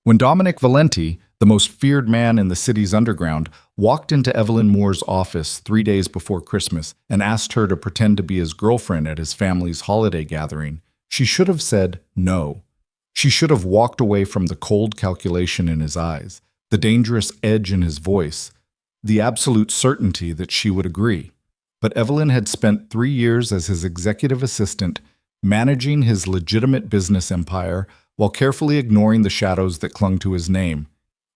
When Dominic Valenti, the most feared man in the city's underground, walked into Evelyn Moore's office 3 days before Christmas and asked her to pretend to be his girlfriend at his family's holiday gathering, she should have said no. She should have walked away from the cold calculation in his eyes, the dangerous edge in his voice, the absolute certainty that she would agree. But Evelyn had spent 3 years as his executive assistant, managing his legitimate business empire while carefully ignoring the shadows that clung to his name.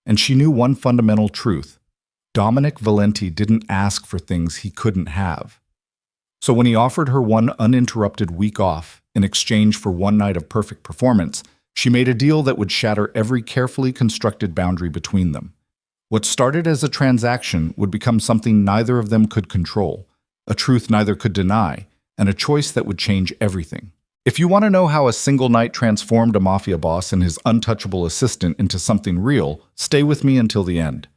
And she knew one fundamental truth. Dominic Valenti didn't ask for things he couldn't have. So when he offered her one uninterrupted week off in exchange for one night of perfect performance, she made a deal that would shatter every carefully constructed boundary between them. What started as a transaction would become something neither of them could control, a truth neither could deny, and a choice that would change everything. If you want to know how a single night transformed a mafia boss and his untouchable assistant into something real, stay with me until the end.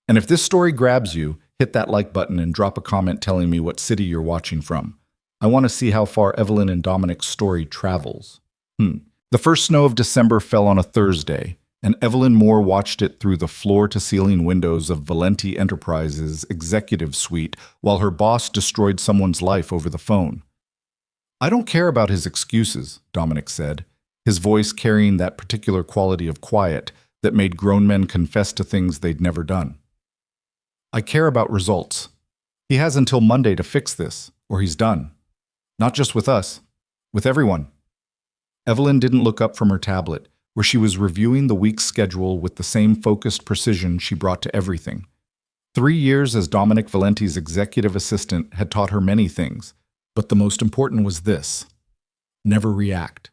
And if this story grabs you, hit that like button and drop a comment telling me what city you're watching from. I want to see how far Evelyn and Dominic's story travels. The first snow of December fell on a Thursday, and Evelyn Moore watched it through the floor-to-ceiling windows of Valenti Enterprises' executive suite while her boss destroyed someone's life over the phone. "I don't care about his excuses," Dominic said, his voice carrying that particular quality of quiet that made grown men confess to things they'd never done. "I care about results. He has until Monday to fix this, or he's done. Not just with us, with everyone." Evelyn didn't look up from her tablet, where she was reviewing the week's schedule with the same focused precision she brought to everything. 3 years as Dominic Valenti's executive assistant had taught her many things, but the most important was this: never react.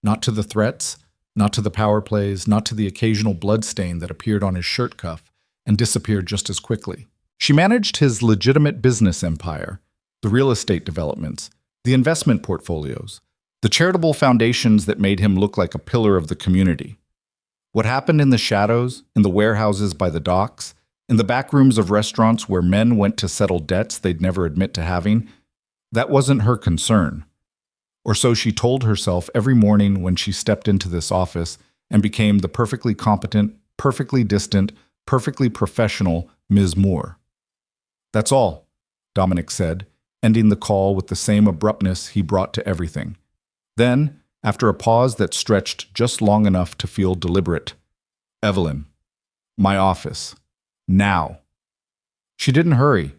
Not to the threats, not to the power plays, not to the occasional bloodstain that appeared on his shirt cuff and disappeared just as quickly. She managed his legitimate business empire, the real estate developments, the investment portfolios, the charitable foundations that made him look like a pillar of the community. What happened in the shadows, in the warehouses by the docks, in the back rooms of restaurants where men went to settle debts they'd never admit to having, that wasn't her concern. Or so she told herself every morning when she stepped into this office and became the perfectly competent, perfectly distant, perfectly professional Ms. Moore. "That's all," Dominic said, ending the call with the same abruptness he brought to everything. Then, after a pause that stretched just long enough to feel deliberate, "Evelyn, my office. Now." She didn't hurry.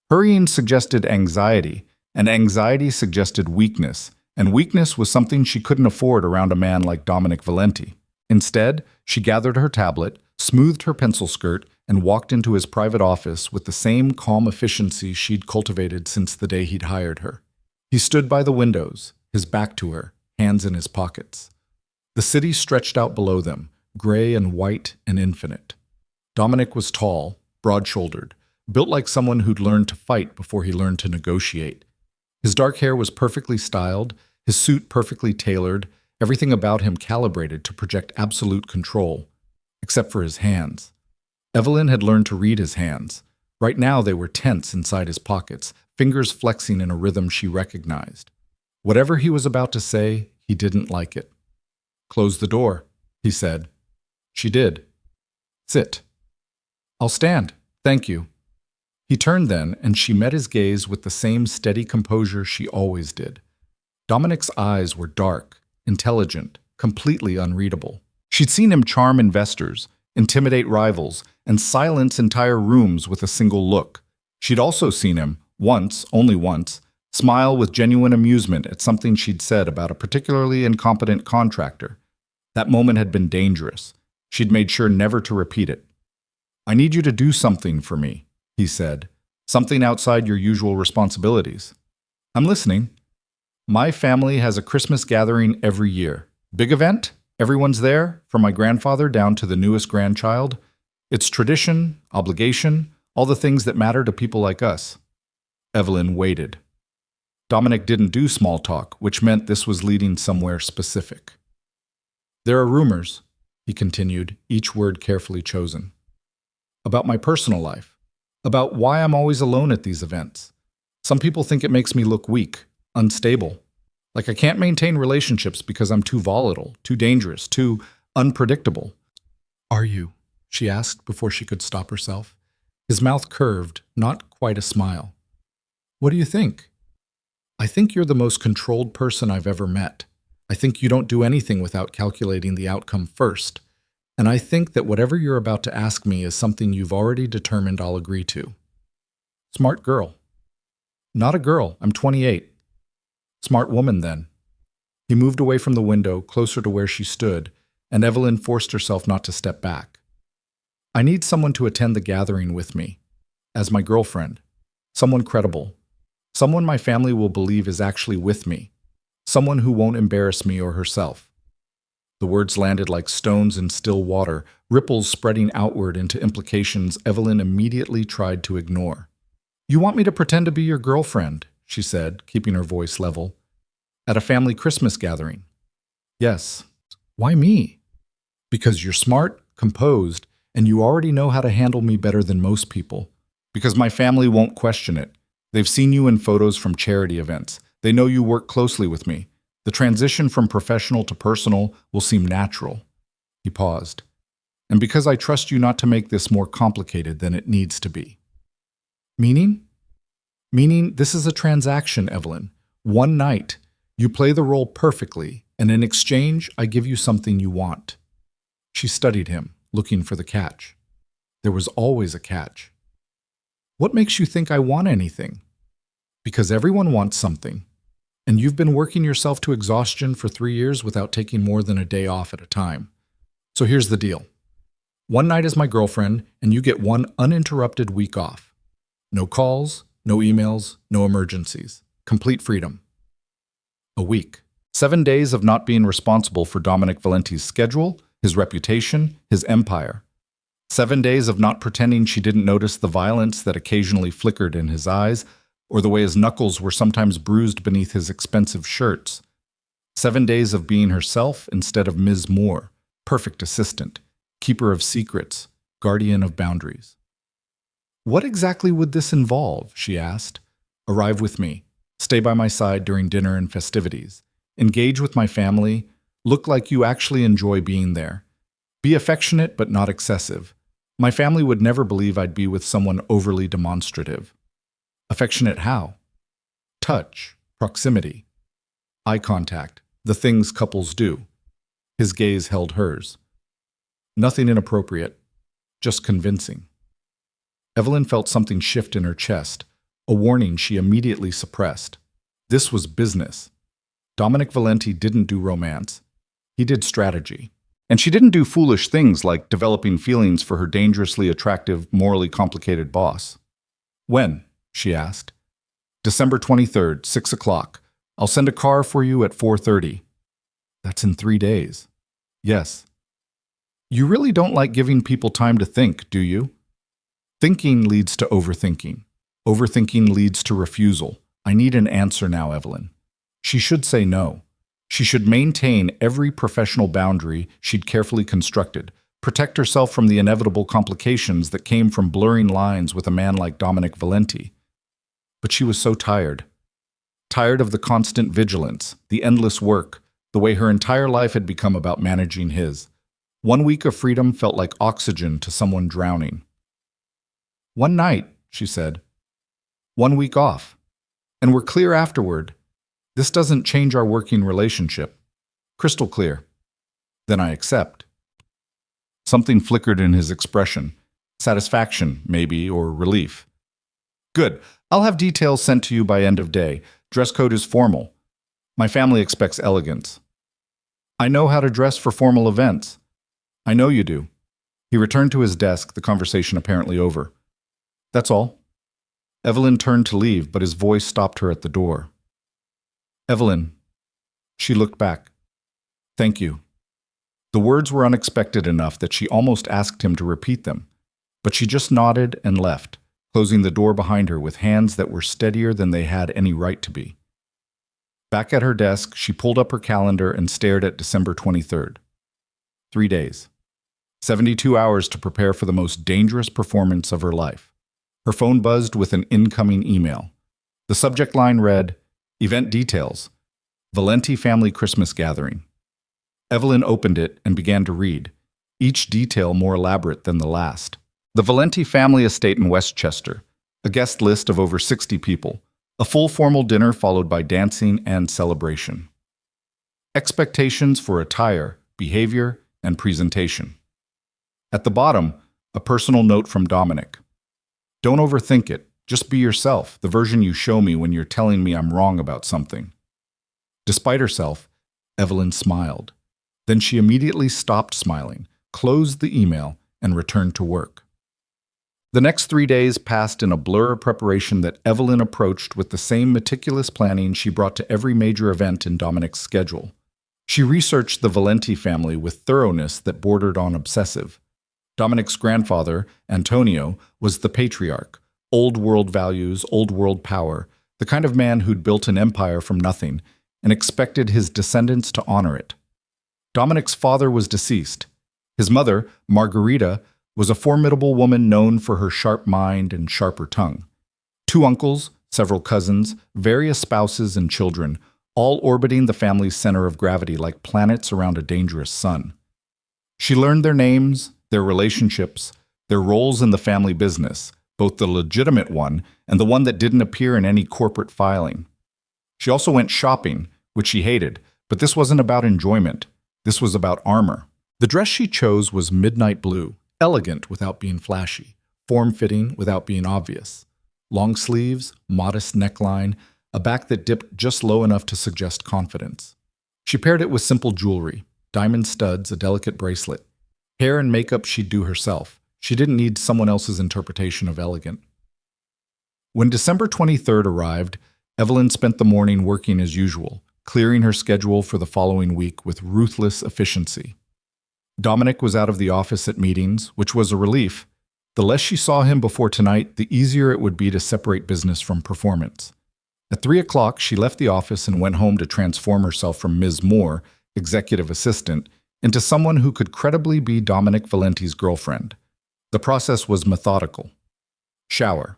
Hurrying suggested anxiety, and anxiety suggested weakness, and weakness was something she couldn't afford around a man like Dominic Valenti. Instead, she gathered her tablet, smoothed her pencil skirt, and walked into his private office with the same calm efficiency she'd cultivated since the day he'd hired her. He stood by the windows, his back to her, hands in his pockets. The city stretched out below them, gray and white and infinite. Dominic was tall, broad-shouldered, built like someone who'd learned to fight before he learned to negotiate. His dark hair was perfectly styled, his suit perfectly tailored, everything about him calibrated to project absolute control, except for his hands. Evelyn had learned to read his hands. Right now they were tense inside his pockets, fingers flexing in a rhythm she recognized. Whatever he was about to say, he didn't like it. "Close the door," he said. She did. "Sit." "I'll stand, thank you." He turned then, and she met his gaze with the same steady composure she always did. Dominic's eyes were dark, intelligent, completely unreadable. She'd seen him charm investors, intimidate rivals, and silence entire rooms with a single look. She'd also seen him, once, only once, smile with genuine amusement at something she'd said about a particularly incompetent contractor. That moment had been dangerous. She'd made sure never to repeat it. "I need you to do something for me," he said. "Something outside your usual responsibilities." "I'm listening." "My family has a Christmas gathering every year. Big event? Everyone's there, from my grandfather down to the newest grandchild. It's tradition, obligation, all the things that matter to people like us." Evelyn waited. Dominic didn't do small talk, which meant this was leading somewhere specific. "There are rumors," he continued, each word carefully chosen, "about my personal life, about why I'm always alone at these events. Some people think it makes me look weak, unstable, like I can't maintain relationships because I'm too volatile, too dangerous, too unpredictable. Are you? She asked before she could stop herself. His mouth curved, not quite a smile. What do you think? I think you're the most controlled person I've ever met. I think you don't do anything without calculating the outcome first. And I think that whatever you're about to ask me is something you've already determined I'll agree to. Smart girl. Not a girl. I'm 28. Smart woman, then. He moved away from the window, closer to where she stood, and Evelyn forced herself not to step back. I need someone to attend the gathering with me, as my girlfriend. Someone credible. Someone my family will believe is actually with me. Someone who won't embarrass me or herself. The words landed like stones in still water, ripples spreading outward into implications Evelyn immediately tried to ignore. You want me to pretend to be your girlfriend, she said, keeping her voice level. At a family Christmas gathering. Yes. Why me? Because you're smart, composed, and you already know how to handle me better than most people. Because my family won't question it. They've seen you in photos from charity events. They know you work closely with me. The transition from professional to personal will seem natural. He paused. And because I trust you not to make this more complicated than it needs to be. Meaning? Meaning this is a transaction, Evelyn. One night. You play the role perfectly, and in exchange, I give you something you want. She studied him, looking for the catch. There was always a catch. What makes you think I want anything? Because everyone wants something. And you've been working yourself to exhaustion for 3 years without taking more than a day off at a time. So here's the deal. One night as my girlfriend, and you get one uninterrupted week off. No calls, no emails, no emergencies. Complete freedom. A week. 7 days of not being responsible for Dominic Valenti's schedule, his reputation, his empire. 7 days of not pretending she didn't notice the violence that occasionally flickered in his eyes, or the way his knuckles were sometimes bruised beneath his expensive shirts. 7 days of being herself instead of Ms. Moore, perfect assistant, keeper of secrets, guardian of boundaries. What exactly would this involve? She asked. Arrive with me. Stay by my side during dinner and festivities. Engage with my family. Look like you actually enjoy being there. Be affectionate but not excessive. My family would never believe I'd be with someone overly demonstrative. Affectionate how? Touch, proximity, eye contact, the things couples do. His gaze held hers. Nothing inappropriate, just convincing. Evelyn felt something shift in her chest, a warning she immediately suppressed. This was business. Dominic Valenti didn't do romance. He did strategy. And she didn't do foolish things like developing feelings for her dangerously attractive, morally complicated boss. When? She asked. December 23rd, 6 o'clock. I'll send a car for you at 4:30. That's in 3 days. Yes. You really don't like giving people time to think, do you? Thinking leads to overthinking. Overthinking leads to refusal. I need an answer now, Evelyn. She should say no. She should maintain every professional boundary she'd carefully constructed, protect herself from the inevitable complications that came from blurring lines with a man like Dominic Valenti. But she was so tired. Tired of the constant vigilance, the endless work, the way her entire life had become about managing his. 1 week of freedom felt like oxygen to someone drowning. One night, she said. 1 week off. And we're clear afterward. This doesn't change our working relationship. Crystal clear. Then I accept. Something flickered in his expression. Satisfaction, maybe, or relief. Good. I'll have details sent to you by end of day. Dress code is formal. My family expects elegance. I know how to dress for formal events. I know you do. He returned to his desk, the conversation apparently over. That's all. Evelyn turned to leave, but his voice stopped her at the door. Evelyn. She looked back. Thank you. The words were unexpected enough that she almost asked him to repeat them, but she just nodded and left, closing the door behind her with hands that were steadier than they had any right to be. Back at her desk, she pulled up her calendar and stared at December 23rd. 3 days. 72 hours to prepare for the most dangerous performance of her life. Her phone buzzed with an incoming email. The subject line read, Event details. Valenti family Christmas gathering. Evelyn opened it and began to read. each detail more elaborate than the last. The Valenti family estate in Westchester, a guest list of over 60 people, a full formal dinner followed by dancing and celebration. Expectations for attire, behavior, and presentation. At the bottom, a personal note from Dominic. Don't overthink it. Just be yourself, the version you show me when you're telling me I'm wrong about something. Despite herself, Evelyn smiled. Then she immediately stopped smiling, closed the email, and returned to work. The next 3 days passed in a blur of preparation that Evelyn approached with the same meticulous planning she brought to every major event in Dominic's schedule. She researched the Valenti family with thoroughness that bordered on obsessive. Dominic's grandfather, Antonio, was the patriarch, old world values, old world power, the kind of man who'd built an empire from nothing and expected his descendants to honor it. Dominic's father was deceased. His mother, Margarita, was a formidable woman known for her sharp mind and sharper tongue. 2 uncles, several cousins, various spouses and children, all orbiting the family's center of gravity like planets around a dangerous sun. She learned their names, their relationships, their roles in the family business, both the legitimate one and the one that didn't appear in any corporate filing. She also went shopping, which she hated, but this wasn't about enjoyment. This was about armor. The dress she chose was midnight blue, elegant without being flashy, form-fitting without being obvious. Long sleeves, modest neckline, a back that dipped just low enough to suggest confidence. She paired it with simple jewelry, diamond studs, a delicate bracelet. Hair and makeup she'd do herself. She didn't need someone else's interpretation of elegant. When December 23rd arrived, Evelyn spent the morning working as usual, clearing her schedule for the following week with ruthless efficiency. Dominic was out of the office at meetings, which was a relief. The less she saw him before tonight, the easier it would be to separate business from performance. At 3 o'clock, she left the office and went home to transform herself from Ms. Moore, executive assistant, into someone who could credibly be Dominic Valenti's girlfriend. The process was methodical. Shower.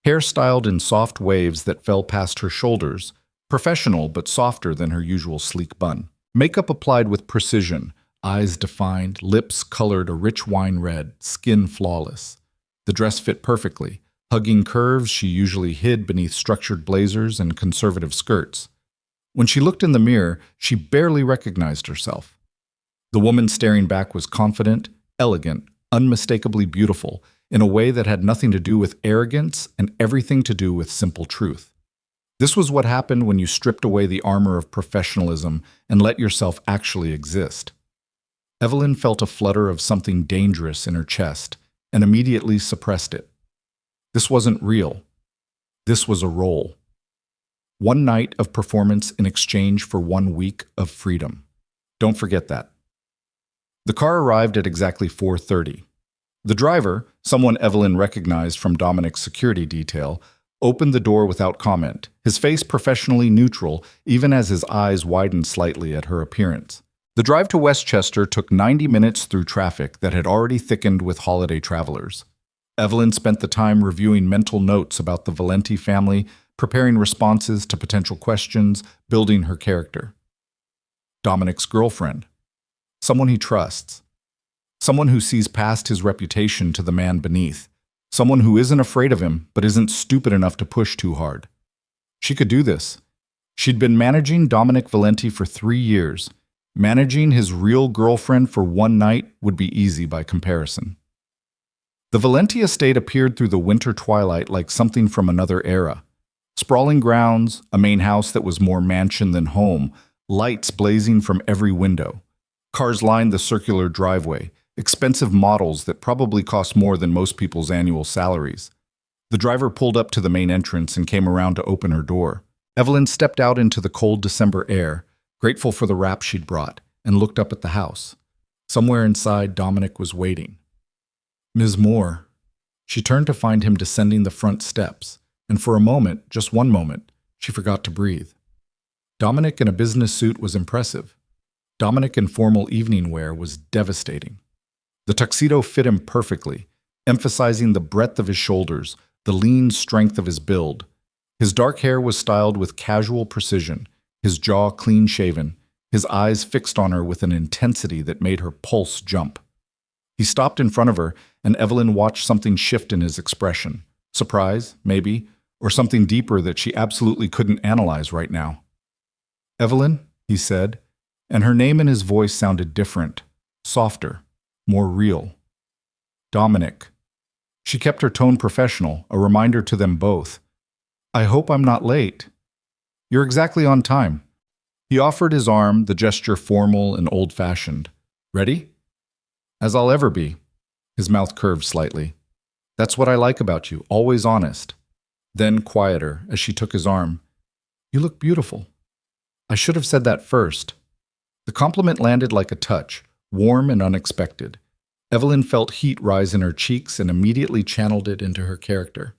Hair styled in soft waves that fell past her shoulders, professional but softer than her usual sleek bun. Makeup applied with precision, eyes defined, lips colored a rich wine red, skin flawless. The dress fit perfectly, hugging curves she usually hid beneath structured blazers and conservative skirts. When she looked in the mirror, she barely recognized herself. The woman staring back was confident, elegant, unmistakably beautiful, in a way that had nothing to do with arrogance and everything to do with simple truth. This was what happened when you stripped away the armor of professionalism and let yourself actually exist. Evelyn felt a flutter of something dangerous in her chest and immediately suppressed it. This wasn't real. This was a role. 1 night of performance in exchange for 1 week of freedom. Don't forget that. The car arrived at exactly 4:30. The driver, someone Evelyn recognized from Dominic's security detail, opened the door without comment, his face professionally neutral, even as his eyes widened slightly at her appearance. The drive to Westchester took 90 minutes through traffic that had already thickened with holiday travelers. Evelyn spent the time reviewing mental notes about the Valenti family, preparing responses to potential questions, building her character. Dominic's girlfriend. Someone he trusts. Someone who sees past his reputation to the man beneath. Someone who isn't afraid of him, but isn't stupid enough to push too hard. She could do this. She'd been managing Dominic Valenti for 3 years. Managing his real girlfriend for 1 night would be easy by comparison. The Valenti estate appeared through the winter twilight like something from another era. Sprawling grounds, a main house that was more mansion than home, lights blazing from every window. Cars lined the circular driveway, expensive models that probably cost more than most people's annual salaries. The driver pulled up to the main entrance and came around to open her door. Evelyn stepped out into the cold December air, grateful for the wrap she'd brought, and looked up at the house. Somewhere inside, Dominic was waiting. Ms. Moore. She turned to find him descending the front steps, and for a moment, just 1 moment, she forgot to breathe. Dominic in a business suit was impressive. Dominic in formal evening wear was devastating. The tuxedo fit him perfectly, emphasizing the breadth of his shoulders, the lean strength of his build. His dark hair was styled with casual precision, his jaw clean-shaven, his eyes fixed on her with an intensity that made her pulse jump. He stopped in front of her, and Evelyn watched something shift in his expression. Surprise, maybe, or something deeper that she absolutely couldn't analyze right now. "Evelyn," he said, and her name and his voice sounded different, softer, more real. "Dominic." She kept her tone professional, a reminder to them both. "I hope I'm not late." "You're exactly on time." He offered his arm, the gesture formal and old-fashioned. "Ready?" "As I'll ever be." His mouth curved slightly. "That's what I like about you, always honest." Then, quieter, as she took his arm, "You look beautiful." "I should have said that first." The compliment landed like a touch, warm and unexpected. Evelyn felt heat rise in her cheeks and immediately channeled it into her character.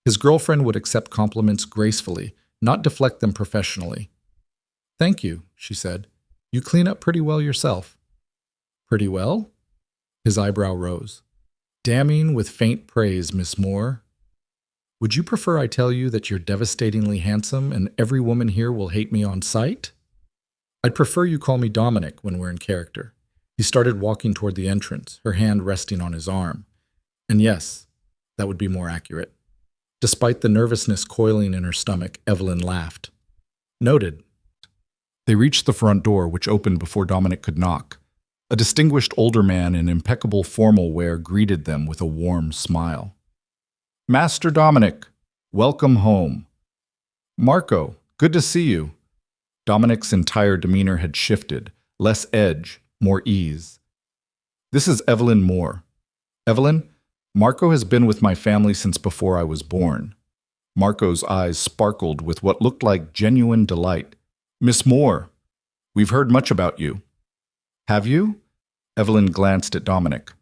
His girlfriend would accept compliments gracefully, not deflect them professionally. "Thank you," she said. "You clean up pretty well yourself." "Pretty well?" His eyebrow rose. "Damning with faint praise, Miss Moore. Would you prefer I tell you that you're devastatingly handsome and every woman here will hate me on sight?" "I'd prefer you call me Dominic when we're in character." He started walking toward the entrance, her hand resting on his arm. And yes, that would be more accurate. Despite the nervousness coiling in her stomach, Evelyn laughed. "Noted." They reached the front door, which opened before Dominic could knock. A distinguished older man in impeccable formal wear greeted them with a warm smile. "Master Dominic, welcome home." "Marco, good to see you." Dominic's entire demeanor had shifted, less edge, more ease. "This is Evelyn Moore." "Evelyn, Marco has been with my family since before I was born." Marco's eyes sparkled with what looked like genuine delight. "Miss Moore, we've heard much about you." "Have you?" Evelyn glanced at Dominic.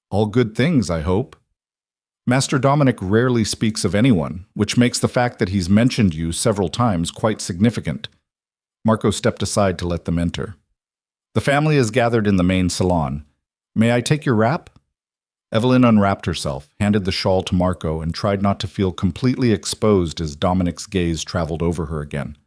"All good things, I hope." "Master Dominic rarely speaks of anyone, which makes the fact that he's mentioned you several times quite significant." Marco stepped aside to let them enter. "The family is gathered in the main salon. May I take your wrap?" Evelyn unwrapped herself, handed the shawl to Marco, and tried not to feel completely exposed as Dominic's gaze traveled over her again.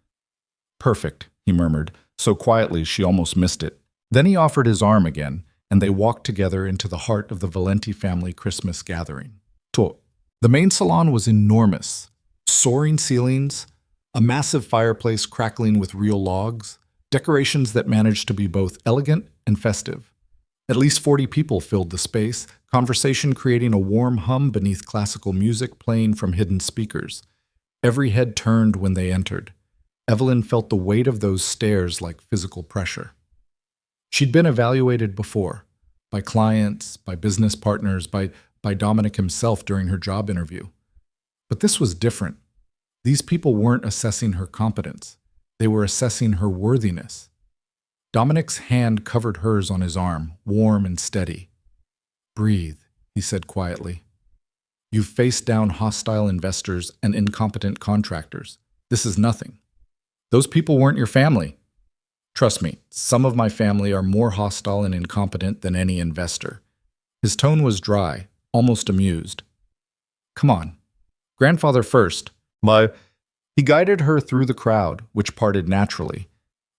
"Perfect," he murmured, so quietly she almost missed it. Then he offered his arm again, and they walked together into the heart of the Valenti family Christmas gathering. The main salon was enormous. Soaring ceilings, a massive fireplace crackling with real logs, decorations that managed to be both elegant and festive. At least 40 people filled the space, conversation creating a warm hum beneath classical music playing from hidden speakers. Every head turned when they entered. Evelyn felt the weight of those stares like physical pressure. She'd been evaluated before, by clients, by business partners, by Dominic himself during her job interview. But this was different. These people weren't assessing her competence. They were assessing her worthiness. Dominic's hand covered hers on his arm, warm and steady. "Breathe," he said quietly. "You've faced down hostile investors and incompetent contractors. This is nothing. Those people weren't your family. Trust me, some of my family are more hostile and incompetent than any investor." His tone was dry, almost amused. "Come on. Grandfather first." He guided her through the crowd, which parted naturally.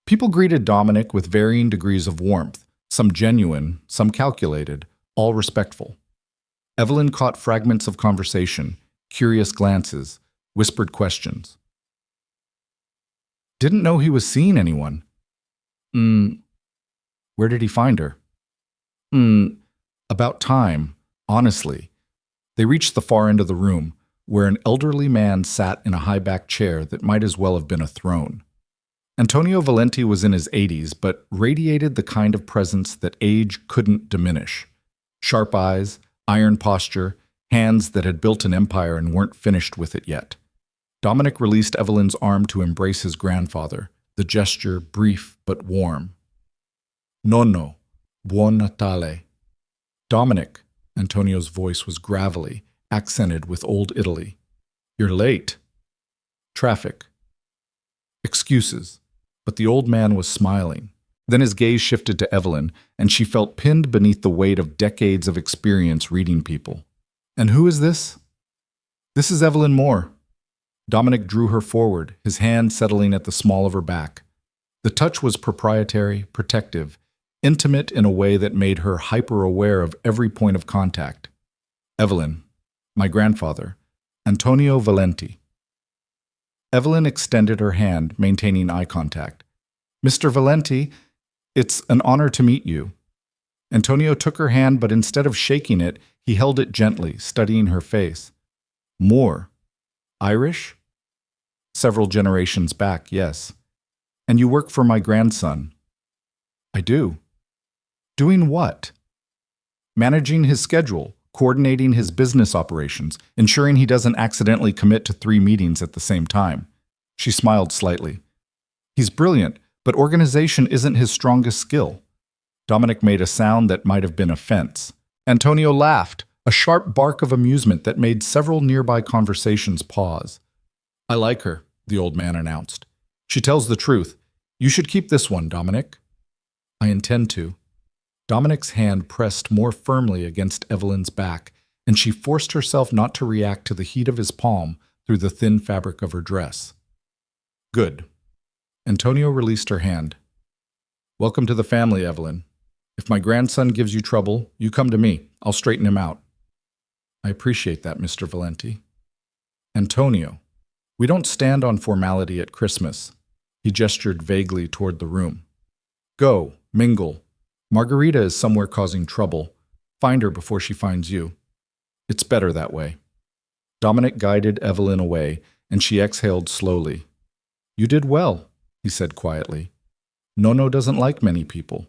People greeted Dominic with varying degrees of warmth, some genuine, some calculated, all respectful. Evelyn caught fragments of conversation, curious glances, whispered questions. "Didn't know he was seeing anyone." Where did he find her?" About time, honestly." They reached the far end of the room, where an elderly man sat in a high-backed chair that might as well have been a throne. Antonio Valenti was in his 80s, but radiated the kind of presence that age couldn't diminish. Sharp eyes, iron posture, hands that had built an empire and weren't finished with it yet. Dominic released Evelyn's arm to embrace his grandfather, the gesture brief but warm. "Nonno, buon Natale." "Dominic," Antonio's voice was gravelly, accented with Old Italy. "You're late." "Traffic." "Excuses." But the old man was smiling. Then his gaze shifted to Evelyn, and she felt pinned beneath the weight of decades of experience reading people. "And who is this?" "This is Evelyn Moore." Dominic drew her forward, his hand settling at the small of her back. The touch was proprietary, protective, intimate in a way that made her hyper-aware of every point of contact. Evelyn, my grandfather, Antonio Valenti. Evelyn extended her hand, maintaining eye contact. Mr. Valenti, it's an honor to meet you. Antonio took her hand, but instead of shaking it, he held it gently, studying her face. Moore. Irish? Several generations back, yes. And you work for my grandson. I do. Doing what? Managing his schedule, coordinating his business operations, ensuring he doesn't accidentally commit to 3 meetings at the same time. She smiled slightly. He's brilliant, but organization isn't his strongest skill. Dominic made a sound that might have been a fence. Antonio laughed, a sharp bark of amusement that made several nearby conversations pause. I like her, the old man announced. She tells the truth. You should keep this one, Dominic. I intend to. Dominic's hand pressed more firmly against Evelyn's back, and she forced herself not to react to the heat of his palm through the thin fabric of her dress. Good. Antonio released her hand. Welcome to the family, Evelyn. If my grandson gives you trouble, you come to me. I'll straighten him out. I appreciate that, Mr. Valenti. Antonio, we don't stand on formality at Christmas. He gestured vaguely toward the room. Go, mingle. Margarita is somewhere causing trouble. Find her before she finds you. It's better that way. Dominic guided Evelyn away, and she exhaled slowly. You did well, he said quietly. Nono doesn't like many people.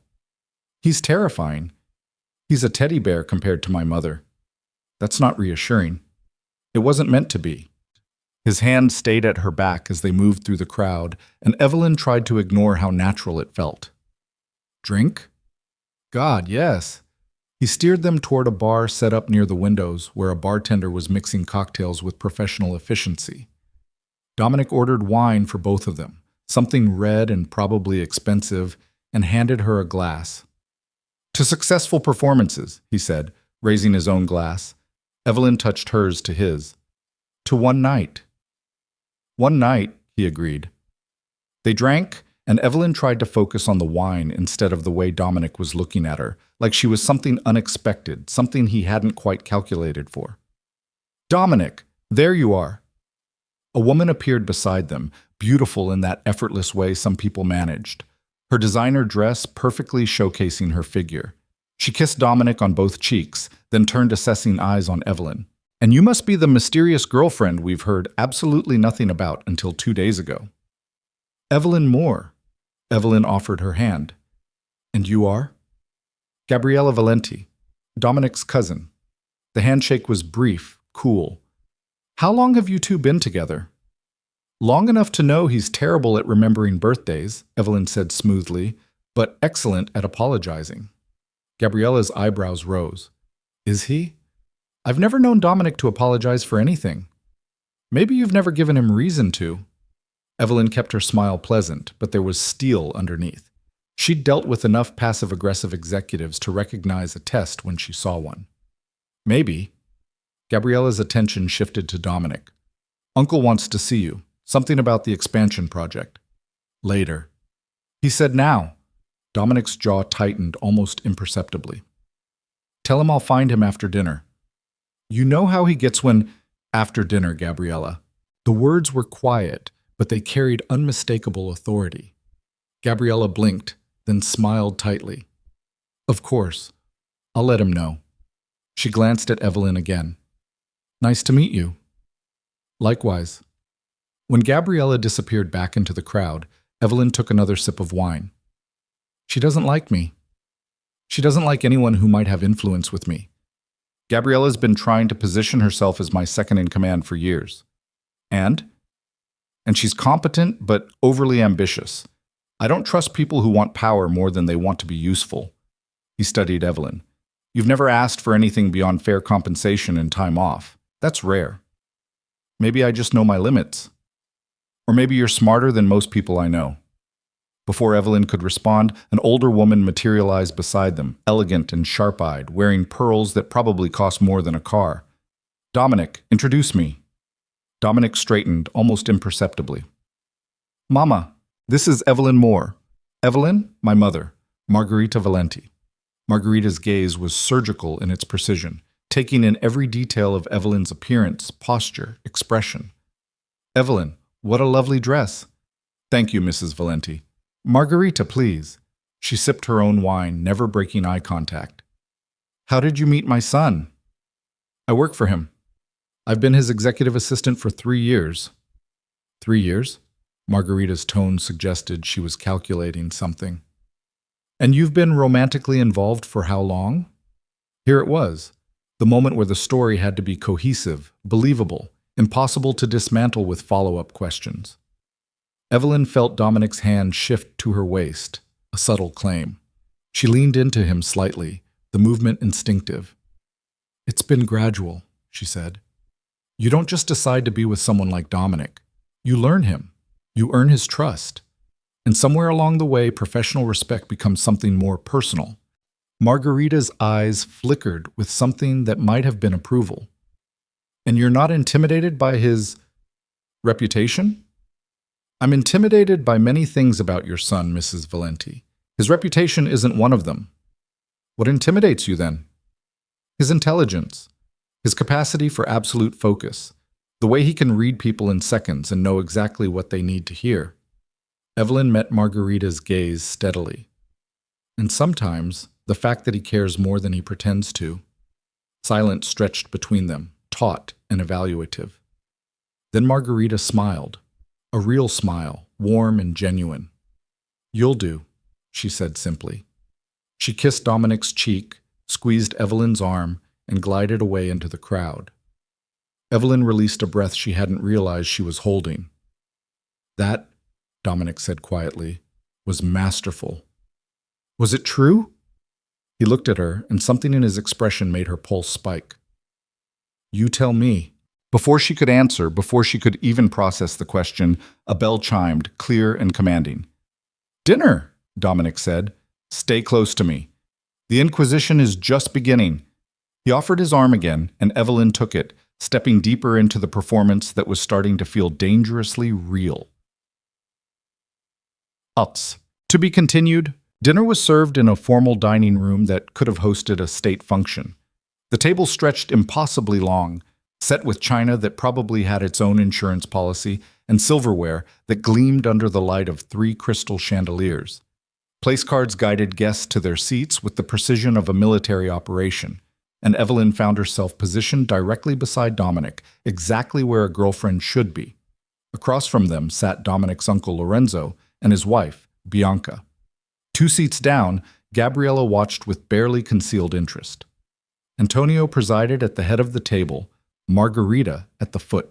He's terrifying. He's a teddy bear compared to my mother. That's not reassuring. It wasn't meant to be. His hand stayed at her back as they moved through the crowd, and Evelyn tried to ignore how natural it felt. Drink? God, yes. He steered them toward a bar set up near the windows where a bartender was mixing cocktails with professional efficiency. Dominic ordered wine for both of them, something red and probably expensive, and handed her a glass. To successful performances, he said, raising his own glass. Evelyn touched hers to his. To one night. One night, he agreed. They drank, and Evelyn tried to focus on the wine instead of the way Dominic was looking at her, like she was something unexpected, something he hadn't quite calculated for. Dominic, there you are. A woman appeared beside them, beautiful in that effortless way some people managed, her designer dress perfectly showcasing her figure. She kissed Dominic on both cheeks, then turned assessing eyes on Evelyn. And you must be the mysterious girlfriend we've heard absolutely nothing about until 2 days ago. Evelyn Moore. Evelyn offered her hand. And you are? Gabriella Valenti, Dominic's cousin. The handshake was brief, cool. How long have you two been together? Long enough to know he's terrible at remembering birthdays, Evelyn said smoothly, but excellent at apologizing. Gabriella's eyebrows rose. Is he? I've never known Dominic to apologize for anything. Maybe you've never given him reason to. Evelyn kept her smile pleasant, but there was steel underneath. She'd dealt with enough passive-aggressive executives to recognize a test when she saw one. Maybe. Gabriella's attention shifted to Dominic. Uncle wants to see you. Something about the expansion project. Later. He said now. Dominic's jaw tightened almost imperceptibly. Tell him I'll find him after dinner. You know how he gets when... After dinner, Gabriella. The words were quiet, but they carried unmistakable authority. Gabriella blinked, then smiled tightly. Of course. I'll let him know. She glanced at Evelyn again. Nice to meet you. Likewise. When Gabriella disappeared back into the crowd, Evelyn took another sip of wine. She doesn't like me. She doesn't like anyone who might have influence with me. Gabriella's been trying to position herself as my second-in-command for years. And she's competent but overly ambitious. I don't trust people who want power more than they want to be useful. He studied Evelyn. You've never asked for anything beyond fair compensation and time off. That's rare. Maybe I just know my limits. Or maybe you're smarter than most people I know. Before Evelyn could respond, an older woman materialized beside them, elegant and sharp-eyed, wearing pearls that probably cost more than a car. Dominic, introduce me. Dominic straightened almost imperceptibly. Mama, this is Evelyn Moore. Evelyn, my mother. Margarita Valenti. Margarita's gaze was surgical in its precision, taking in every detail of Evelyn's appearance, posture, expression. Evelyn, what a lovely dress. Thank you, Mrs. Valenti. Margarita, please. She sipped her own wine, never breaking eye contact. How did you meet my son? I work for him. I've been his executive assistant for 3 years. 3 years? Margarita's tone suggested she was calculating something. And you've been romantically involved for how long? Here it was, the moment where the story had to be cohesive, believable, impossible to dismantle with follow-up questions. Evelyn felt Dominic's hand shift to her waist, a subtle claim. She leaned into him slightly, the movement instinctive. It's been gradual, she said. You don't just decide to be with someone like Dominic. You learn him. You earn his trust. And somewhere along the way, professional respect becomes something more personal. Margarita's eyes flickered with something that might have been approval. And you're not intimidated by his reputation? I'm intimidated by many things about your son, Mrs. Valenti. His reputation isn't one of them. What intimidates you then? His intelligence, his capacity for absolute focus, the way he can read people in seconds and know exactly what they need to hear. Evelyn met Margarita's gaze steadily. And sometimes, the fact that he cares more than he pretends to. Silence stretched between them, taut and evaluative. Then Margarita smiled, a real smile, warm and genuine. You'll do, she said simply. She kissed Dominic's cheek, squeezed Evelyn's arm, and glided away into the crowd. Evelyn released a breath she hadn't realized she was holding. That, Dominic said quietly, was masterful. Was it true? He looked at her, and something in his expression made her pulse spike. You tell me. Before she could answer, before she could even process the question, a bell chimed, clear and commanding. Dinner, Dominic said. Stay close to me. The Inquisition is just beginning. He offered his arm again, and Evelyn took it, stepping deeper into the performance that was starting to feel dangerously real. Uts. To be continued. Dinner was served in a formal dining room that could have hosted a state function. The table stretched impossibly long, set with china that probably had its own insurance policy and silverware that gleamed under the light of 3 crystal chandeliers. Place cards guided guests to their seats with the precision of a military operation, and Evelyn found herself positioned directly beside Dominic, exactly where a girlfriend should be. Across from them sat Dominic's uncle Lorenzo and his wife, Bianca. 2 seats down, Gabriella watched with barely concealed interest. Antonio presided at the head of the table, Margarita at the foot,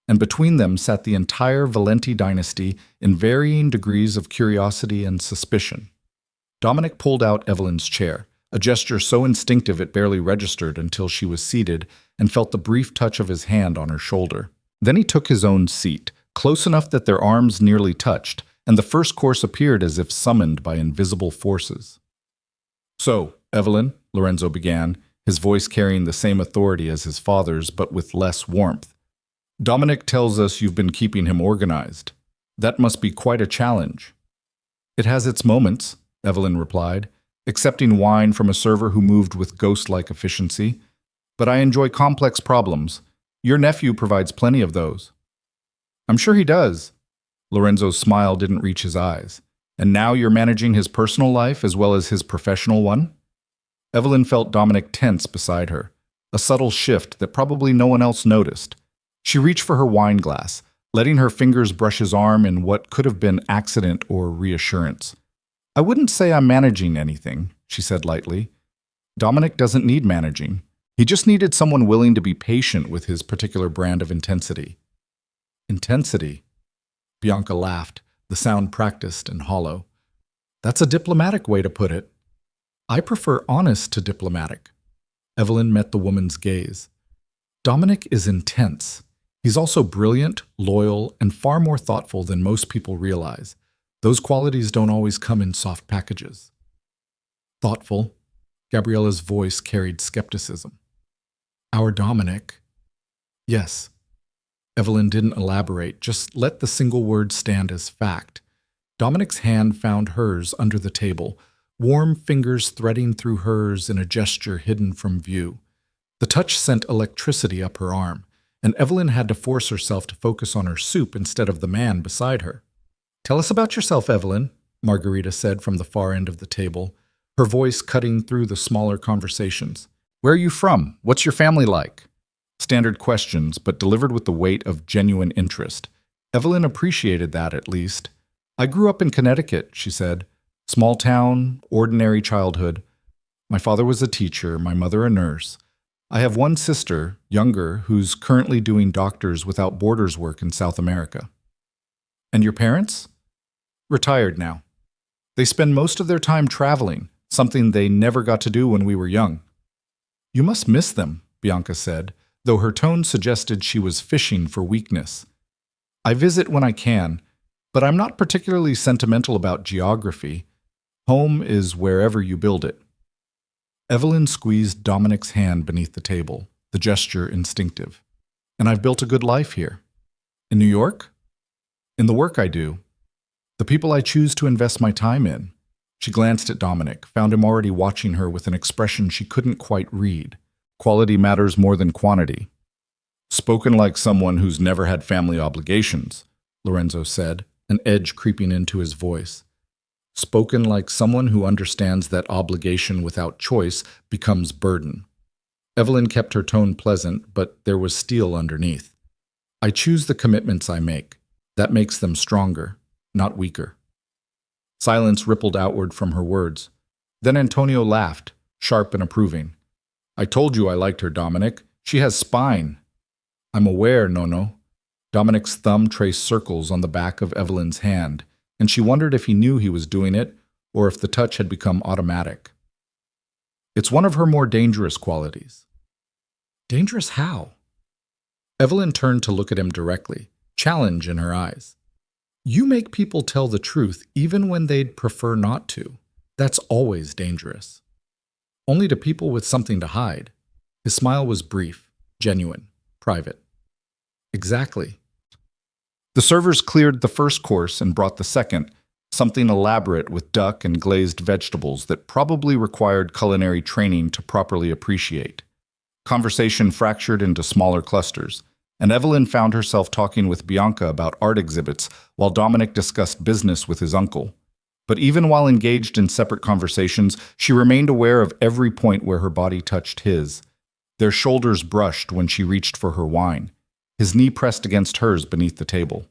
and between them sat the entire Valenti dynasty in varying degrees of curiosity and suspicion. Dominic pulled out Evelyn's chair, a gesture so instinctive it barely registered until she was seated and felt the brief touch of his hand on her shoulder. Then he took his own seat, close enough that their arms nearly touched, and the first course appeared as if summoned by invisible forces. So, Evelyn, Lorenzo began, his voice carrying the same authority as his father's but with less warmth. Dominic tells us you've been keeping him organized. That must be quite a challenge. It has its moments, Evelyn replied, accepting wine from a server who moved with ghost-like efficiency. But I enjoy complex problems. Your nephew provides plenty of those. I'm sure he does. Lorenzo's smile didn't reach his eyes. And now you're managing his personal life as well as his professional one? Evelyn felt Dominic tense beside her, a subtle shift that probably no one else noticed. She reached for her wine glass, letting her fingers brush his arm in what could have been accident or reassurance. I wouldn't say I'm managing anything, she said lightly. Dominic doesn't need managing. He just needed someone willing to be patient with his particular brand of intensity. Intensity? Bianca laughed, the sound practiced and hollow. That's a diplomatic way to put it. I prefer honest to diplomatic. Evelyn met the woman's gaze. Dominic is intense. He's also brilliant, loyal, and far more thoughtful than most people realize. Those qualities don't always come in soft packages. Thoughtful. Gabriella's voice carried skepticism. Our Dominic? Yes. Evelyn didn't elaborate, just let the single word stand as fact. Dominic's hand found hers under the table, warm fingers threading through hers in a gesture hidden from view. The touch sent electricity up her arm, and Evelyn had to force herself to focus on her soup instead of the man beside her. "Tell us about yourself, Evelyn," Margarita said from the far end of the table, her voice cutting through the smaller conversations. "Where are you from? What's your family like?" Standard questions, but delivered with the weight of genuine interest. Evelyn appreciated that, at least. "I grew up in Connecticut," she said. "Small town, ordinary childhood. My father was a teacher, my mother a nurse. I have one sister, younger, who's currently doing Doctors Without Borders work in South America." "And your parents?" "Retired now. They spend most of their time traveling, something they never got to do when we were young." "You must miss them," Bianca said, though her tone suggested she was fishing for weakness. "I visit when I can, but I'm not particularly sentimental about geography. Home is wherever you build it." Evelyn squeezed Dominic's hand beneath the table, the gesture instinctive. "And I've built a good life here." "In New York?" "In the work I do. The people I choose to invest my time in." She glanced at Dominic, found him already watching her with an expression she couldn't quite read. "Quality matters more than quantity." "Spoken like someone who's never had family obligations," Lorenzo said, an edge creeping into his voice. "Spoken like someone who understands that obligation without choice becomes burden." Evelyn kept her tone pleasant, but there was steel underneath. "I choose the commitments I make. That makes them stronger, not weaker." Silence rippled outward from her words. Then Antonio laughed, sharp and approving. "I told you I liked her, Dominic. She has spine." "I'm aware, Nono." Dominic's thumb traced circles on the back of Evelyn's hand, and she wondered if he knew he was doing it or if the touch had become automatic. "It's one of her more dangerous qualities." "Dangerous how?" Evelyn turned to look at him directly, challenge in her eyes. "You make people tell the truth even when they'd prefer not to. That's always dangerous." "Only to people with something to hide." His smile was brief, genuine, private. "Exactly." The servers cleared the first course and brought the second, something elaborate with duck and glazed vegetables that probably required culinary training to properly appreciate. Conversation fractured into smaller clusters, and Evelyn found herself talking with Bianca about art exhibits while Dominic discussed business with his uncle. But even while engaged in separate conversations, she remained aware of every point where her body touched his. Their shoulders brushed when she reached for her wine, his knee pressed against hers beneath the table.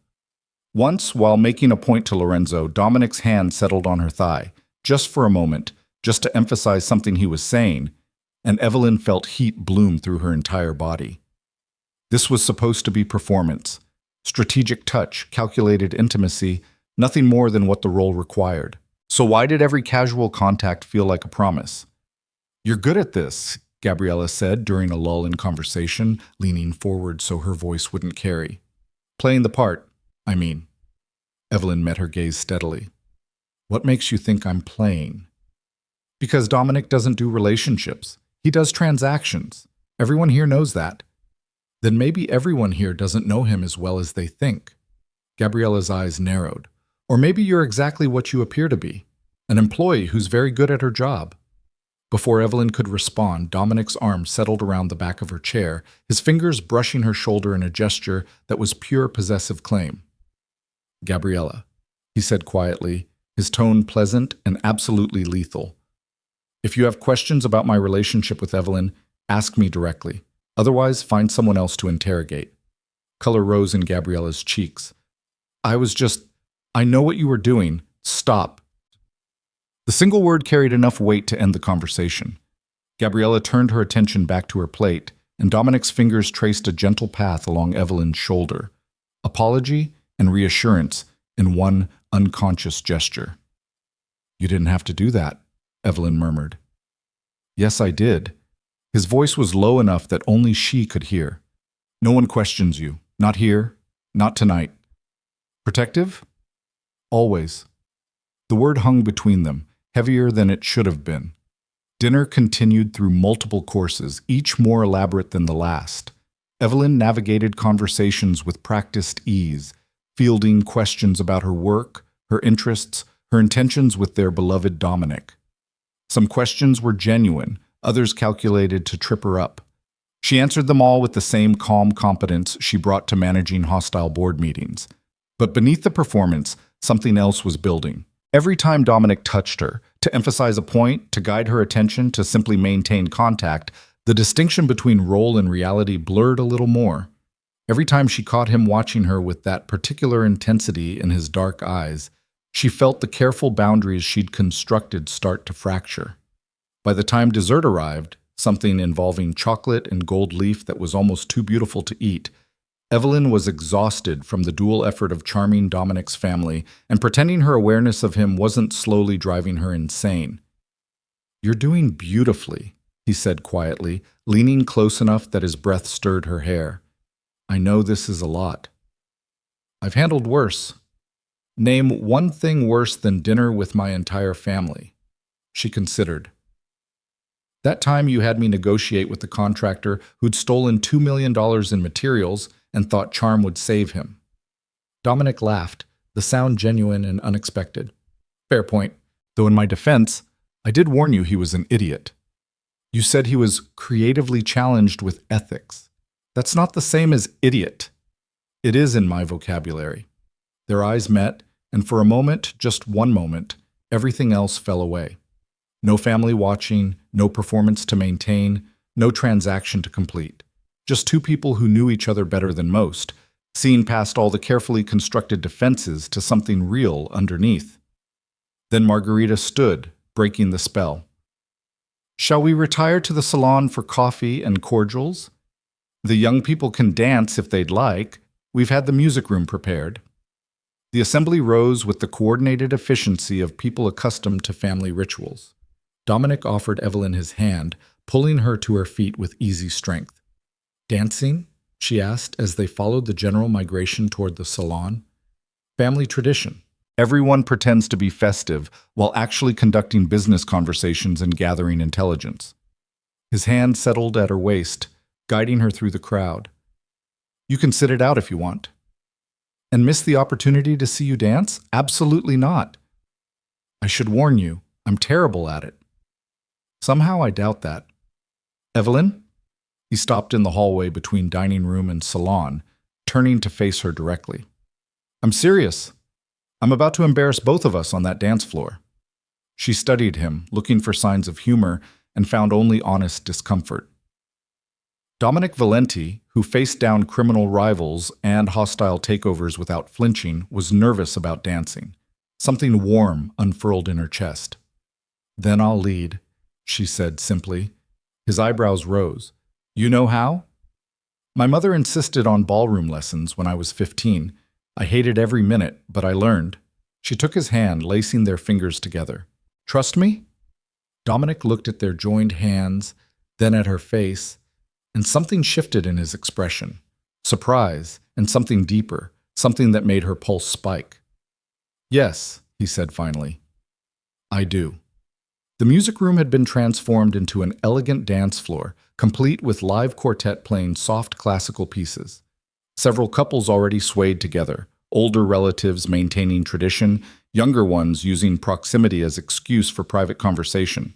Once, while making a point to Lorenzo, Dominic's hand settled on her thigh, just for a moment, just to emphasize something he was saying, and Evelyn felt heat bloom through her entire body. This was supposed to be performance, strategic touch, calculated intimacy, nothing more than what the role required. So why did every casual contact feel like a promise? "You're good at this," Gabriella said during a lull in conversation, leaning forward so her voice wouldn't carry. "Playing the part, I mean." Evelyn met her gaze steadily. "What makes you think I'm playing?" "Because Dominic doesn't do relationships. He does transactions. Everyone here knows that." "Then maybe everyone here doesn't know him as well as they think." Gabriella's eyes narrowed. "Or maybe you're exactly what you appear to be, an employee who's very good at her job." Before Evelyn could respond, Dominic's arm settled around the back of her chair, his fingers brushing her shoulder in a gesture that was pure possessive claim. "Gabriella," he said quietly, his tone pleasant and absolutely lethal. "If you have questions about my relationship with Evelyn, ask me directly. Otherwise, find someone else to interrogate." Color rose in Gabriella's cheeks. I know what you were doing. Stop." The single word carried enough weight to end the conversation. Gabriella turned her attention back to her plate, and Dominic's fingers traced a gentle path along Evelyn's shoulder. Apology and reassurance in one unconscious gesture. "You didn't have to do that," Evelyn murmured. "Yes, I did." His voice was low enough that only she could hear. "No one questions you. Not here. Not tonight." "Protective?" "Always." The word hung between them, heavier than it should have been. Dinner continued through multiple courses, each more elaborate than the last. Evelyn navigated conversations with practiced ease, fielding questions about her work, her interests, her intentions with their beloved Dominic. Some questions were genuine, others calculated to trip her up. She answered them all with the same calm competence she brought to managing hostile board meetings. But beneath the performance, something else was building. Every time Dominic touched her, to emphasize a point, to guide her attention, to simply maintain contact, the distinction between role and reality blurred a little more. Every time she caught him watching her with that particular intensity in his dark eyes, she felt the careful boundaries she'd constructed start to fracture. By the time dessert arrived, something involving chocolate and gold leaf that was almost too beautiful to eat, Evelyn was exhausted from the dual effort of charming Dominic's family and pretending her awareness of him wasn't slowly driving her insane. "You're doing beautifully," he said quietly, leaning close enough that his breath stirred her hair. "I know this is a lot. I've handled worse. Name one thing worse than dinner with my entire family." She considered. "That time you had me negotiate with the contractor who'd stolen $2 million in materials and thought charm would save him." Dominic laughed, the sound genuine and unexpected. "Fair point, though in my defense, I did warn you he was an idiot. You said he was creatively challenged with ethics. That's not the same as idiot. It is in my vocabulary." Their eyes met, and for a moment, just one moment, everything else fell away. No family watching, no performance to maintain, no transaction to complete. Just two people who knew each other better than most, seeing past all the carefully constructed defenses to something real underneath. Then Margarita stood, breaking the spell. "Shall we retire to the salon for coffee and cordials? The young people can dance if they'd like. We've had the music room prepared." The assembly rose with the coordinated efficiency of people accustomed to family rituals. Dominic offered Evelyn his hand, pulling her to her feet with easy strength. "Dancing?" she asked as they followed the general migration toward the salon. "Family tradition. Everyone pretends to be festive while actually conducting business conversations and gathering intelligence." His hand settled at her waist, guiding her through the crowd. "You can sit it out if you want." "And miss the opportunity to see you dance? Absolutely not." "I should warn you, I'm terrible at it." "Somehow I doubt that." "Evelyn?" He stopped in the hallway between dining room and salon, turning to face her directly. "I'm serious. I'm about to embarrass both of us on that dance floor." She studied him, looking for signs of humor, and found only honest discomfort. Dominic Valenti, who faced down criminal rivals and hostile takeovers without flinching, was nervous about dancing. Something warm unfurled in her chest. "Then I'll lead," she said simply. His eyebrows rose. "You know how?" "My mother insisted on ballroom lessons when I was 15. I hated every minute, but I learned." She took his hand, lacing their fingers together. "Trust me?" Dominic looked at their joined hands, then at her face, and something shifted in his expression. Surprise, and something deeper, something that made her pulse spike. "Yes," he said finally. "I do." The music room had been transformed into an elegant dance floor, complete with live quartet playing soft classical pieces. Several couples already swayed together, older relatives maintaining tradition, younger ones using proximity as excuse for private conversation.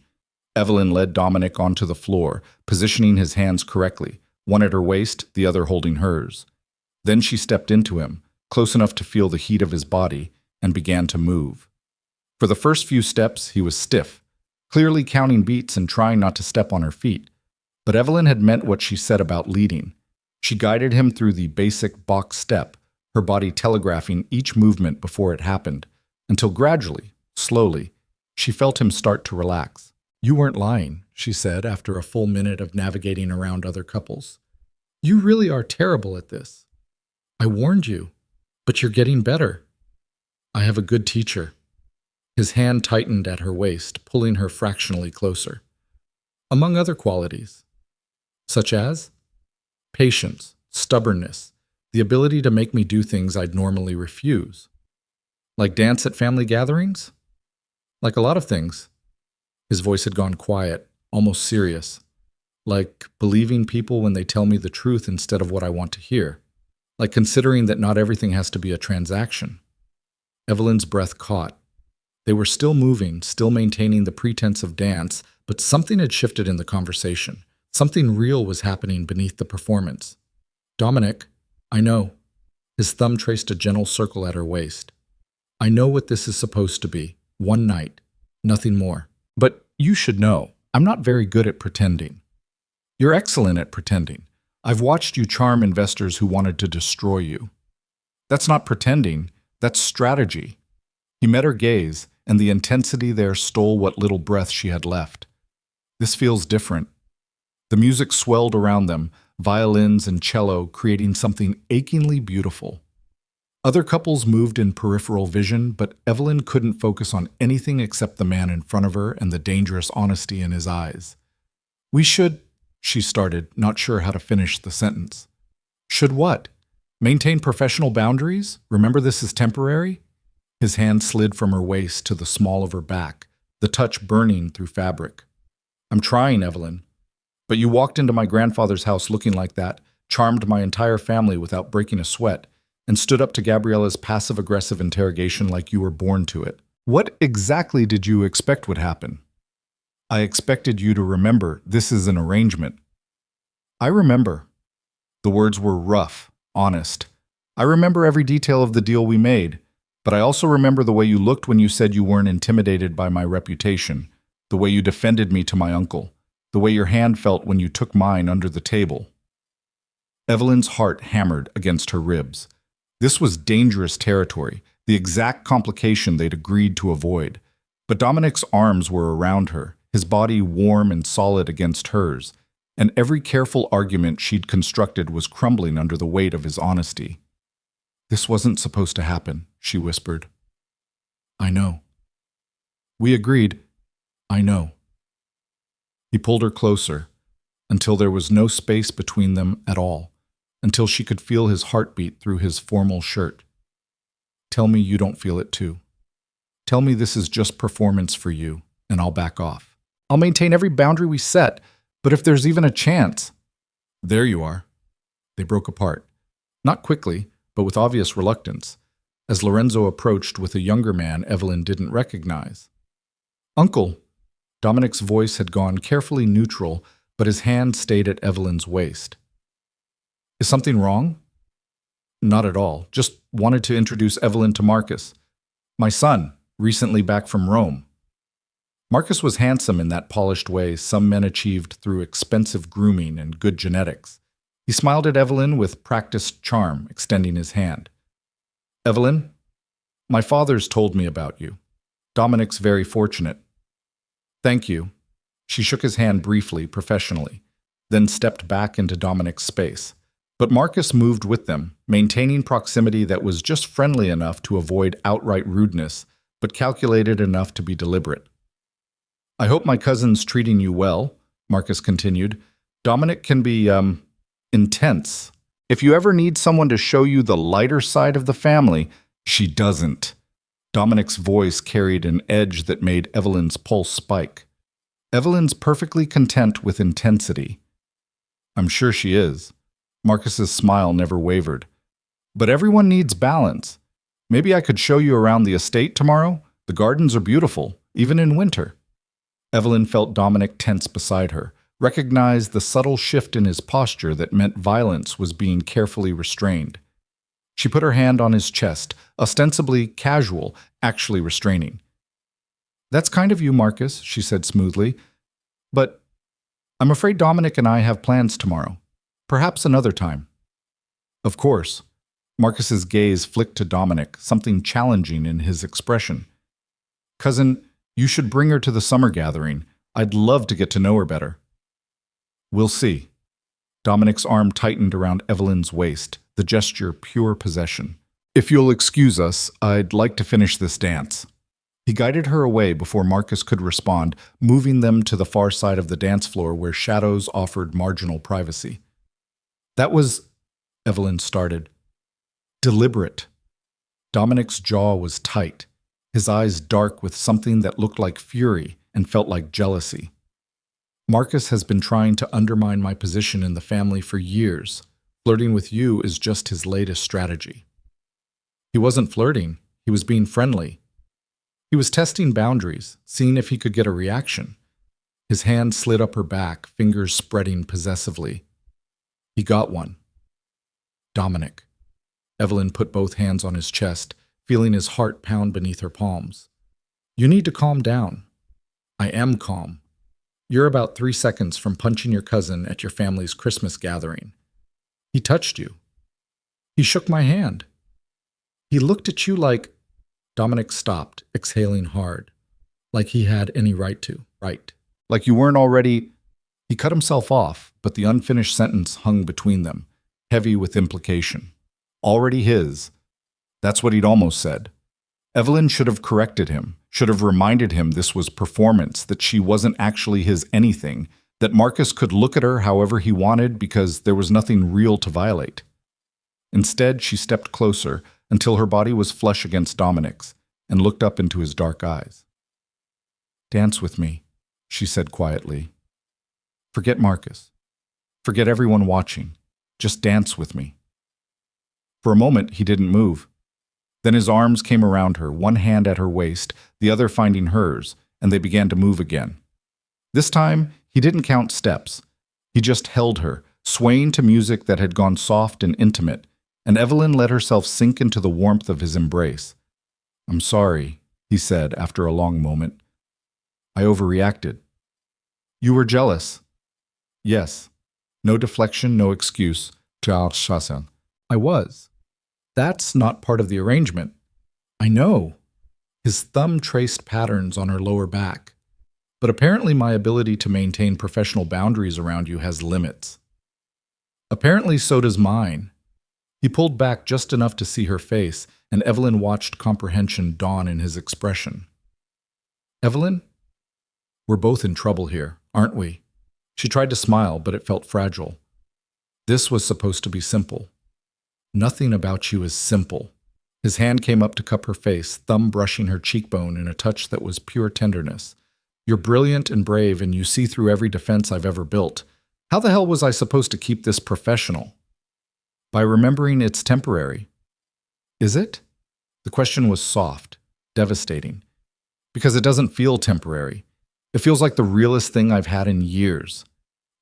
Evelyn led Dominic onto the floor, positioning his hands correctly, one at her waist, the other holding hers. Then she stepped into him, close enough to feel the heat of his body, and began to move. For the first few steps, he was stiff, clearly counting beats and trying not to step on her feet. But Evelyn had meant what she said about leading. She guided him through the basic box step, her body telegraphing each movement before it happened, until gradually, slowly, she felt him start to relax. "You weren't lying," she said after a full minute of navigating around other couples. "You really are terrible at this. I warned you, but you're getting better. I have a good teacher." His hand tightened at her waist, pulling her fractionally closer. "Among other qualities. Such as? Patience, stubbornness, the ability to make me do things I'd normally refuse. Like dance at family gatherings? Like a lot of things." His voice had gone quiet, almost serious. "Like believing people when they tell me the truth instead of what I want to hear. Like considering that not everything has to be a transaction." Evelyn's breath caught. They were still moving, still maintaining the pretense of dance, but something had shifted in the conversation. Something real was happening beneath the performance. Dominic, I know. His thumb traced a gentle circle at her waist. I know what this is supposed to be. One night. Nothing more. But you should know, I'm not very good at pretending. You're excellent at pretending. I've watched you charm investors who wanted to destroy you. That's not pretending, that's strategy. He met her gaze, and the intensity there stole what little breath she had left. This feels different. The music swelled around them, violins and cello creating something achingly beautiful. Other couples moved in peripheral vision, but Evelyn couldn't focus on anything except the man in front of her and the dangerous honesty in his eyes. We should, she started, not sure how to finish the sentence. Should what? Maintain professional boundaries? Remember this is temporary? His hand slid from her waist to the small of her back, the touch burning through fabric. I'm trying, Evelyn. But you walked into my grandfather's house looking like that, charmed my entire family without breaking a sweat, and stood up to Gabriella's passive-aggressive interrogation like you were born to it. What exactly did you expect would happen? I expected you to remember this is an arrangement. I remember. The words were rough, honest. I remember every detail of the deal we made, but I also remember the way you looked when you said you weren't intimidated by my reputation, the way you defended me to my uncle, the way your hand felt when you took mine under the table. Evelyn's heart hammered against her ribs. This was dangerous territory, the exact complication they'd agreed to avoid. But Dominic's arms were around her, his body warm and solid against hers, and every careful argument she'd constructed was crumbling under the weight of his honesty. This wasn't supposed to happen, she whispered. I know. We agreed. I know. He pulled her closer, until there was no space between them at all, until she could feel his heartbeat through his formal shirt. Tell me you don't feel it too. Tell me this is just performance for you, and I'll back off. I'll maintain every boundary we set, but if there's even a chance... There you are. They broke apart. Not quickly, but with obvious reluctance, as Lorenzo approached with a younger man Evelyn didn't recognize. Uncle! Dominic's voice had gone carefully neutral, but his hand stayed at Evelyn's waist. Is something wrong? Not at all. Just wanted to introduce Evelyn to Marcus. My son, recently back from Rome. Marcus was handsome in that polished way some men achieved through expensive grooming and good genetics. He smiled at Evelyn with practiced charm, extending his hand. Evelyn, my father's told me about you. Dominic's very fortunate. Thank you. She shook his hand briefly, professionally, then stepped back into Dominic's space. But Marcus moved with them, maintaining proximity that was just friendly enough to avoid outright rudeness, but calculated enough to be deliberate. I hope my cousin's treating you well, Marcus continued. Dominic can be, intense. If you ever need someone to show you the lighter side of the family, she doesn't. Dominic's voice carried an edge that made Evelyn's pulse spike. Evelyn's perfectly content with intensity. I'm sure she is. Marcus's smile never wavered. But everyone needs balance. Maybe I could show you around the estate tomorrow? The gardens are beautiful, even in winter. Evelyn felt Dominic tense beside her, recognized the subtle shift in his posture that meant violence was being carefully restrained. She put her hand on his chest, ostensibly casual, actually restraining. That's kind of you, Marcus, she said smoothly. But I'm afraid Dominic and I have plans tomorrow. Perhaps another time. Of course. Marcus's gaze flicked to Dominic, something challenging in his expression. Cousin, you should bring her to the summer gathering. I'd love to get to know her better. We'll see. Dominic's arm tightened around Evelyn's waist, the gesture pure possession. If you'll excuse us, I'd like to finish this dance. He guided her away before Marcus could respond, moving them to the far side of the dance floor where shadows offered marginal privacy. That was, Evelyn started, deliberate. Dominic's jaw was tight, his eyes dark with something that looked like fury and felt like jealousy. Marcus has been trying to undermine my position in the family for years. Flirting with you is just his latest strategy. He wasn't flirting, he was being friendly. He was testing boundaries, seeing if he could get a reaction. His hand slid up her back, fingers spreading possessively. He got one. Dominic. Evelyn put both hands on his chest, feeling his heart pound beneath her palms. You need to calm down. I am calm. You're about 3 seconds from punching your cousin at your family's Christmas gathering. He touched you. He shook my hand. He looked at you like... Dominic stopped, exhaling hard, like he had any right to. Right. Like you weren't already... He cut himself off, but the unfinished sentence hung between them, heavy with implication. Already his. That's what he'd almost said. Evelyn should have corrected him, should have reminded him this was performance, that she wasn't actually his anything, that Marcus could look at her however he wanted because there was nothing real to violate. Instead, she stepped closer until her body was flush against Dominic's and looked up into his dark eyes. Dance with me, she said quietly. Forget Marcus. Forget everyone watching. Just dance with me. For a moment, he didn't move. Then his arms came around her, one hand at her waist, the other finding hers, and they began to move again. This time, he didn't count steps. He just held her, swaying to music that had gone soft and intimate, and Evelyn let herself sink into the warmth of his embrace. I'm sorry, he said after a long moment. I overreacted. You were jealous. Yes. No deflection, no excuse. I was. That's not part of the arrangement. I know. His thumb traced patterns on her lower back. But apparently my ability to maintain professional boundaries around you has limits. Apparently so does mine. He pulled back just enough to see her face, and Evelyn watched comprehension dawn in his expression. Evelyn? We're both in trouble here, aren't we? She tried to smile, but it felt fragile. This was supposed to be simple. Nothing about you is simple. His hand came up to cup her face, thumb brushing her cheekbone in a touch that was pure tenderness. You're brilliant and brave, and you see through every defense I've ever built. How the hell was I supposed to keep this professional? By remembering it's temporary. Is it? The question was soft, devastating. Because it doesn't feel temporary. It feels like the realest thing I've had in years.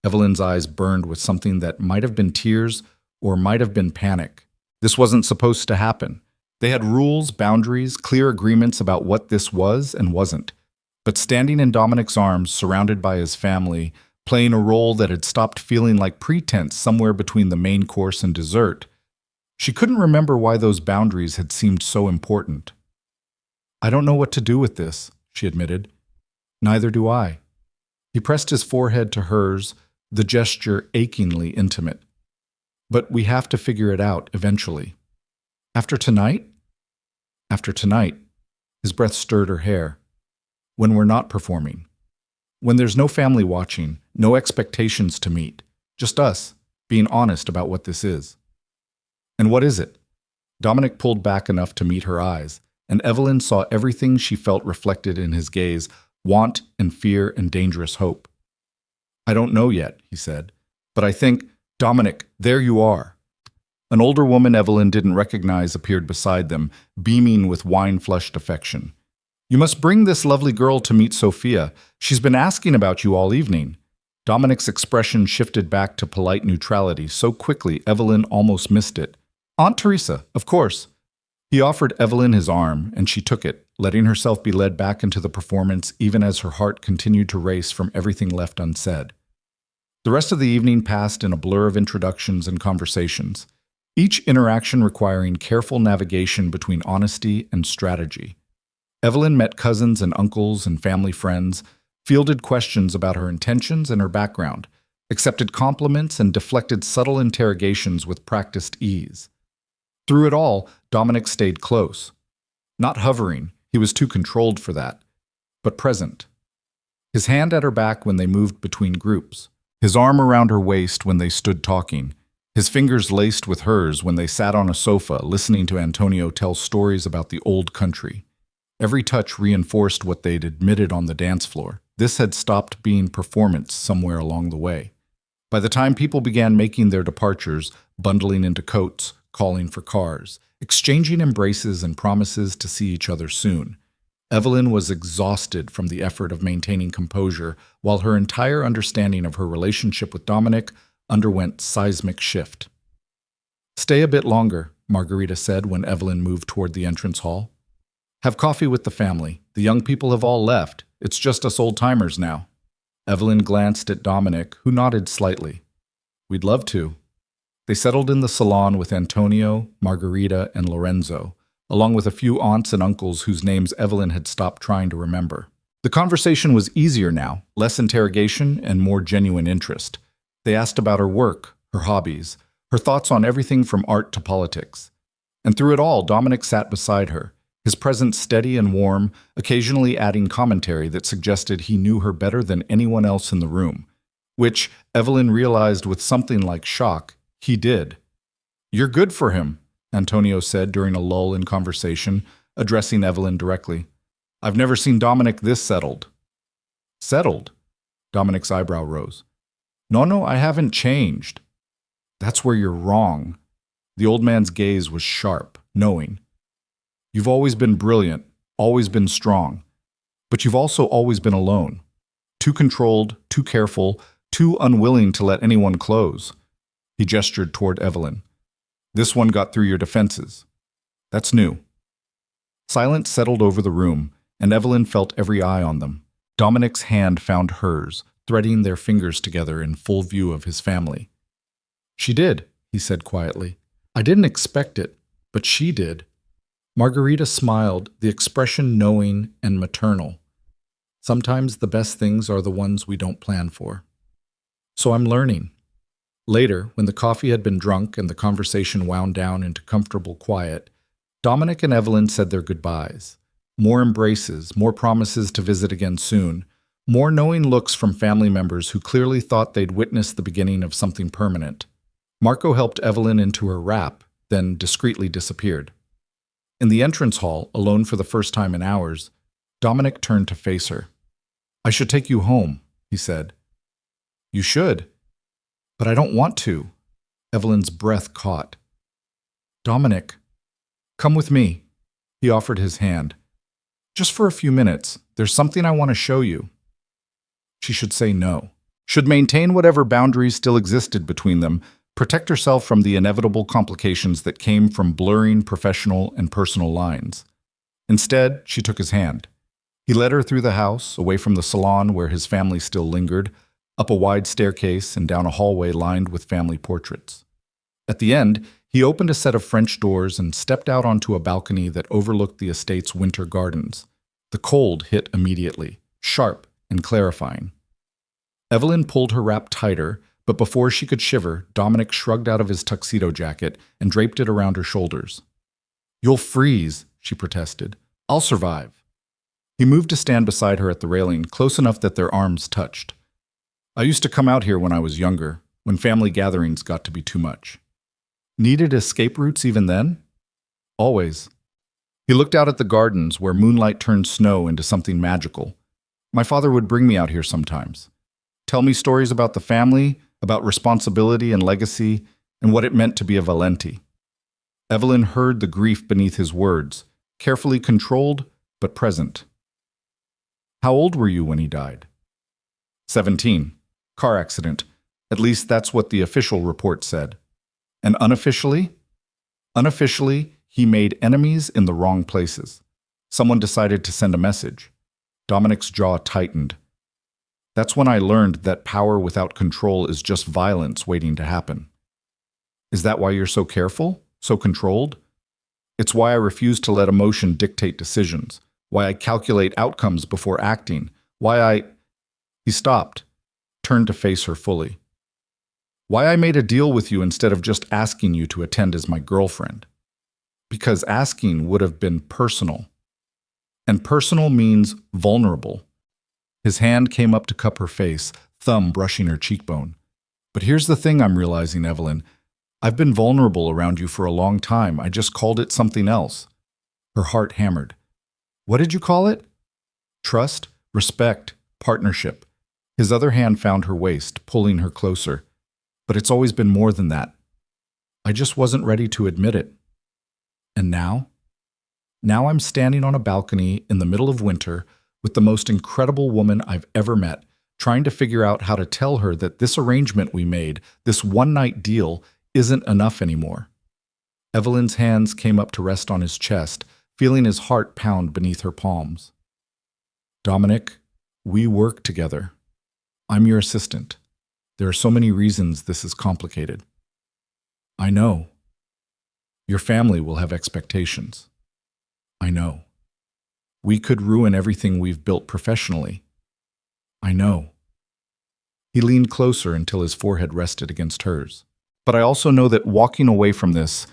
Evelyn's eyes burned with something that might have been tears or might have been panic. This wasn't supposed to happen. They had rules, boundaries, clear agreements about what this was and wasn't. But standing in Dominic's arms, surrounded by his family, playing a role that had stopped feeling like pretense somewhere between the main course and dessert, she couldn't remember why those boundaries had seemed so important. I don't know what to do with this, she admitted. Neither do I. He pressed his forehead to hers, the gesture achingly intimate. But we have to figure it out eventually. After tonight? After tonight. His breath stirred her hair. When we're not performing. When there's no family watching, no expectations to meet. Just us, being honest about what this is. And what is it? Dominic pulled back enough to meet her eyes, and Evelyn saw everything she felt reflected in his gaze, want and fear and dangerous hope. I don't know yet, he said, but I think, Dominic, there you are. An older woman Evelyn didn't recognize appeared beside them, beaming with wine-flushed affection. You must bring this lovely girl to meet Sophia. She's been asking about you all evening. Dominic's expression shifted back to polite neutrality so quickly Evelyn almost missed it. Aunt Teresa, of course. He offered Evelyn his arm, and she took it, letting herself be led back into the performance even as her heart continued to race from everything left unsaid. The rest of the evening passed in a blur of introductions and conversations, each interaction requiring careful navigation between honesty and strategy. Evelyn met cousins and uncles and family friends, fielded questions about her intentions and her background, accepted compliments and deflected subtle interrogations with practiced ease. Through it all, Dominic stayed close. Not hovering, he was too controlled for that, but present. His hand at her back when they moved between groups, his arm around her waist when they stood talking, his fingers laced with hers when they sat on a sofa listening to Antonio tell stories about the old country. Every touch reinforced what they'd admitted on the dance floor. This had stopped being performance somewhere along the way. By the time people began making their departures, bundling into coats, calling for cars, exchanging embraces and promises to see each other soon, Evelyn was exhausted from the effort of maintaining composure, while her entire understanding of her relationship with Dominic underwent seismic shift. "Stay a bit longer," Margarita said when Evelyn moved toward the entrance hall. "Have coffee with the family. The young people have all left. It's just us old-timers now." Evelyn glanced at Dominic, who nodded slightly. "We'd love to." They settled in the salon with Antonio, Margarita, and Lorenzo, along with a few aunts and uncles whose names Evelyn had stopped trying to remember. The conversation was easier now, less interrogation and more genuine interest. They asked about her work, her hobbies, her thoughts on everything from art to politics. And through it all, Dominic sat beside her, his presence steady and warm, occasionally adding commentary that suggested he knew her better than anyone else in the room, which, Evelyn realized with something like shock, he did. "You're good for him," Antonio said during a lull in conversation, addressing Evelyn directly. "I've never seen Dominic this settled." "Settled?" Dominic's eyebrow rose. No, I haven't changed." "That's where you're wrong." The old man's gaze was sharp, knowing. "You've always been brilliant, always been strong, but you've also always been alone. Too controlled, too careful, too unwilling to let anyone close." He gestured toward Evelyn. "This one got through your defenses. That's new." Silence settled over the room, and Evelyn felt every eye on them. Dominic's hand found hers, threading their fingers together in full view of his family. "She did," he said quietly. "I didn't expect it, but she did." Margarita smiled, the expression knowing and maternal. Sometimes the best things are the ones we don't plan for. "So I'm learning." Later, when the coffee had been drunk and the conversation wound down into comfortable quiet, Dominic and Evelyn said their goodbyes. More embraces, more promises to visit again soon, more knowing looks from family members who clearly thought they'd witnessed the beginning of something permanent. Marco helped Evelyn into her wrap, then discreetly disappeared. In the entrance hall, alone for the first time in hours, Dominic turned to face her. "I should take you home," he said. "You should." "But I don't want to." Evelyn's breath caught. "Dominic, come with me." He offered his hand. "Just for a few minutes. There's something I want to show you." She should say no. Should maintain whatever boundaries still existed between them, protect herself from the inevitable complications that came from blurring professional and personal lines. Instead, she took his hand. He led her through the house, away from the salon where his family still lingered, up a wide staircase and down a hallway lined with family portraits. At the end, he opened a set of French doors and stepped out onto a balcony that overlooked the estate's winter gardens. The cold hit immediately, sharp and clarifying. Evelyn pulled her wrap tighter, but before she could shiver, Dominic shrugged out of his tuxedo jacket and draped it around her shoulders. "You'll freeze," she protested. "I'll survive." He moved to stand beside her at the railing, close enough that their arms touched. "I used to come out here when I was younger, when family gatherings got to be too much." "Needed escape routes even then?" "Always." He looked out at the gardens where moonlight turned snow into something magical. "My father would bring me out here sometimes. Tell me stories about the family, about responsibility and legacy, and what it meant to be a Valenti." Evelyn heard the grief beneath his words, carefully controlled but present. "How old were you when he died?" 17. Car accident. At least that's what the official report said. And unofficially? Unofficially, he made enemies in the wrong places. Someone decided to send a message. Dominic's jaw tightened. "That's when I learned that power without control is just violence waiting to happen." "Is that why you're so careful? So controlled?" "It's why I refuse to let emotion dictate decisions. Why I calculate outcomes before acting. Why I—" He stopped, turned to face her fully. "Why I made a deal with you instead of just asking you to attend as my girlfriend. Because asking would have been personal. And personal means vulnerable." His hand came up to cup her face, thumb brushing her cheekbone. "But here's the thing I'm realizing, Evelyn. I've been vulnerable around you for a long time. I just called it something else." Her heart hammered. "What did you call it?" "Trust, respect, partnership." His other hand found her waist, pulling her closer. "But it's always been more than that. I just wasn't ready to admit it." "And now?" Now I'm standing on a balcony in the middle of winter with the most incredible woman I've ever met, trying to figure out how to tell her that this arrangement we made, this one-night deal, isn't enough anymore. Evelyn's hands came up to rest on his chest, feeling his heart pound beneath her palms. Dominic, we work together. I'm your assistant. There are so many reasons this is complicated. I know. Your family will have expectations. I know. We could ruin everything we've built professionally. I know. He leaned closer until his forehead rested against hers. But I also know that walking away from this,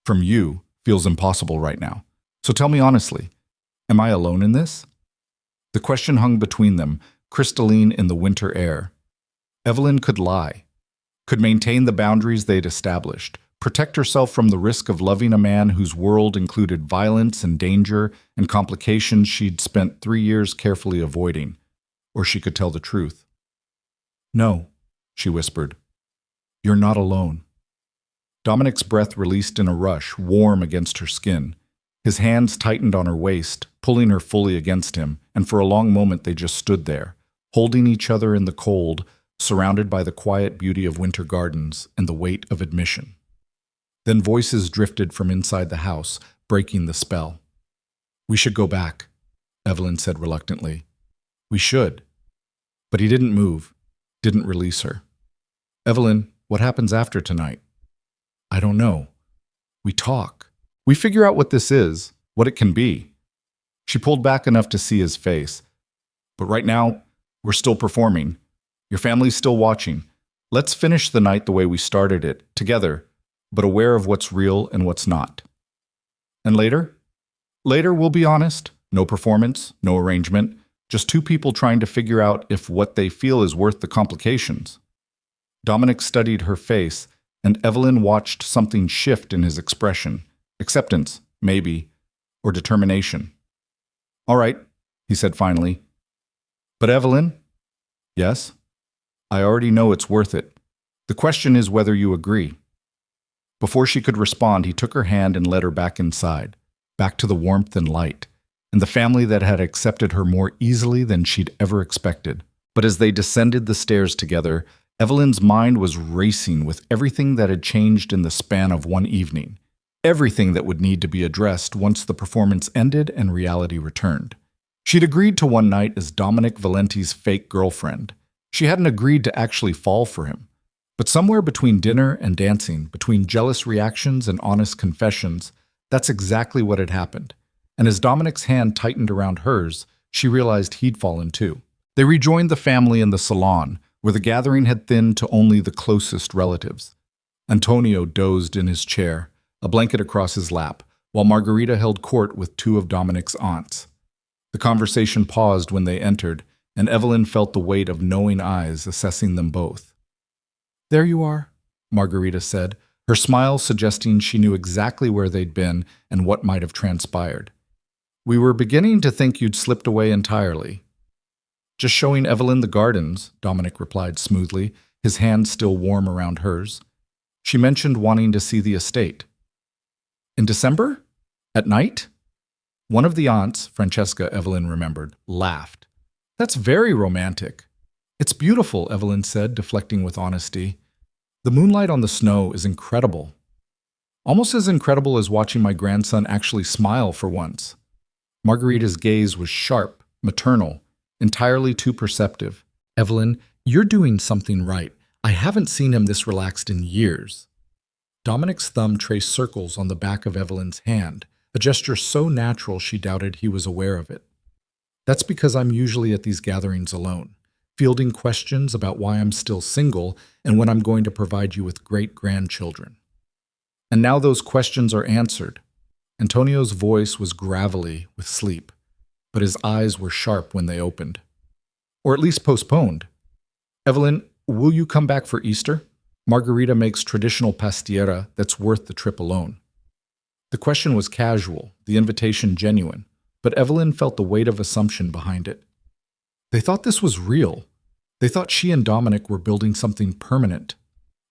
from you, feels impossible right now. So tell me honestly, am I alone in this? The question hung between them, crystalline in the winter air. Evelyn could lie, could maintain the boundaries they'd established, protect herself from the risk of loving a man whose world included violence and danger and complications she'd spent 3 years carefully avoiding. Or she could tell the truth. No, she whispered. You're not alone. Dominic's breath released in a rush, warm against her skin. His hands tightened on her waist, pulling her fully against him, and for a long moment they just stood there, holding each other in the cold, surrounded by the quiet beauty of winter gardens and the weight of admission. Then voices drifted from inside the house, breaking the spell. We should go back, Evelyn said reluctantly. We should. But he didn't move, didn't release her. Evelyn, what happens after tonight? I don't know. We talk. We figure out what this is, what it can be. She pulled back enough to see his face. But right now, we're still performing. Your family's still watching. Let's finish the night the way we started it, together, but aware of what's real and what's not. And later? Later, we'll be honest. No performance, no arrangement, just two people trying to figure out if what they feel is worth the complications. Dominic studied her face, and Evelyn watched something shift in his expression. Acceptance, maybe, or determination. All right, he said finally. But Evelyn? Yes? I already know it's worth it. The question is whether you agree. Before she could respond, he took her hand and led her back inside, back to the warmth and light, and the family that had accepted her more easily than she'd ever expected. But as they descended the stairs together, Evelyn's mind was racing with everything that had changed in the span of one evening. Everything that would need to be addressed once the performance ended and reality returned. She'd agreed to one night as Dominic Valenti's fake girlfriend. She hadn't agreed to actually fall for him. But somewhere between dinner and dancing, between jealous reactions and honest confessions, that's exactly what had happened. And as Dominic's hand tightened around hers, she realized he'd fallen too. They rejoined the family in the salon, where the gathering had thinned to only the closest relatives. Antonio dozed in his chair, a blanket across his lap, while Margarita held court with two of Dominic's aunts. The conversation paused when they entered, and Evelyn felt the weight of knowing eyes assessing them both. There you are, Margarita said, her smile suggesting she knew exactly where they'd been and what might have transpired. We were beginning to think you'd slipped away entirely. Just showing Evelyn the gardens, Dominic replied smoothly, his hand still warm around hers. She mentioned wanting to see the estate. In December? At night? One of the aunts, Francesca, Evelyn remembered, laughed. That's very romantic. It's beautiful, Evelyn said, deflecting with honesty. The moonlight on the snow is incredible. Almost as incredible as watching my grandson actually smile for once. Margarita's gaze was sharp, maternal, entirely too perceptive. Evelyn, you're doing something right. I haven't seen him this relaxed in years. Dominic's thumb traced circles on the back of Evelyn's hand, a gesture so natural she doubted he was aware of it. That's because I'm usually at these gatherings alone, fielding questions about why I'm still single and when I'm going to provide you with great-grandchildren. And now those questions are answered. Antonio's voice was gravelly with sleep, but his eyes were sharp when they opened. Or at least postponed. Evelyn, will you come back for Easter? Margarita makes traditional pastiera that's worth the trip alone. The question was casual, the invitation genuine, but Evelyn felt the weight of assumption behind it. They thought this was real. They thought she and Dominic were building something permanent.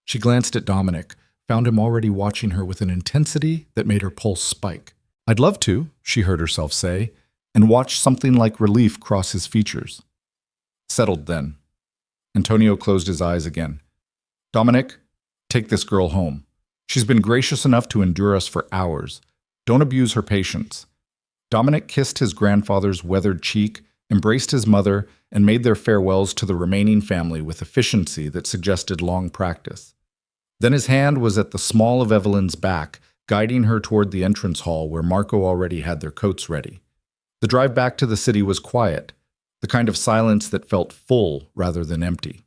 She glanced at Dominic, found him already watching her with an intensity that made her pulse spike. I'd love to, she heard herself say, and watched something like relief cross his features. Settled then. Antonio closed his eyes again. Dominic, take this girl home. She's been gracious enough to endure us for hours. Don't abuse her patience. Dominic kissed his grandfather's weathered cheek, embraced his mother, and made their farewells to the remaining family with efficiency that suggested long practice. Then his hand was at the small of Evelyn's back, guiding her toward the entrance hall where Marco already had their coats ready. The drive back to the city was quiet, the kind of silence that felt full rather than empty.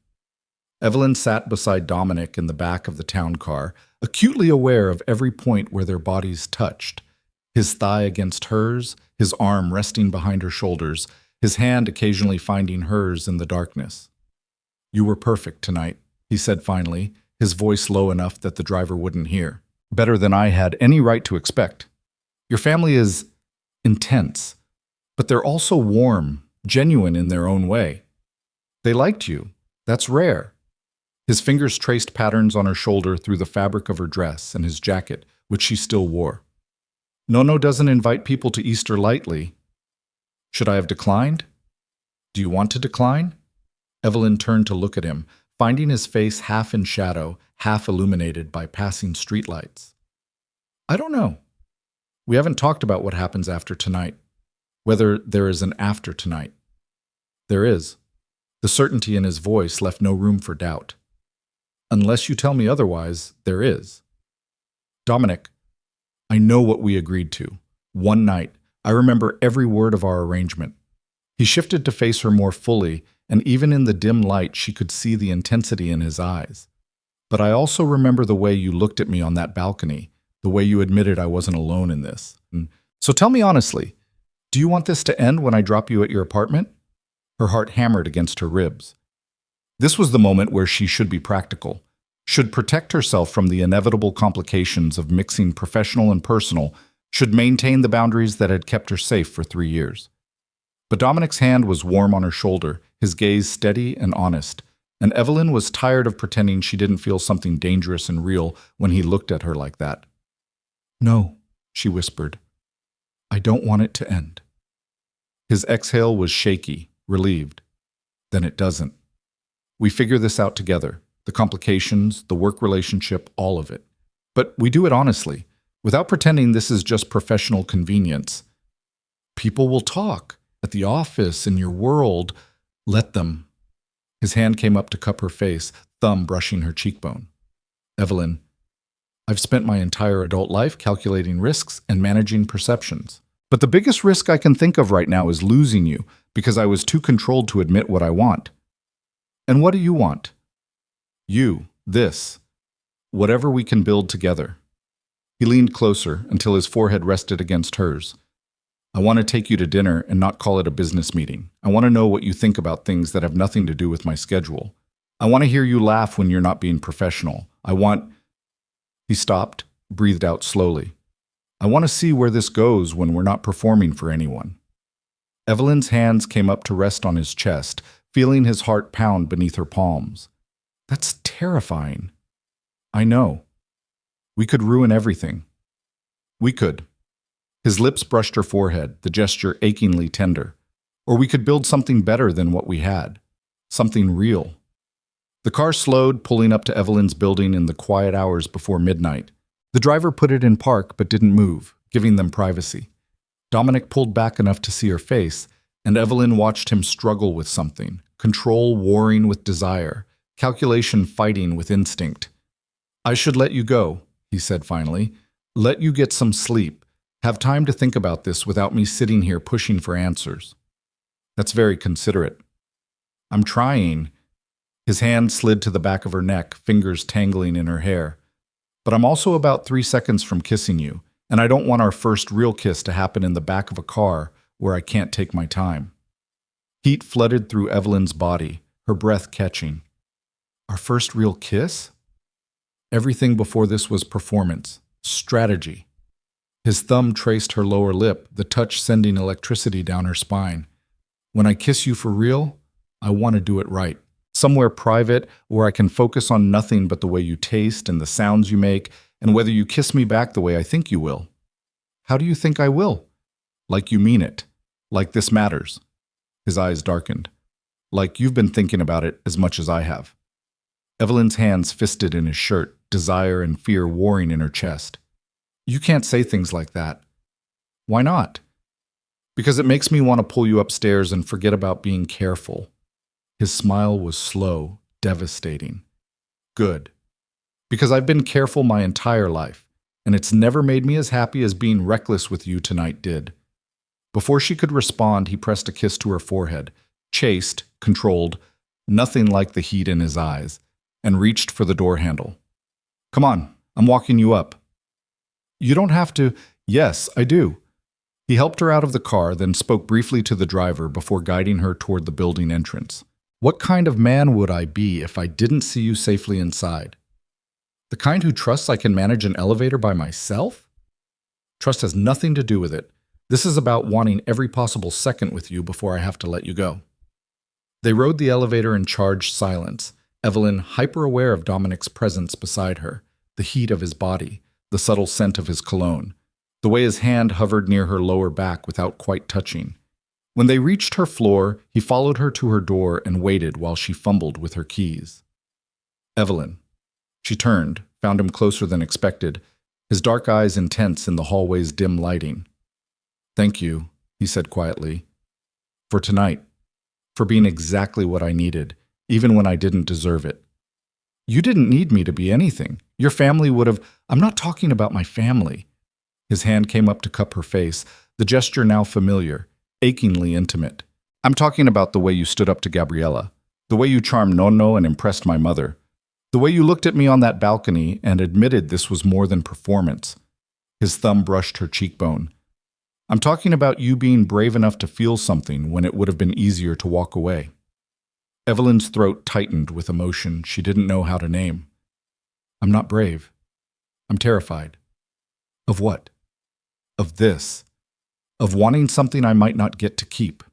Evelyn sat beside Dominic in the back of the town car, acutely aware of every point where their bodies touched, his thigh against hers, his arm resting behind her shoulders, his hand occasionally finding hers in the darkness. You were perfect tonight, he said finally, his voice low enough that the driver wouldn't hear. Better than I had any right to expect. Your family is intense, but they're also warm, genuine in their own way. They liked you. That's rare. His fingers traced patterns on her shoulder through the fabric of her dress and his jacket, which she still wore. Nono doesn't invite people to Easter lightly. Should I have declined? Do you want to decline? Evelyn turned to look at him, finding his face half in shadow, half illuminated by passing streetlights. I don't know. We haven't talked about what happens after tonight, whether there is an after tonight. There is. The certainty in his voice left no room for doubt. Unless you tell me otherwise, there is. Dominic, I know what we agreed to. One night, I remember every word of our arrangement. He shifted to face her more fully, and even in the dim light she could see the intensity in his eyes. But I also remember the way you looked at me on that balcony, the way you admitted I wasn't alone in this. So tell me honestly, do you want this to end when I drop you at your apartment? Her heart hammered against her ribs. This was the moment where she should be practical, should protect herself from the inevitable complications of mixing professional and personal, should maintain the boundaries that had kept her safe for 3 years. But Dominic's hand was warm on her shoulder, his gaze steady and honest, and Evelyn was tired of pretending she didn't feel something dangerous and real when he looked at her like that. No, she whispered. I don't want it to end. His exhale was shaky, relieved. Then it doesn't. We figure this out together, the complications, the work relationship, all of it. But we do it honestly, without pretending this is just professional convenience. People will talk, at the office, in your world. Let them. His hand came up to cup her face, thumb brushing her cheekbone. Evelyn, I've spent my entire adult life calculating risks and managing perceptions. But the biggest risk I can think of right now is losing you, because I was too controlled to admit what I want. And what do you want? You, this, whatever we can build together. He leaned closer until his forehead rested against hers. I want to take you to dinner and not call it a business meeting. I want to know what you think about things that have nothing to do with my schedule. I want to hear you laugh when you're not being professional. He stopped, breathed out slowly. I want to see where this goes when we're not performing for anyone. Evelyn's hands came up to rest on his chest, feeling his heart pound beneath her palms. That's terrifying. I know. We could ruin everything. We could. His lips brushed her forehead, the gesture achingly tender. Or we could build something better than what we had. Something real. The car slowed, pulling up to Evelyn's building in the quiet hours before midnight. The driver put it in park but didn't move, giving them privacy. Dominic pulled back enough to see her face, and Evelyn watched him struggle with something, control warring with desire, calculation fighting with instinct. I should let you go, he said finally. Let you get some sleep. Have time to think about this without me sitting here pushing for answers. That's very considerate. I'm trying. His hand slid to the back of her neck, fingers tangling in her hair. But I'm also about 3 seconds from kissing you, and I don't want our first real kiss to happen in the back of a car where I can't take my time. Heat flooded through Evelyn's body, her breath catching. Our first real kiss? Everything before this was performance, strategy. His thumb traced her lower lip, the touch sending electricity down her spine. When I kiss you for real, I want to do it right. Somewhere private where I can focus on nothing but the way you taste and the sounds you make and whether you kiss me back the way I think you will. How do you think I will? Like you mean it. Like this matters. His eyes darkened. Like you've been thinking about it as much as I have. Evelyn's hands fisted in his shirt, desire and fear warring in her chest. You can't say things like that. Why not? Because it makes me want to pull you upstairs and forget about being careful. His smile was slow, devastating. Good. Because I've been careful my entire life, and it's never made me as happy as being reckless with you tonight did. Before she could respond, he pressed a kiss to her forehead, chaste, controlled, nothing like the heat in his eyes, and reached for the door handle. Come on, I'm walking you up. You don't have to. Yes, I do. He helped her out of the car, then spoke briefly to the driver before guiding her toward the building entrance. What kind of man would I be if I didn't see you safely inside? The kind who trusts I can manage an elevator by myself? Trust has nothing to do with it. This is about wanting every possible second with you before I have to let you go. They rode the elevator in charged silence, Evelyn hyper-aware of Dominic's presence beside her, the heat of his body, the subtle scent of his cologne, the way his hand hovered near her lower back without quite touching. When they reached her floor, he followed her to her door and waited while she fumbled with her keys. Evelyn. She turned, found him closer than expected, his dark eyes intense in the hallway's dim lighting. Thank you, he said quietly, for tonight, for being exactly what I needed, even when I didn't deserve it. You didn't need me to be anything. Your family would have. I'm not talking about my family. His hand came up to cup her face, the gesture now familiar, achingly intimate. I'm talking about the way you stood up to Gabriella, the way you charmed Nonno and impressed my mother, the way you looked at me on that balcony and admitted this was more than performance. His thumb brushed her cheekbone. I'm talking about you being brave enough to feel something when it would have been easier to walk away. Evelyn's throat tightened with emotion she didn't know how to name. I'm not brave. I'm terrified. Of what? Of this. Of wanting something I might not get to keep.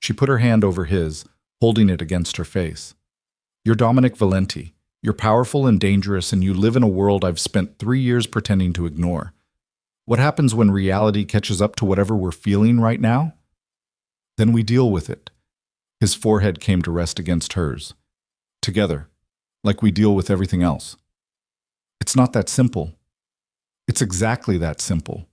She put her hand over his, holding it against her face. You're Dominic Valenti. You're powerful and dangerous, and you live in a world I've spent 3 years pretending to ignore. What happens when reality catches up to whatever we're feeling right now? Then we deal with it. His forehead came to rest against hers. Together, like we deal with everything else. It's not that simple. It's exactly that simple.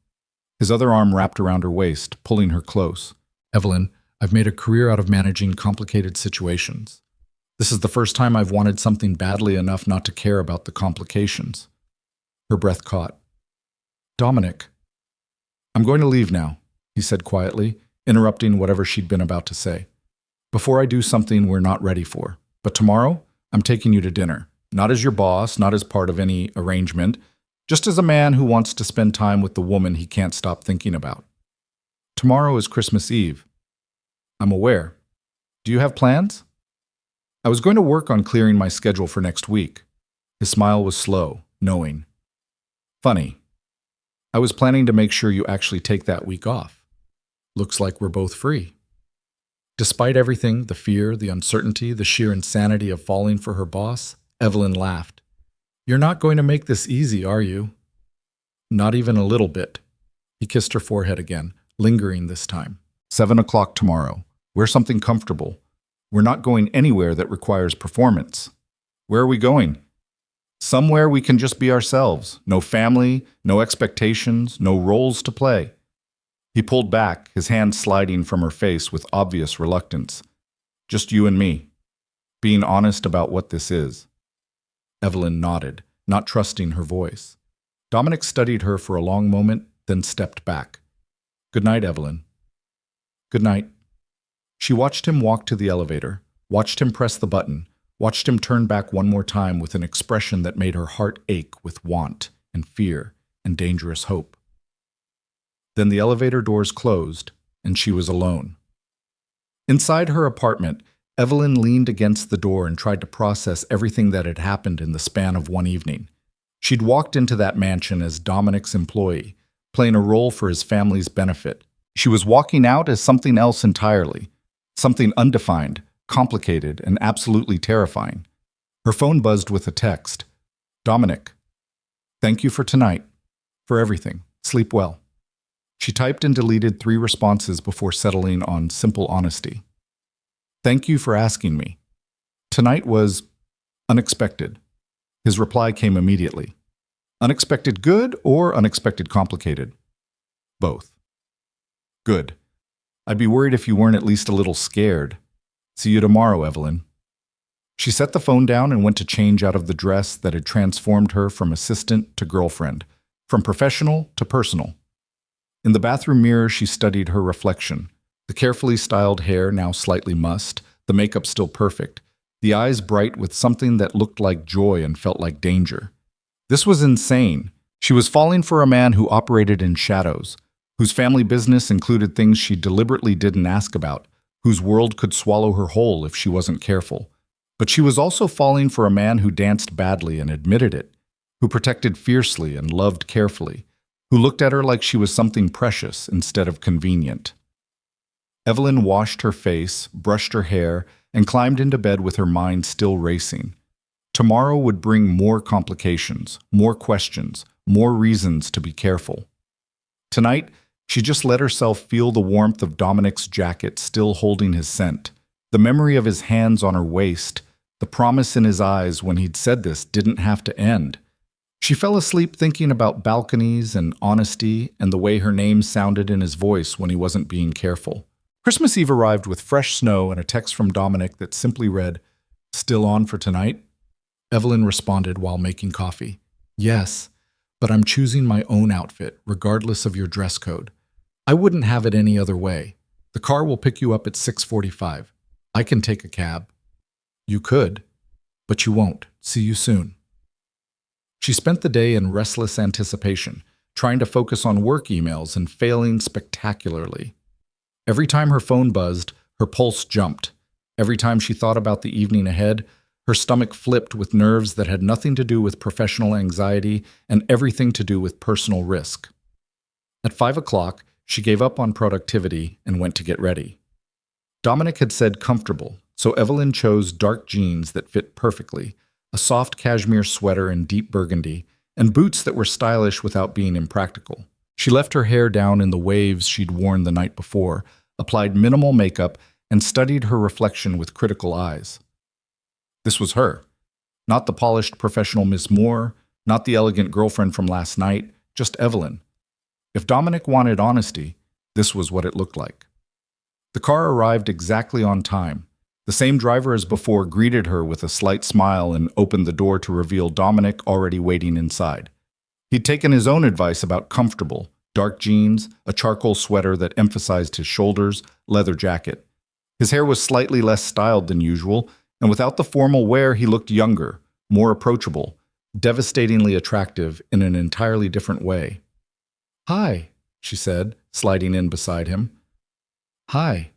His other arm wrapped around her waist, pulling her close. Evelyn, I've made a career out of managing complicated situations. This is the first time I've wanted something badly enough not to care about the complications. Her breath caught. Dominic. I'm going to leave now, he said quietly, interrupting whatever she'd been about to say. Before I do something we're not ready for. But tomorrow, I'm taking you to dinner. Not as your boss, not as part of any arrangement, just as a man who wants to spend time with the woman he can't stop thinking about. Tomorrow is Christmas Eve. I'm aware. Do you have plans? I was going to work on clearing my schedule for next week. His smile was slow, knowing. Funny. I was planning to make sure you actually take that week off. Looks like we're both free. Despite everything, the fear, the uncertainty, the sheer insanity of falling for her boss, Evelyn laughed. You're not going to make this easy, are you? Not even a little bit. He kissed her forehead again, lingering this time. 7 o'clock tomorrow. Wear something comfortable. We're not going anywhere that requires performance. Where are we going? Somewhere we can just be ourselves. No family, no expectations, no roles to play. He pulled back, his hand sliding from her face with obvious reluctance. Just you and me. Being honest about what this is. Evelyn nodded, not trusting her voice. Dominic studied her for a long moment, then stepped back. Good night, Evelyn. Good night. She watched him walk to the elevator, watched him press the button, watched him turn back one more time with an expression that made her heart ache with want and fear and dangerous hope. Then the elevator doors closed, and she was alone. Inside her apartment, Evelyn leaned against the door and tried to process everything that had happened in the span of one evening. She'd walked into that mansion as Dominic's employee, playing a role for his family's benefit. She was walking out as something else entirely, something undefined, complicated, and absolutely terrifying. Her phone buzzed with a text. Dominic, thank you for tonight, for everything. Sleep well. She typed and deleted 3 responses before settling on simple honesty. Thank you for asking me. Tonight was unexpected. His reply came immediately. Unexpected good or unexpected complicated? Both. Good. I'd be worried if you weren't at least a little scared. See you tomorrow, Evelyn. She set the phone down and went to change out of the dress that had transformed her from assistant to girlfriend, from professional to personal. In the bathroom mirror, she studied her reflection. The carefully styled hair now slightly mussed, the makeup still perfect, the eyes bright with something that looked like joy and felt like danger. This was insane. She was falling for a man who operated in shadows, whose family business included things she deliberately didn't ask about, whose world could swallow her whole if she wasn't careful. But she was also falling for a man who danced badly and admitted it, who protected fiercely and loved carefully, who looked at her like she was something precious instead of convenient. Evelyn washed her face, brushed her hair, and climbed into bed with her mind still racing. Tomorrow would bring more complications, more questions, more reasons to be careful. Tonight, she just let herself feel the warmth of Dominic's jacket still holding his scent, the memory of his hands on her waist, the promise in his eyes when he'd said this didn't have to end. She fell asleep thinking about balconies and honesty and the way her name sounded in his voice when he wasn't being careful. Christmas Eve arrived with fresh snow and a text from Dominic that simply read, "Still on for tonight?" Evelyn responded while making coffee. "Yes, but I'm choosing my own outfit, regardless of your dress code. I wouldn't have it any other way. The car will pick you up at 6:45. I can take a cab." "You could, but you won't. See you soon." She spent the day in restless anticipation, trying to focus on work emails and failing spectacularly. Every time her phone buzzed, her pulse jumped. Every time she thought about the evening ahead, her stomach flipped with nerves that had nothing to do with professional anxiety and everything to do with personal risk. At 5 o'clock, she gave up on productivity and went to get ready. Dominic had said comfortable, so Evelyn chose dark jeans that fit perfectly, a soft cashmere sweater in deep burgundy, and boots that were stylish without being impractical. She left her hair down in the waves she'd worn the night before, applied minimal makeup, and studied her reflection with critical eyes. This was her. Not the polished professional Miss Moore, not the elegant girlfriend from last night, just Evelyn. If Dominic wanted honesty, this was what it looked like. The car arrived exactly on time. The same driver as before greeted her with a slight smile and opened the door to reveal Dominic already waiting inside. He'd taken his own advice about comfortable, dark jeans, a charcoal sweater that emphasized his shoulders, leather jacket. His hair was slightly less styled than usual, and without the formal wear he looked younger, more approachable, devastatingly attractive in an entirely different way. "Hi," she said, sliding in beside him. "Hi."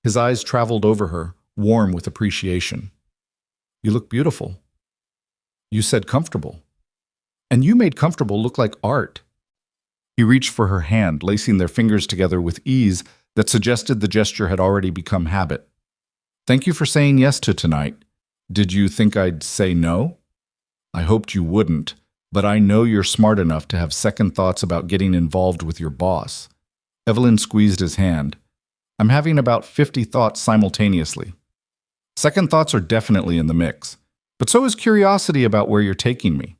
His eyes traveled over her, warm with appreciation. "You look beautiful." "You said comfortable. And you made comfortable look like art." He reached for her hand, lacing their fingers together with ease that suggested the gesture had already become habit. "Thank you for saying yes to tonight. Did you think I'd say no?" "I hoped you wouldn't, but I know you're smart enough to have second thoughts about getting involved with your boss." Evelyn squeezed his hand. "I'm having about 50 thoughts simultaneously. Second thoughts are definitely in the mix, but so is curiosity about where you're taking me."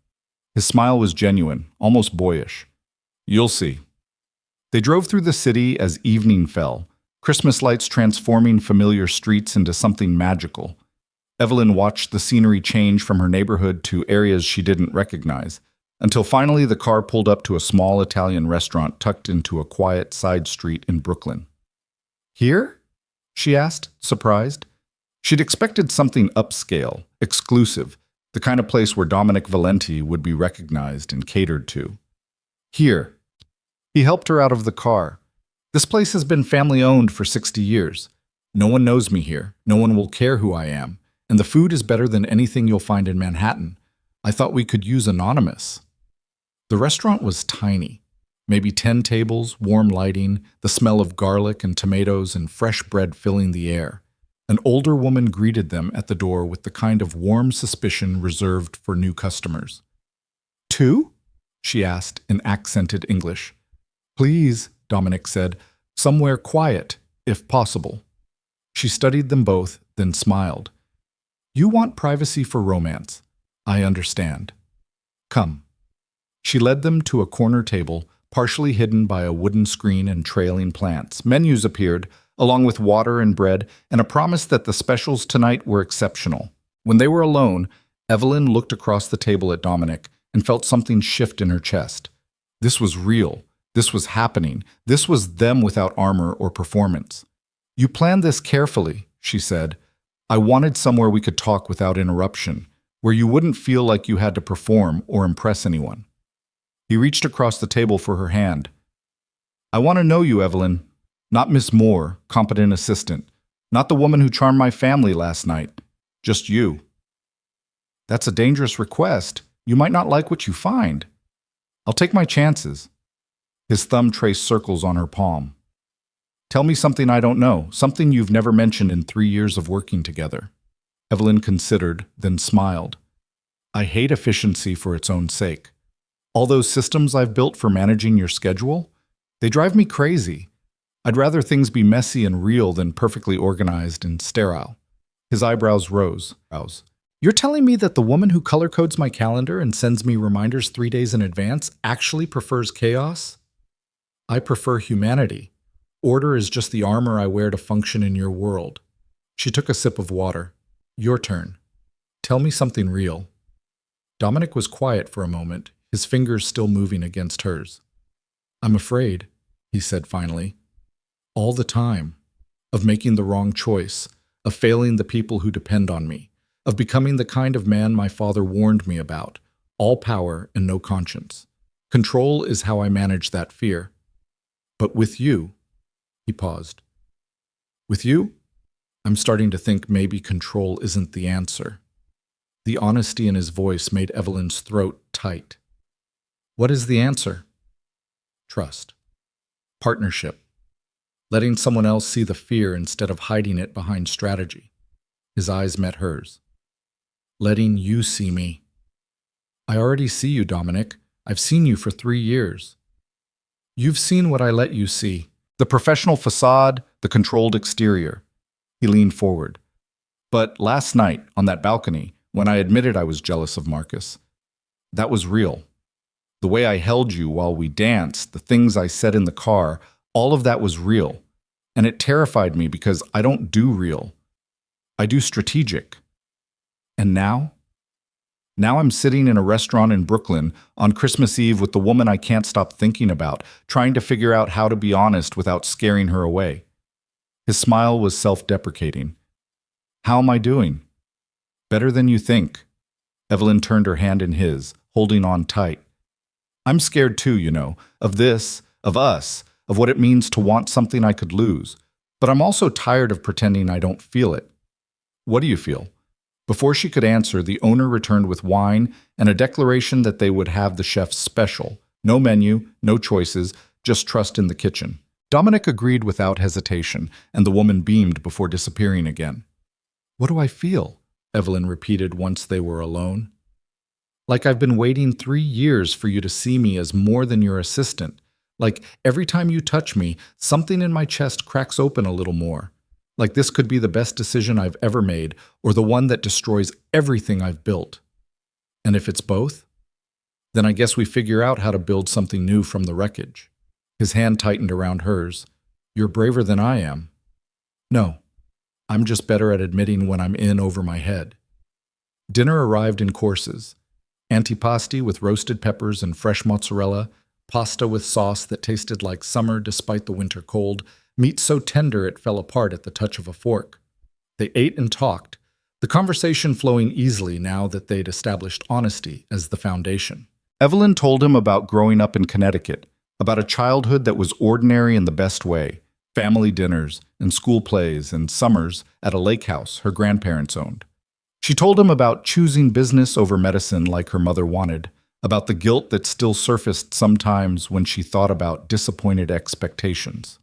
His smile was genuine, almost boyish. "You'll see." They drove through the city as evening fell, Christmas lights transforming familiar streets into something magical. Evelyn watched the scenery change from her neighborhood to areas she didn't recognize, until finally the car pulled up to a small Italian restaurant tucked into a quiet side street in Brooklyn. "Here?" she asked, surprised. She'd expected something upscale, exclusive, the kind of place where Dominic Valenti would be recognized and catered to. "Here." He helped her out of the car. "This place has been family-owned for 60 years. No one knows me here. No one will care who I am. And the food is better than anything you'll find in Manhattan. I thought we could use anonymous." The restaurant was tiny. Maybe 10 tables, warm lighting, the smell of garlic and tomatoes and fresh bread filling the air. An older woman greeted them at the door with the kind of warm suspicion reserved for new customers. "Two?" she asked in accented English. "Please," Dominic said. Somewhere quiet, if possible. She studied them both, then smiled. You want privacy for romance. I understand. Come. She led them to a corner table, partially hidden by a wooden screen and trailing plants. Menus appeared, along with water and bread, and a promise that the specials tonight were exceptional. When they were alone, Evelyn looked across the table at Dominic and felt something shift in her chest. This was real. This was happening. This was them without armor or performance. You planned this carefully, she said. I wanted somewhere we could talk without interruption, where you wouldn't feel like you had to perform or impress anyone. He reached across the table for her hand. I want to know you, Evelyn. Not Miss Moore, competent assistant. Not the woman who charmed my family last night. Just you. That's a dangerous request. You might not like what you find. I'll take my chances. His thumb traced circles on her palm. Tell me something I don't know, something you've never mentioned in 3 years of working together. Evelyn considered, then smiled. I hate efficiency for its own sake. All those systems I've built for managing your schedule, they drive me crazy. I'd rather things be messy and real than perfectly organized and sterile. His eyebrows rose. You're telling me that the woman who color codes my calendar and sends me reminders 3 days in advance actually prefers chaos? I prefer humanity. Order is just the armor I wear to function in your world. She took a sip of water. Your turn. Tell me something real. Dominic was quiet for a moment, his fingers still moving against hers. I'm afraid, he said finally. All the time. Of making the wrong choice. Of failing the people who depend on me. Of becoming the kind of man my father warned me about. All power and no conscience. Control is how I manage that fear. But with you, he paused. With you, I'm starting to think maybe control isn't the answer. The honesty in his voice made Evelyn's throat tight. What is the answer? Trust. Partnership. Letting someone else see the fear instead of hiding it behind strategy. His eyes met hers. Letting you see me. I already see you, Dominic. I've seen you for 3 years. You've seen what I let you see. The professional facade, the controlled exterior. He leaned forward. But last night, on that balcony, when I admitted I was jealous of Marcus, that was real. The way I held you while we danced, the things I said in the car, all of that was real. And it terrified me because I don't do real. I do strategic. And now? Now I'm sitting in a restaurant in Brooklyn on Christmas Eve with the woman I can't stop thinking about, trying to figure out how to be honest without scaring her away. His smile was self-deprecating. How am I doing? Better than you think. Evelyn turned her hand in his, holding on tight. I'm scared too, you know, of this, of us, of what it means to want something I could lose. But I'm also tired of pretending I don't feel it. What do you feel? Before she could answer, the owner returned with wine and a declaration that they would have the chef's special. No menu, no choices, just trust in the kitchen. Dominic agreed without hesitation, and the woman beamed before disappearing again. What do I feel? Evelyn repeated once they were alone. Like I've been waiting 3 years for you to see me as more than your assistant. Like every time you touch me, something in my chest cracks open a little more. Like this could be the best decision I've ever made, or the one that destroys everything I've built. And if it's both, then I guess we figure out how to build something new from the wreckage. His hand tightened around hers. You're braver than I am. No, I'm just better at admitting when I'm in over my head. Dinner arrived in courses. Antipasti with roasted peppers and fresh mozzarella, pasta with sauce that tasted like summer despite the winter cold, meat so tender it fell apart at the touch of a fork. They ate and talked, the conversation flowing easily now that they'd established honesty as the foundation. Evelyn told him about growing up in Connecticut, about a childhood that was ordinary in the best way, family dinners and school plays and summers at a lake house her grandparents owned. She told him about choosing business over medicine like her mother wanted, about the guilt that still surfaced sometimes when she thought about disappointed expectations.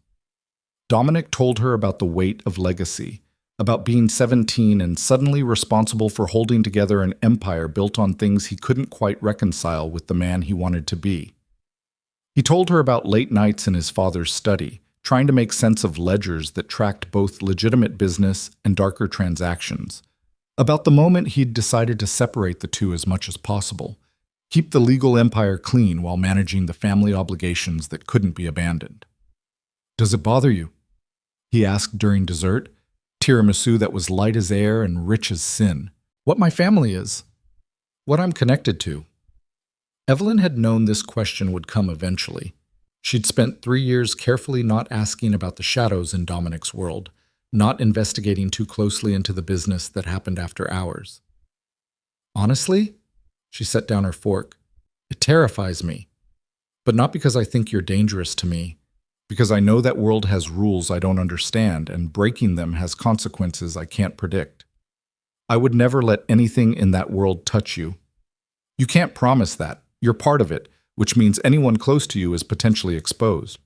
Dominic told her about the weight of legacy, about being 17 and suddenly responsible for holding together an empire built on things he couldn't quite reconcile with the man he wanted to be. He told her about late nights in his father's study, trying to make sense of ledgers that tracked both legitimate business and darker transactions. About the moment he'd decided to separate the two as much as possible, keep the legal empire clean while managing the family obligations that couldn't be abandoned. "Does it bother you?" he asked during dessert, tiramisu that was light as air and rich as sin. "What my family is. What I'm connected to." Evelyn had known this question would come eventually. She'd spent 3 years carefully not asking about the shadows in Dominic's world, not investigating too closely into the business that happened after hours. "Honestly," she set down her fork, "it terrifies me. But not because I think you're dangerous to me, because I know that world has rules I don't understand, and breaking them has consequences I can't predict. I would never let anything in that world touch you. You can't promise that. You're part of it, which means anyone close to you is potentially exposed.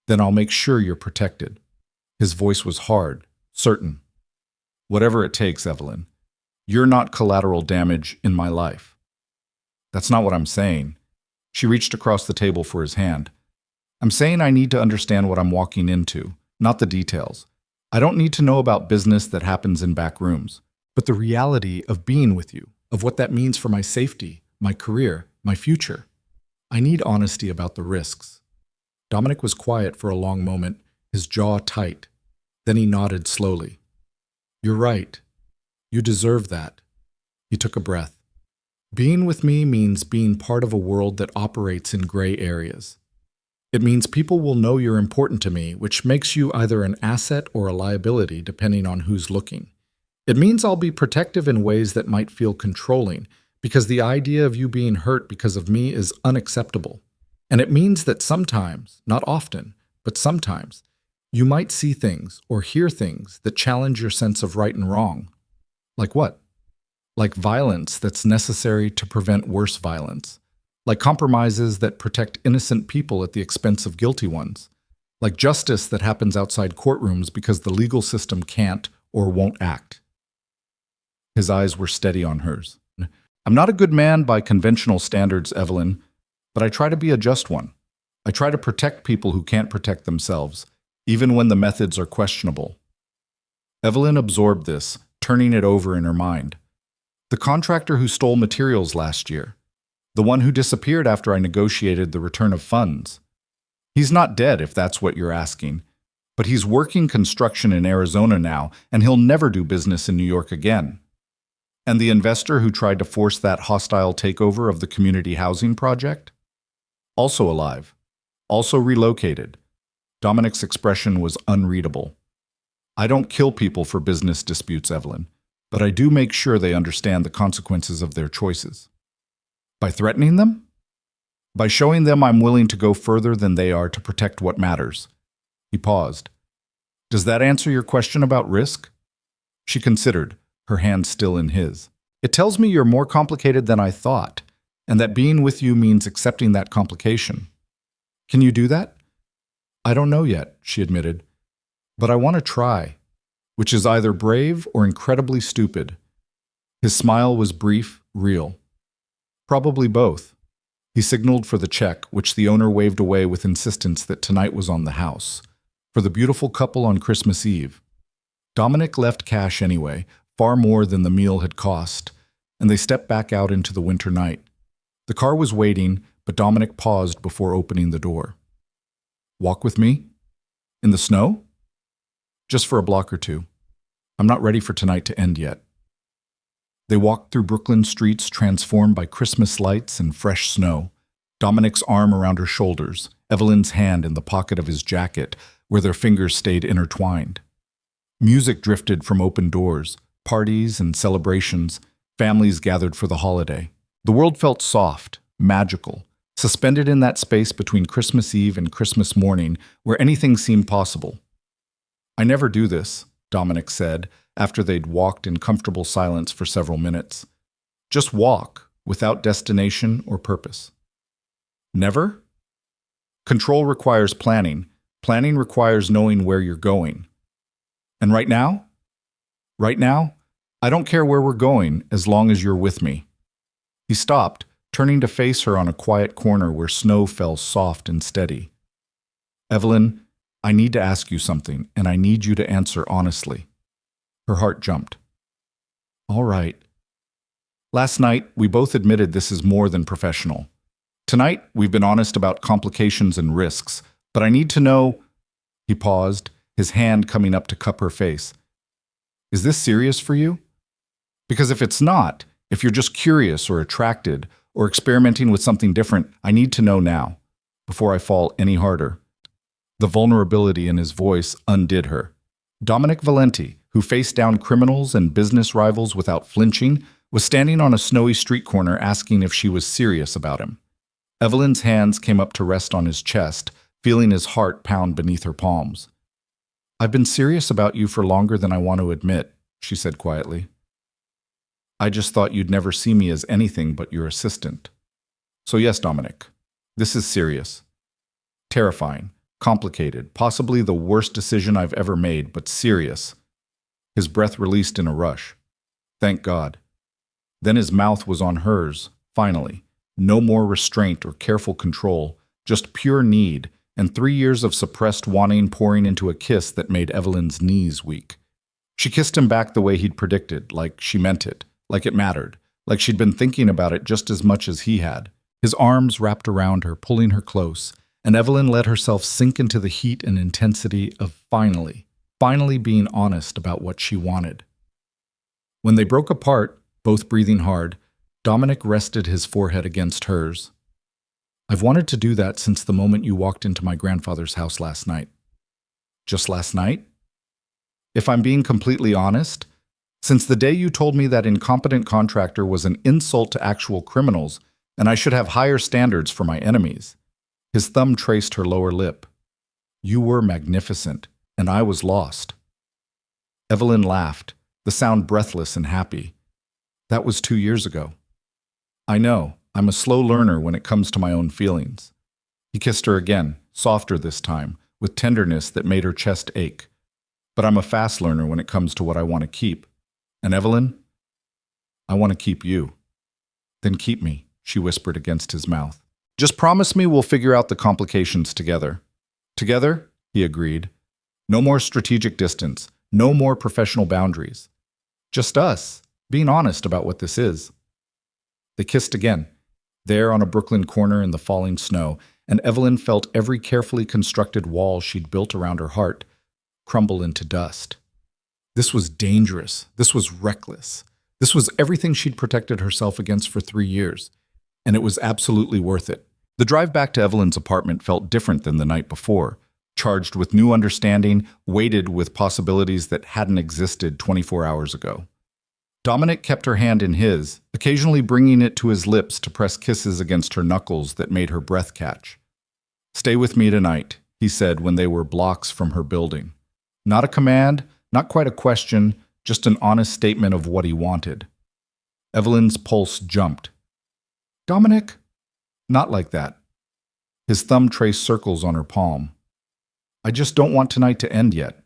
Then I'll make sure you're protected." His voice was hard, certain. "Whatever it takes, Evelyn. You're not collateral damage in my life." "That's not what I'm saying." She reached across the table for his hand. "I'm saying I need to understand what I'm walking into, not the details. I don't need to know about business that happens in back rooms, but the reality of being with you, of what that means for my safety, my career, my future. I need honesty about the risks." Dominic was quiet for a long moment, his jaw tight. Then he nodded slowly. "You're right. You deserve that." He took a breath. "Being with me means being part of a world that operates in gray areas. It means people will know you're important to me, which makes you either an asset or a liability depending on who's looking. It means I'll be protective in ways that might feel controlling, because the idea of you being hurt because of me is unacceptable. And it means that sometimes, not often, but sometimes, you might see things or hear things that challenge your sense of right and wrong." "Like what?" "Like violence that's necessary to prevent worse violence. Like compromises that protect innocent people at the expense of guilty ones. Like justice that happens outside courtrooms because the legal system can't or won't act." His eyes were steady on hers. "I'm not a good man by conventional standards, Evelyn, but I try to be a just one. I try to protect people who can't protect themselves, even when the methods are questionable." Evelyn absorbed this, turning it over in her mind. "The contractor who stole materials last year. The one who disappeared after I negotiated the return of funds. He's not dead, if that's what you're asking, but he's working construction in Arizona now, and he'll never do business in New York again. And the investor who tried to force that hostile takeover of the community housing project? Also alive. Also relocated." Dominic's expression was unreadable. "I don't kill people for business disputes, Evelyn, but I do make sure they understand the consequences of their choices." "By threatening them?" "By showing them I'm willing to go further than they are to protect what matters." He paused. "Does that answer your question about risk?" She considered, her hand still in his. "It tells me you're more complicated than I thought, and that being with you means accepting that complication. Can you do that?" "I don't know yet," she admitted, "but I want to try, which is either brave or incredibly stupid." His smile was brief, real. "Probably both." He signaled for the check, which the owner waved away with insistence that tonight was on the house, for the beautiful couple on Christmas Eve. Dominic left cash anyway, far more than the meal had cost, and they stepped back out into the winter night. The car was waiting, but Dominic paused before opening the door. "Walk with me? In the snow?" "Just for a block or two. I'm not ready for tonight to end yet." They walked through Brooklyn streets transformed by Christmas lights and fresh snow, Dominic's arm around her shoulders, Evelyn's hand in the pocket of his jacket, where their fingers stayed intertwined. Music drifted from open doors, parties and celebrations, families gathered for the holiday. The world felt soft, magical, suspended in that space between Christmas Eve and Christmas morning where anything seemed possible. "I never do this," Dominic said, after they'd walked in comfortable silence for several minutes. "Just walk, without destination or purpose." "Never?" "Control requires planning. Planning requires knowing where you're going." "And right now?" "Right now, I don't care where we're going as long as you're with me." He stopped, turning to face her on a quiet corner where snow fell soft and steady. "Evelyn, I need to ask you something, and I need you to answer honestly." Her heart jumped. "All right." Last night, we both admitted this is more than professional. Tonight, we've been honest about complications and risks, but I need to know— He paused, his hand coming up to cup her face. "Is this serious for you? Because if it's not, if you're just curious or attracted or experimenting with something different, I need to know now, before I fall any harder." The vulnerability in his voice undid her. Dominic Valenti, who faced down criminals and business rivals without flinching, was standing on a snowy street corner asking if she was serious about him. Evelyn's hands came up to rest on his chest, feeling his heart pound beneath her palms. "I've been serious about you for longer than I want to admit," she said quietly. "I just thought you'd never see me as anything but your assistant. So yes, Dominic, this is serious. Terrifying, complicated, possibly the worst decision I've ever made, but serious." His breath released in a rush. Thank God. Then his mouth was on hers, finally. No more restraint or careful control, just pure need, and 3 years of suppressed wanting pouring into a kiss that made Evelyn's knees weak. She kissed him back the way he'd predicted, like she meant it, like it mattered, like she'd been thinking about it just as much as he had. His arms wrapped around her, pulling her close, and Evelyn let herself sink into the heat and intensity of finally being honest about what she wanted. When they broke apart, both breathing hard, Dominic rested his forehead against hers. "I've wanted to do that since the moment you walked into my grandfather's house last night." "Just last night?" "If I'm being completely honest, since the day you told me that incompetent contractor was an insult to actual criminals, and I should have higher standards for my enemies." His thumb traced her lower lip. "You were magnificent, and I was lost." Evelyn laughed, the sound breathless and happy. "That was 2 years ago." "I know. I'm a slow learner when it comes to my own feelings." He kissed her again, softer this time, with tenderness that made her chest ache. "But I'm a fast learner when it comes to what I want to keep. And Evelyn, I want to keep you." "Then keep me," she whispered against his mouth. "Just promise me we'll figure out the complications together." "Together?" he agreed. "No more strategic distance, no more professional boundaries. Just us, being honest about what this is." They kissed again, there on a Brooklyn corner in the falling snow, and Evelyn felt every carefully constructed wall she'd built around her heart crumble into dust. This was dangerous. This was reckless. This was everything she'd protected herself against for 3 years, and it was absolutely worth it. The drive back to Evelyn's apartment felt different than the night before, charged with new understanding, weighted with possibilities that hadn't existed 24 hours ago. Dominic kept her hand in his, occasionally bringing it to his lips to press kisses against her knuckles that made her breath catch. "Stay with me tonight," he said when they were blocks from her building. Not a command, not quite a question, just an honest statement of what he wanted. Evelyn's pulse jumped. "Dominic?" "Not like that." His thumb traced circles on her palm. "I just don't want tonight to end yet.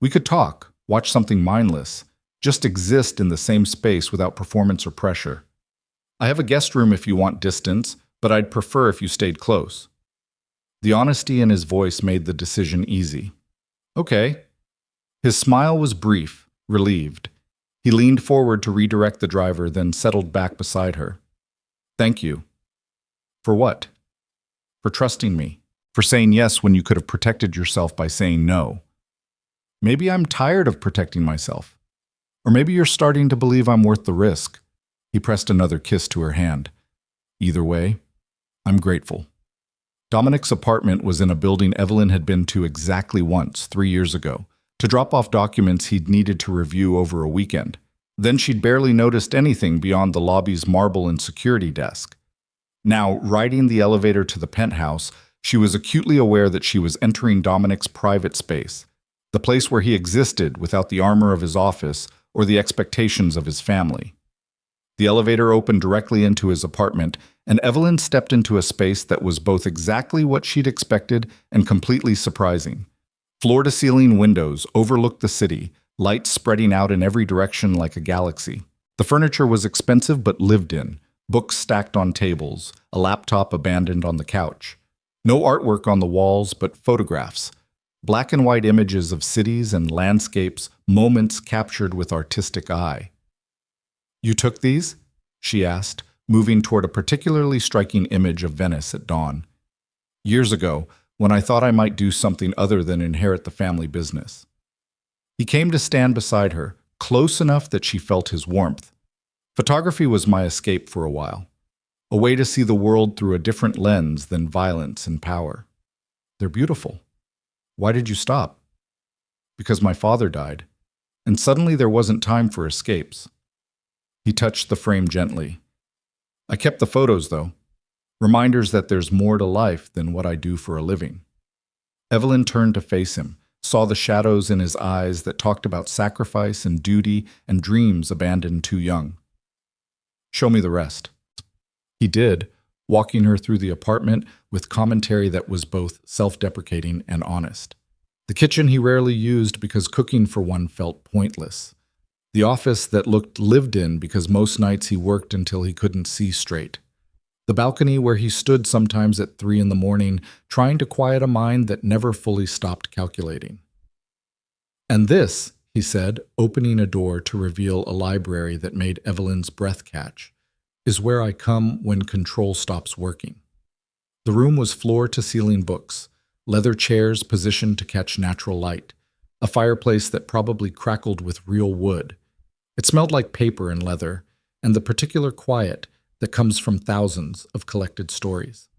We could talk, watch something mindless, just exist in the same space without performance or pressure. I have a guest room if you want distance, but I'd prefer if you stayed close." The honesty in his voice made the decision easy. "Okay." His smile was brief, relieved. He leaned forward to redirect the driver, then settled back beside her. "Thank you." "For what?" "For trusting me. For saying yes when you could have protected yourself by saying no." "Maybe I'm tired of protecting myself. Or maybe you're starting to believe I'm worth the risk." He pressed another kiss to her hand. "Either way, I'm grateful." Dominic's apartment was in a building Evelyn had been to exactly once, 3 years ago, to drop off documents he'd needed to review over a weekend. Then she'd barely noticed anything beyond the lobby's marble and security desk. Now, riding the elevator to the penthouse, she was acutely aware that she was entering Dominic's private space, the place where he existed without the armor of his office or the expectations of his family. The elevator opened directly into his apartment, and Evelyn stepped into a space that was both exactly what she'd expected and completely surprising. Floor-to-ceiling windows overlooked the city, lights spreading out in every direction like a galaxy. The furniture was expensive but lived in, Books stacked on tables, a laptop abandoned on the couch. No artwork on the walls, but photographs. Black and white images of cities and landscapes, moments captured with artistic eye. "You took these?" she asked, moving toward a particularly striking image of Venice at dawn. "Years ago, when I thought I might do something other than inherit the family business." He came to stand beside her, close enough that she felt his warmth. "Photography was my escape for a while. A way to see the world through a different lens than violence and power." "They're beautiful. Why did you stop?" "Because my father died, and suddenly there wasn't time for escapes." He touched the frame gently. "I kept the photos, though. Reminders that there's more to life than what I do for a living." Evelyn turned to face him, saw the shadows in his eyes that talked about sacrifice and duty and dreams abandoned too young. "Show me the rest." He did, walking her through the apartment with commentary that was both self-deprecating and honest. The kitchen he rarely used because cooking for one felt pointless. The office that looked lived in because most nights he worked until he couldn't see straight. The balcony where he stood sometimes at 3 in the morning, trying to quiet a mind that never fully stopped calculating. "And this," he said, opening a door to reveal a library that made Evelyn's breath catch, "is where I come when control stops working." The room was floor-to-ceiling books, leather chairs positioned to catch natural light, a fireplace that probably crackled with real wood. It smelled like paper and leather, and the particular quiet that comes from thousands of collected stories.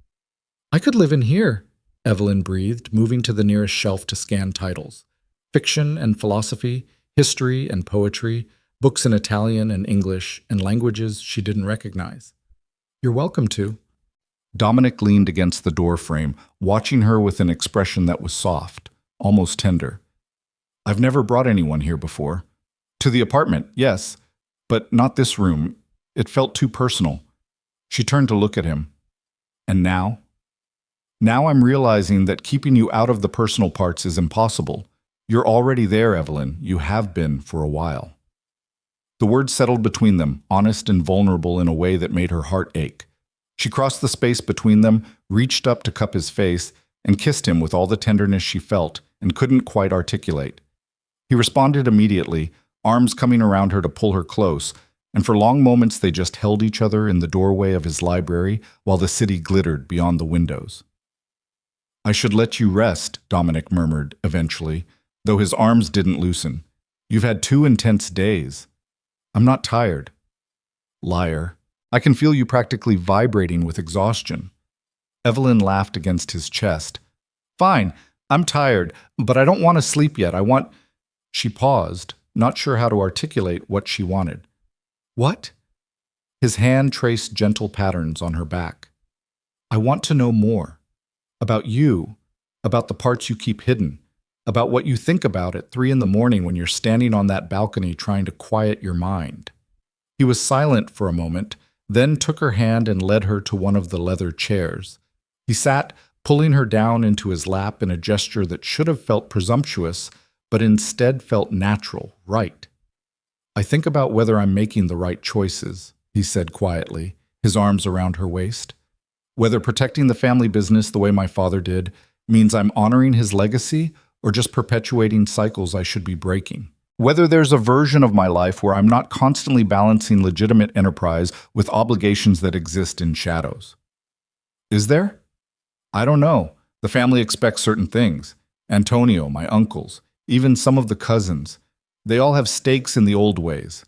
"I could live in here," Evelyn breathed, moving to the nearest shelf to scan titles. Fiction and philosophy, history and poetry, books in Italian and English, and languages she didn't recognize. "You're welcome to." Dominic leaned against the door frame, watching her with an expression that was soft, almost tender. "I've never brought anyone here before. To the apartment, yes, but not this room. It felt too personal." She turned to look at him. "And now?" "Now I'm realizing that keeping you out of the personal parts is impossible. You're already there, Evelyn. You have been for a while." The words settled between them, honest and vulnerable in a way that made her heart ache. She crossed the space between them, reached up to cup his face, and kissed him with all the tenderness she felt and couldn't quite articulate. He responded immediately, arms coming around her to pull her close, and for long moments they just held each other in the doorway of his library while the city glittered beyond the windows. "I should let you rest," Dominic murmured eventually, though his arms didn't loosen. "You've had 2 intense days." "I'm not tired." "Liar. I can feel you practically vibrating with exhaustion." Evelyn laughed against his chest. "Fine, I'm tired, but I don't want to sleep yet. I want—" She paused, not sure how to articulate what she wanted. "What?" His hand traced gentle patterns on her back. "I want to know more. About you, about the parts you keep hidden, about what you think about at 3 in the morning when you're standing on that balcony trying to quiet your mind." He was silent for a moment, then took her hand and led her to one of the leather chairs. He sat, pulling her down into his lap in a gesture that should have felt presumptuous, but instead felt natural, right. "I think about whether I'm making the right choices," he said quietly, his arms around her waist. "Whether protecting the family business the way my father did means I'm honoring his legacy or just perpetuating cycles I should be breaking. Whether there's a version of my life where I'm not constantly balancing legitimate enterprise with obligations that exist in shadows." "Is there?" "I don't know. The family expects certain things. Antonio, my uncles, even some of the cousins. They all have stakes in the old ways.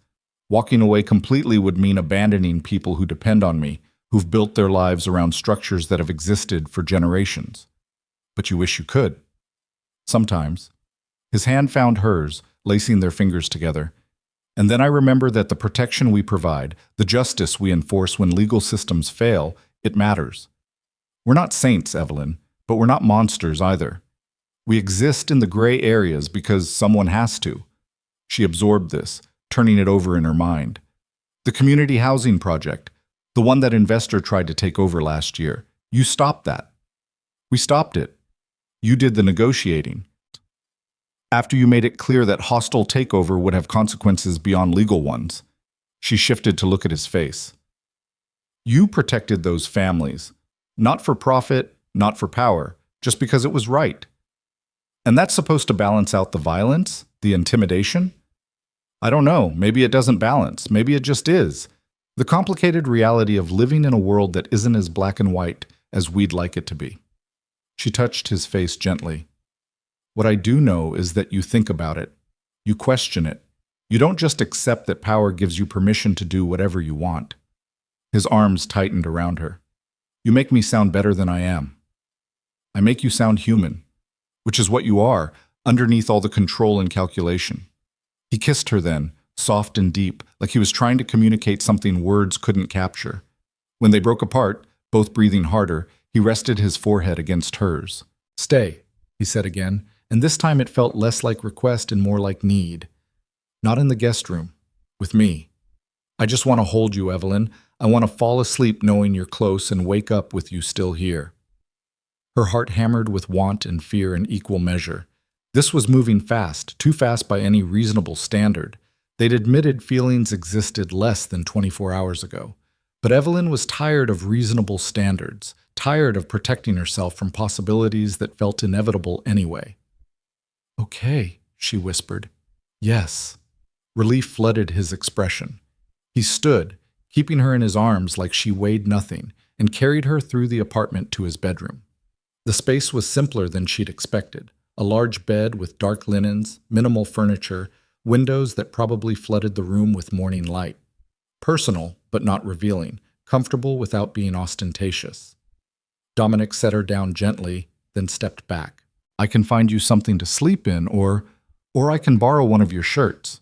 Walking away completely would mean abandoning people who depend on me, who've built their lives around structures that have existed for generations." "But you wish you could." "Sometimes." His hand found hers, lacing their fingers together. "And then I remember that the protection we provide, the justice we enforce when legal systems fail, it matters. We're not saints, Evelyn, but we're not monsters either. We exist in the gray areas because someone has to." She absorbed this, turning it over in her mind. "The community housing project, the one that investor tried to take over last year, you stopped that." "We stopped it. You did the negotiating. After you made it clear that hostile takeover would have consequences beyond legal ones." She shifted to look at his face. You protected those families, not for profit, not for power, just because it was right. And that's supposed to balance out the violence, the intimidation? I don't know, maybe it doesn't balance, maybe it just is. The complicated reality of living in a world that isn't as black and white as we'd like it to be. She touched his face gently. What I do know is that you think about it. You question it. You don't just accept that power gives you permission to do whatever you want. His arms tightened around her. You make me sound better than I am. I make you sound human, which is what you are, underneath all the control and calculation. He kissed her then, soft and deep, like he was trying to communicate something words couldn't capture. When they broke apart, both breathing harder, he rested his forehead against hers. Stay, he said again, and this time it felt less like request and more like need. Not in the guest room, with me. I just want to hold you, Evelyn. I want to fall asleep knowing you're close and wake up with you still here. Her heart hammered with want and fear in equal measure. This was moving fast, too fast by any reasonable standard. They'd admitted feelings existed less than 24 hours ago. But Evelyn was tired of reasonable standards, tired of protecting herself from possibilities that felt inevitable anyway. Okay, she whispered. Yes. Relief flooded his expression. He stood, keeping her in his arms like she weighed nothing, and carried her through the apartment to his bedroom. The space was simpler than she'd expected. A large bed with dark linens, minimal furniture, windows that probably flooded the room with morning light. Personal, but not revealing, comfortable without being ostentatious. Dominic set her down gently, then stepped back. I can find you something to sleep in, or I can borrow one of your shirts.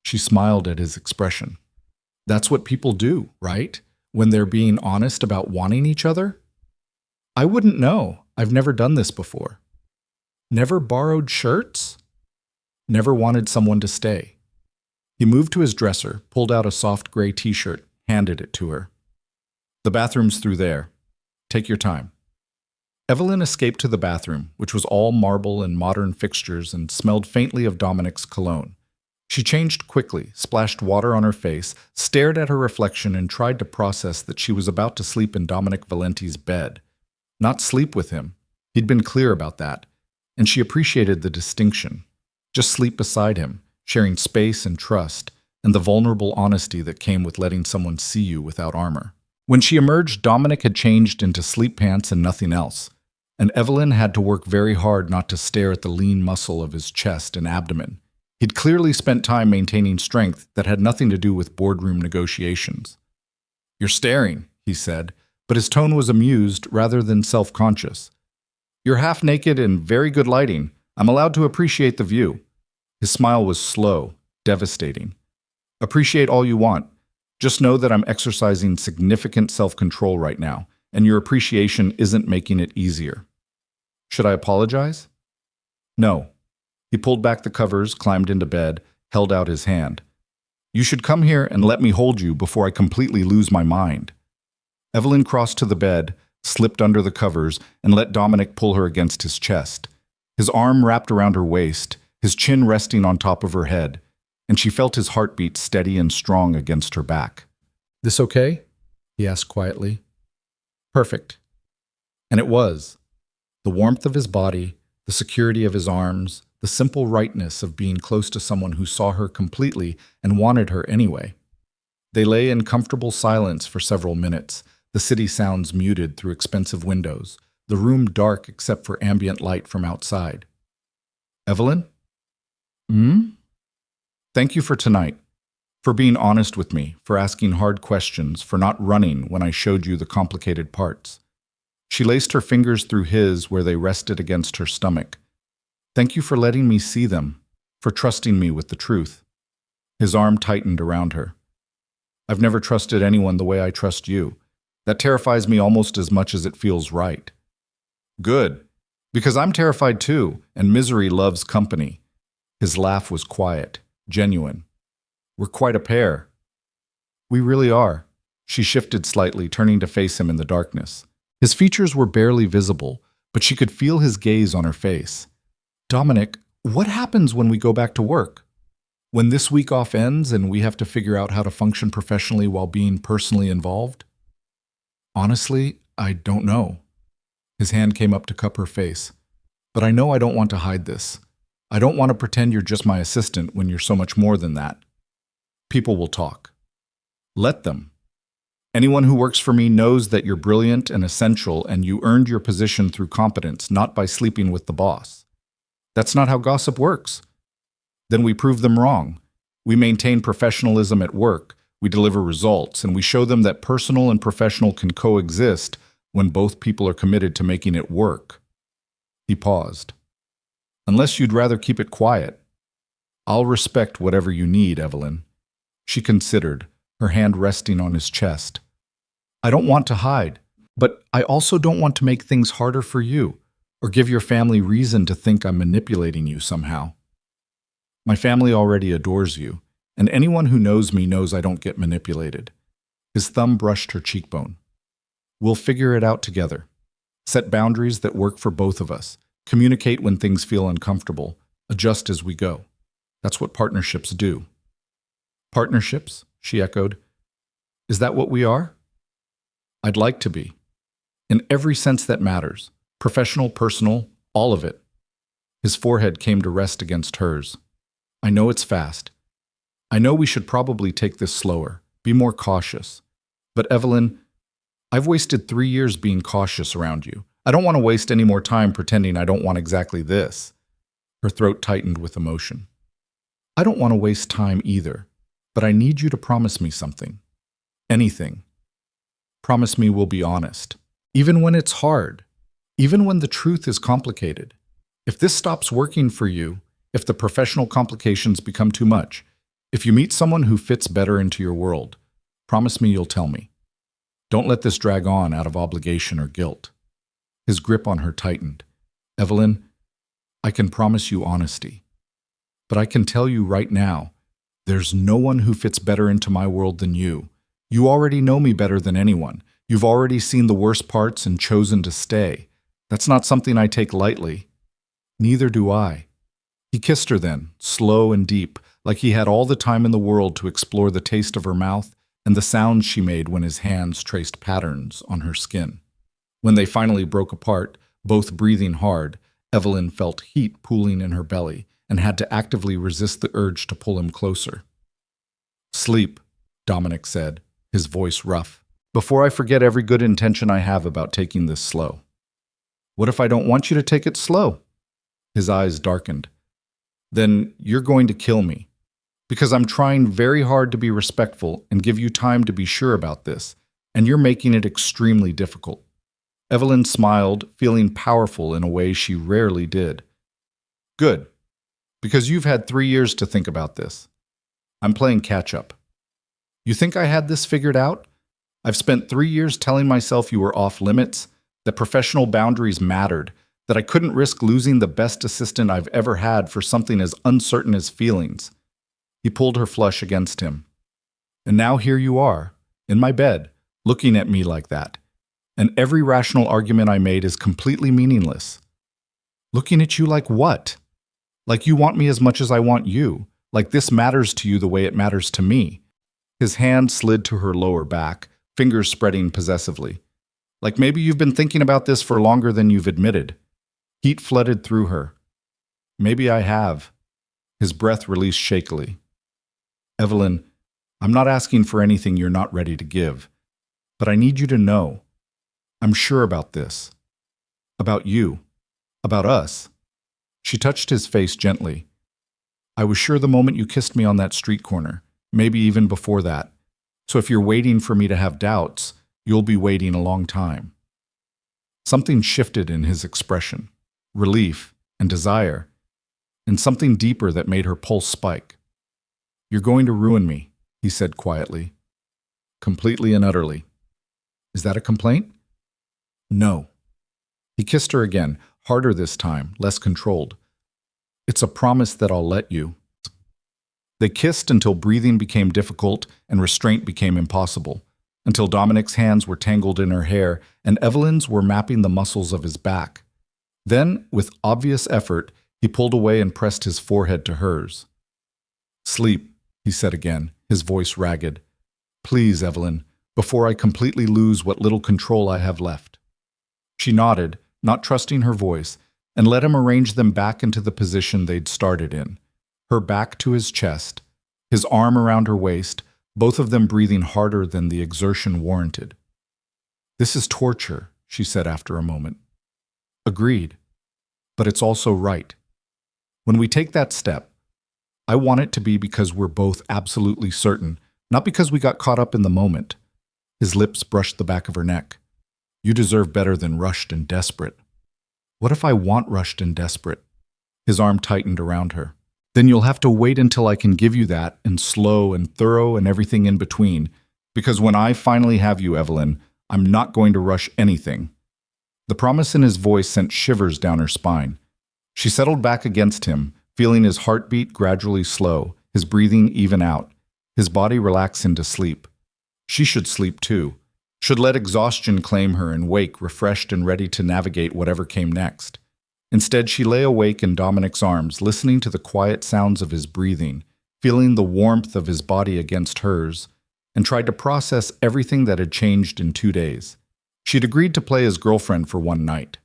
She smiled at his expression. That's what people do, right? When they're being honest about wanting each other? I wouldn't know. I've never done this before. Never borrowed shirts? Never wanted someone to stay. He moved to his dresser, pulled out a soft gray t-shirt, handed it to her. The bathroom's through there. Take your time. Evelyn escaped to the bathroom, which was all marble and modern fixtures and smelled faintly of Dominic's cologne. She changed quickly, splashed water on her face, stared at her reflection and tried to process that she was about to sleep in Dominic Valenti's bed. Not sleep with him. He'd been clear about that. And she appreciated the distinction. Just sleep beside him, sharing space and trust, and the vulnerable honesty that came with letting someone see you without armor. When she emerged, Dominic had changed into sleep pants and nothing else, and Evelyn had to work very hard not to stare at the lean muscle of his chest and abdomen. He'd clearly spent time maintaining strength that had nothing to do with boardroom negotiations. You're staring, he said, but his tone was amused rather than self-conscious. You're half naked in very good lighting. I'm allowed to appreciate the view. His smile was slow, devastating. Appreciate all you want. Just know that I'm exercising significant self-control right now, and your appreciation isn't making it easier. Should I apologize? No. He pulled back the covers, climbed into bed, held out his hand. You should come here and let me hold you before I completely lose my mind. Evelyn crossed to the bed, slipped under the covers, and let Dominic pull her against his chest. His arm wrapped around her waist, his chin resting on top of her head, and she felt his heartbeat steady and strong against her back. This okay? He asked quietly. Perfect. And it was. The warmth of his body, the security of his arms, the simple rightness of being close to someone who saw her completely and wanted her anyway. They lay in comfortable silence for several minutes, the city sounds muted through expensive windows, the room dark except for ambient light from outside. Evelyn? Thank you for tonight, for being honest with me, for asking hard questions, for not running when I showed you the complicated parts. She laced her fingers through his where they rested against her stomach. Thank you for letting me see them, for trusting me with the truth. His arm tightened around her. I've never trusted anyone the way I trust you. That terrifies me almost as much as it feels right. Good, because I'm terrified too, and misery loves company. His laugh was quiet, genuine. We're quite a pair. We really are. She shifted slightly, turning to face him in the darkness. His features were barely visible, but she could feel his gaze on her face. Dominic, what happens when we go back to work? When this week off ends and we have to figure out how to function professionally while being personally involved? Honestly, I don't know. His hand came up to cup her face. But I know I don't want to hide this. I don't want to pretend you're just my assistant when you're so much more than that. People will talk. Let them. Anyone who works for me knows that you're brilliant and essential, and you earned your position through competence, not by sleeping with the boss. That's not how gossip works. Then we prove them wrong. We maintain professionalism at work, we deliver results, and we show them that personal and professional can coexist when both people are committed to making it work. He paused. Unless you'd rather keep it quiet. I'll respect whatever you need, Evelyn. She considered, her hand resting on his chest. I don't want to hide, but I also don't want to make things harder for you, or give your family reason to think I'm manipulating you somehow. My family already adores you, and anyone who knows me knows I don't get manipulated. His thumb brushed her cheekbone. We'll figure it out together. Set boundaries that work for both of us. Communicate when things feel uncomfortable. Adjust as we go. That's what partnerships do. Partnerships? She echoed. Is that what we are? I'd like to be. In every sense that matters. Professional, personal, all of it. His forehead came to rest against hers. I know it's fast. I know we should probably take this slower, be more cautious. But Evelyn, I've wasted 3 years being cautious around you. I don't want to waste any more time pretending I don't want exactly this. Her throat tightened with emotion. I don't want to waste time either, but I need you to promise me something. Anything. Promise me we'll be honest. Even when it's hard. Even when the truth is complicated. If this stops working for you, if the professional complications become too much, if you meet someone who fits better into your world, promise me you'll tell me. Don't let this drag on out of obligation or guilt. His grip on her tightened. Evelyn, I can promise you honesty. But I can tell you right now, there's no one who fits better into my world than you. You already know me better than anyone. You've already seen the worst parts and chosen to stay. That's not something I take lightly. Neither do I. He kissed her then, slow and deep, like he had all the time in the world to explore the taste of her mouth and the sounds she made when his hands traced patterns on her skin. When they finally broke apart, both breathing hard, Evelyn felt heat pooling in her belly and had to actively resist the urge to pull him closer. Sleep, Dominic said, his voice rough, before I forget every good intention I have about taking this slow. What if I don't want you to take it slow? His eyes darkened. Then you're going to kill me. Because I'm trying very hard to be respectful and give you time to be sure about this, and you're making it extremely difficult. Evelyn smiled, feeling powerful in a way she rarely did. Good. Because you've had 3 years to think about this. I'm playing catch-up. You think I had this figured out? I've spent 3 years telling myself you were off limits, that professional boundaries mattered, that I couldn't risk losing the best assistant I've ever had for something as uncertain as feelings. He pulled her flush against him. And now here you are, in my bed, looking at me like that. And every rational argument I made is completely meaningless. Looking at you like what? Like you want me as much as I want you. Like this matters to you the way it matters to me. His hand slid to her lower back, fingers spreading possessively. Like maybe you've been thinking about this for longer than you've admitted. Heat flooded through her. Maybe I have. His breath released shakily. Evelyn, I'm not asking for anything you're not ready to give, but I need you to know. I'm sure about this. About you. About us. She touched his face gently. I was sure the moment you kissed me on that street corner, maybe even before that. So if you're waiting for me to have doubts, you'll be waiting a long time. Something shifted in his expression. Relief and desire, and something deeper that made her pulse spike. You're going to ruin me, he said quietly. Completely and utterly. Is that a complaint? No. He kissed her again, harder this time, less controlled. It's a promise that I'll let you. They kissed until breathing became difficult and restraint became impossible, until Dominic's hands were tangled in her hair and Evelyn's were mapping the muscles of his back. Then, with obvious effort, he pulled away and pressed his forehead to hers. Sleep, he said again, his voice ragged. Please, Evelyn, before I completely lose what little control I have left." She nodded, not trusting her voice, and let him arrange them back into the position they'd started in, her back to his chest, his arm around her waist, both of them breathing harder than the exertion warranted. "This is torture," she said after a moment. "Agreed, but it's also right. When we take that step, I want it to be because we're both absolutely certain, not because we got caught up in the moment." His lips brushed the back of her neck. "You deserve better than rushed and desperate." "What if I want rushed and desperate?" His arm tightened around her. "Then you'll have to wait until I can give you that, and slow and thorough and everything in between, because when I finally have you, Evelyn, I'm not going to rush anything." The promise in his voice sent shivers down her spine. She settled back against him, feeling his heartbeat gradually slow, his breathing even out, his body relax into sleep. She should sleep too, should let exhaustion claim her and wake refreshed and ready to navigate whatever came next. Instead, she lay awake in Dominic's arms, listening to the quiet sounds of his breathing, feeling the warmth of his body against hers, and tried to process everything that had changed in 2 days. She'd agreed to play his girlfriend for one night.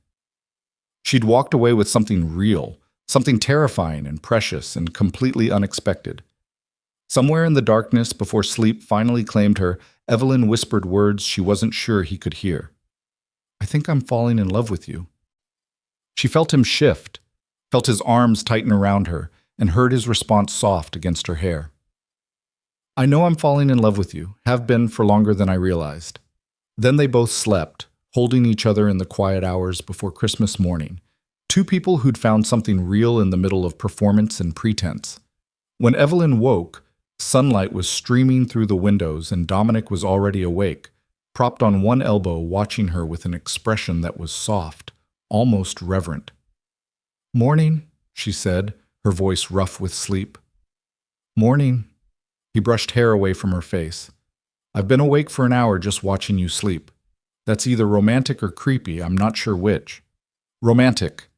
She'd walked away with something real, something terrifying and precious and completely unexpected. Somewhere in the darkness, before sleep finally claimed her, Evelyn whispered words she wasn't sure he could hear. "I think I'm falling in love with you." She felt him shift, felt his arms tighten around her, and heard his response soft against her hair. "I know I'm falling in love with you, have been for longer than I realized." Then they both slept, holding each other in the quiet hours before Christmas morning, two people who'd found something real in the middle of performance and pretense. When Evelyn woke, sunlight was streaming through the windows and Dominic was already awake, propped on one elbow watching her with an expression that was soft, almost reverent. "Morning," she said, her voice rough with sleep. "Morning." He brushed hair away from her face. "I've been awake for an hour just watching you sleep. That's either romantic or creepy, I'm not sure which." "Romantic."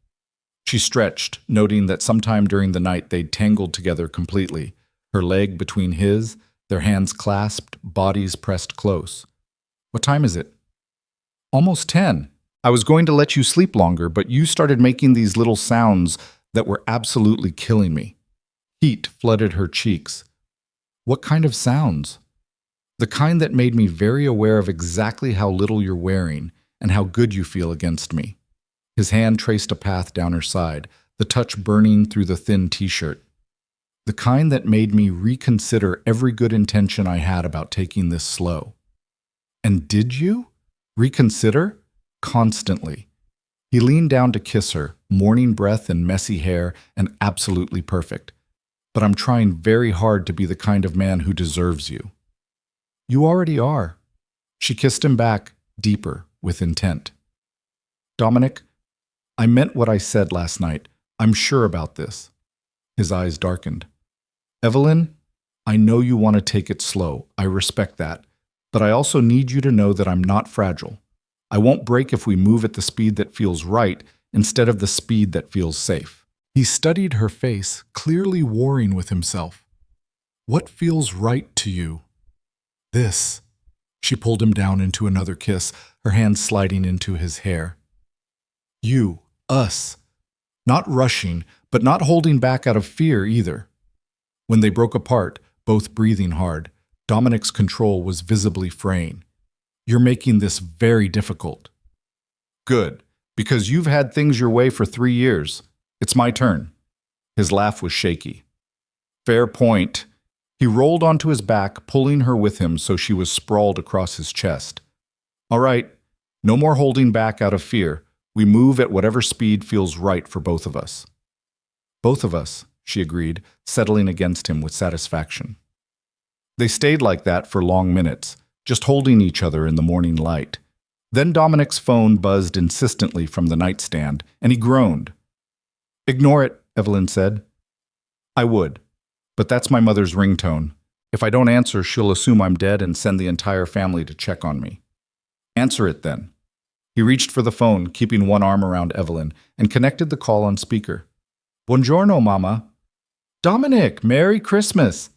She stretched, noting that sometime during the night they'd tangled together completely, her leg between his, their hands clasped, bodies pressed close. "What time is it?" "Almost 10. I was going to let you sleep longer, but you started making these little sounds that were absolutely killing me." Heat flooded her cheeks. "What kind of sounds?" "The kind that made me very aware of exactly how little you're wearing and how good you feel against me." His hand traced a path down her side, the touch burning through the thin t-shirt. "The kind that made me reconsider every good intention I had about taking this slow." "And did you? Reconsider?" "Constantly." He leaned down to kiss her, morning breath and messy hair, and absolutely perfect. "But I'm trying very hard to be the kind of man who deserves you." "You already are." She kissed him back, deeper, with intent. "Dominic, I meant what I said last night. I'm sure about this." His eyes darkened. "Evelyn, I know you want to take it slow. I respect that. But I also need you to know that I'm not fragile. I won't break if we move at the speed that feels right instead of the speed that feels safe." He studied her face, clearly warring with himself. "What feels right to you?" "This." She pulled him down into another kiss, her hands sliding into his hair. "You, us. Not rushing, but not holding back out of fear either." When they broke apart, both breathing hard, Dominic's control was visibly fraying. "You're making this very difficult." "Good, because you've had things your way for 3 years. It's my turn." His laugh was shaky. "Fair point." He rolled onto his back, pulling her with him so she was sprawled across his chest. "All right, no more holding back out of fear. We move at whatever speed feels right for both of us." "Both of us," she agreed, settling against him with satisfaction. They stayed like that for long minutes, just holding each other in the morning light. Then Dominic's phone buzzed insistently from the nightstand, and he groaned. "Ignore it," Evelyn said. "I would, but that's my mother's ringtone. If I don't answer, she'll assume I'm dead and send the entire family to check on me." "Answer it then." He reached for the phone, keeping one arm around Evelyn, and connected the call on speaker. "Buongiorno, Mama." "Dominic, Merry Christmas."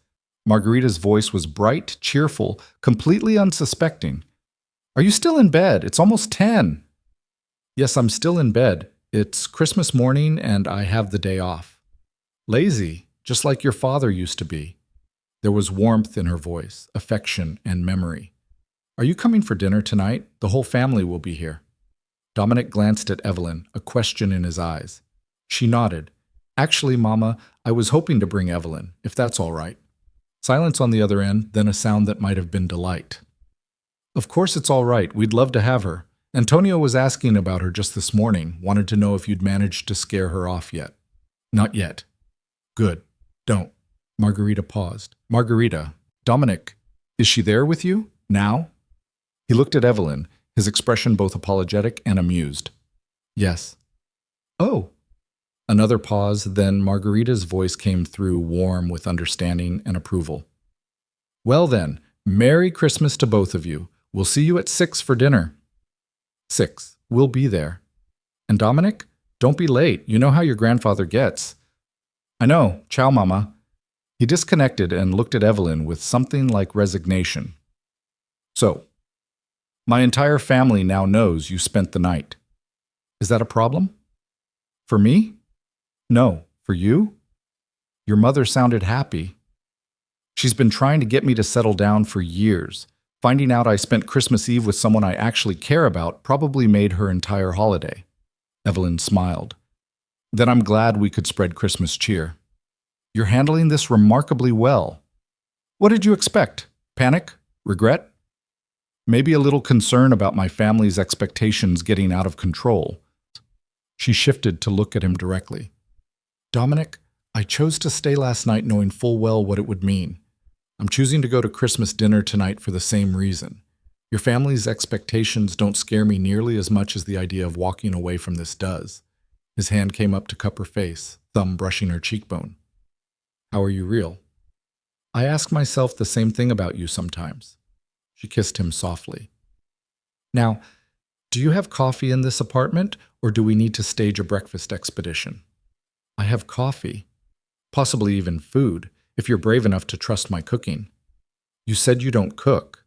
Margarita's voice was bright, cheerful, completely unsuspecting. Are you still in bed? It's almost 10. Yes, I'm still in bed. It's Christmas morning and I have the day off. Lazy, just like your father used to be. There was warmth in her voice, affection, and memory. Are you coming for dinner tonight? The whole family will be here. Dominic glanced at Evelyn, a question in his eyes. She nodded. Actually, Mama, I was hoping to bring Evelyn, if that's all right. Silence on the other end, then a sound that might have been delight. Of course it's all right. We'd love to have her. Antonio was asking about her just this morning, wanted to know if you'd managed to scare her off yet. Not yet. Good. Don't. Margarita paused. Margarita. Dominic. Is she there with you? Now? He looked at Evelyn, his expression both apologetic and amused. Yes. Oh. Another pause, then Margarita's voice came through warm with understanding and approval. Well then, Merry Christmas to both of you. We'll see you at 6 for dinner. 6. We'll be there. And Dominic, don't be late. You know how your grandfather gets. I know. Ciao, Mama. He disconnected and looked at Evelyn with something like resignation. So, my entire family now knows you spent the night. Is that a problem? For me? No. For you? Your mother sounded happy. She's been trying to get me to settle down for years. Finding out I spent Christmas Eve with someone I actually care about probably made her entire holiday. Evelyn smiled. Then I'm glad we could spread Christmas cheer. You're handling this remarkably well. What did you expect? Panic? Regret? Maybe a little concern about my family's expectations getting out of control. She shifted to look at him directly. Dominic, I chose to stay last night knowing full well what it would mean. I'm choosing to go to Christmas dinner tonight for the same reason. Your family's expectations don't scare me nearly as much as the idea of walking away from this does. His hand came up to cup her face, thumb brushing her cheekbone. How are you real? I ask myself the same thing about you sometimes. She kissed him softly. Now, do you have coffee in this apartment, or do we need to stage a breakfast expedition? I have coffee. Possibly even food, if you're brave enough to trust my cooking. You said you don't cook.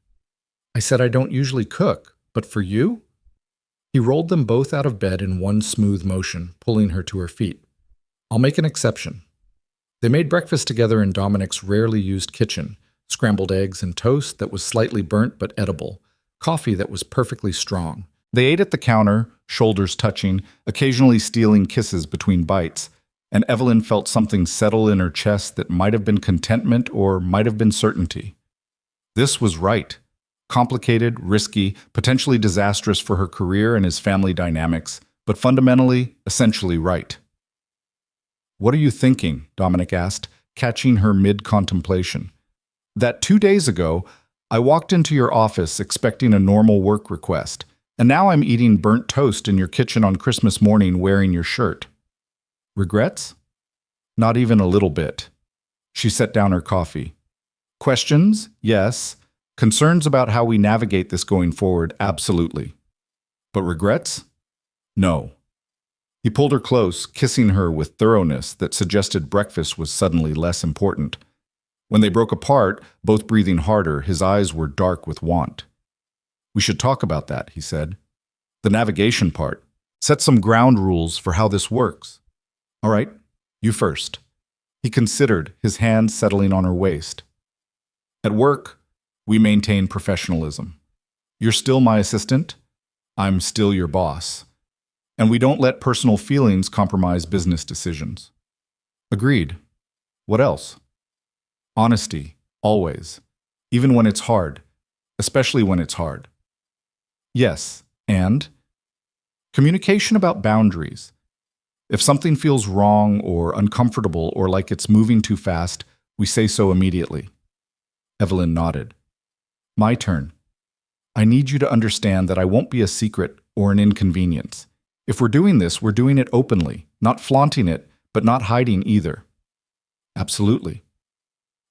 I said I don't usually cook, but for you? He rolled them both out of bed in one smooth motion, pulling her to her feet. I'll make an exception. They made breakfast together in Dominic's rarely used kitchen, scrambled eggs and toast that was slightly burnt but edible, coffee that was perfectly strong. They ate at the counter, shoulders touching, occasionally stealing kisses between bites, and Evelyn felt something settle in her chest that might have been contentment or might have been certainty. This was right. Complicated, risky, potentially disastrous for her career and his family dynamics, but fundamentally, essentially right. What are you thinking? Dominic asked, catching her mid-contemplation. That 2 days ago, I walked into your office expecting a normal work request, and now I'm eating burnt toast in your kitchen on Christmas morning wearing your shirt. Regrets? Not even a little bit. She set down her coffee. Questions? Yes. Concerns about how we navigate this going forward? Absolutely. But regrets? No. He pulled her close, kissing her with thoroughness that suggested breakfast was suddenly less important. When they broke apart, both breathing harder, his eyes were dark with want. We should talk about that, he said. The navigation part. Set some ground rules for how this works. All right, you first. He considered, his hand settling on her waist. At work, we maintain professionalism. You're still my assistant. I'm still your boss. And we don't let personal feelings compromise business decisions. Agreed. What else? Honesty, always. Even when it's hard. Especially when it's hard. Yes, and? Communication about boundaries. If something feels wrong or uncomfortable or like it's moving too fast, we say so immediately. Evelyn nodded. My turn. I need you to understand that I won't be a secret or an inconvenience. If we're doing this, we're doing it openly, not flaunting it, but not hiding either. Absolutely.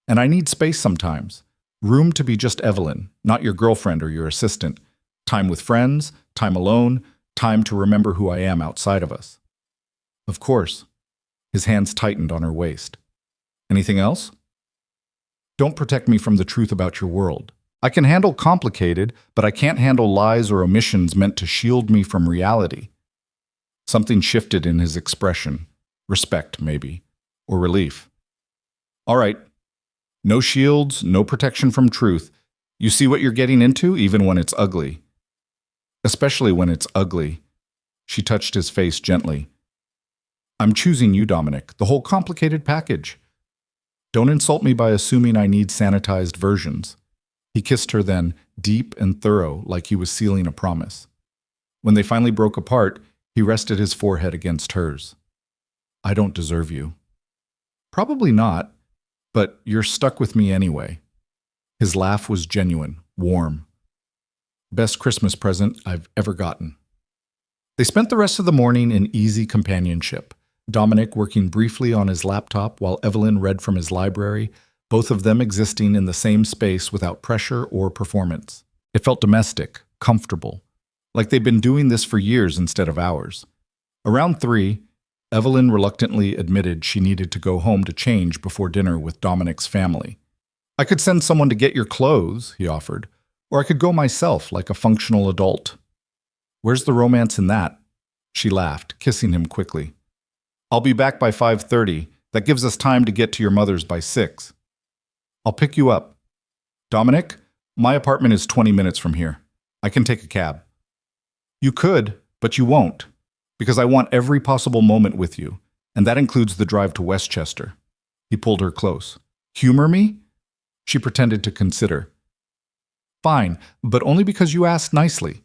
And I need space sometimes. Room to be just Evelyn, not your girlfriend or your assistant. Time with friends, time alone, time to remember who I am outside of us. Of course. His hands tightened on her waist. Anything else? Don't protect me from the truth about your world. I can handle complicated, but I can't handle lies or omissions meant to shield me from reality. Something shifted in his expression. Respect, maybe. Or relief. All right. No shields, no protection from truth. You see what you're getting into, even when it's ugly. Especially when it's ugly. She touched his face gently. I'm choosing you, Dominic, the whole complicated package. Don't insult me by assuming I need sanitized versions. He kissed her then, deep and thorough, like he was sealing a promise. When they finally broke apart, he rested his forehead against hers. I don't deserve you. Probably not, but you're stuck with me anyway. His laugh was genuine, warm. Best Christmas present I've ever gotten. They spent the rest of the morning in easy companionship, Dominic working briefly on his laptop while Evelyn read from his library, both of them existing in the same space without pressure or performance. It felt domestic, comfortable, like they'd been doing this for years instead of hours. Around 3, Evelyn reluctantly admitted she needed to go home to change before dinner with Dominic's family. I could send someone to get your clothes, he offered, or I could go myself like a functional adult. Where's the romance in that? She laughed, kissing him quickly. I'll be back by 5:30. That gives us time to get to your mother's by 6. I'll pick you up. Dominic, my apartment is 20 minutes from here. I can take a cab. You could, but you won't, because I want every possible moment with you, and that includes the drive to Westchester. He pulled her close. Humor me? She pretended to consider. Fine, but only because you asked nicely.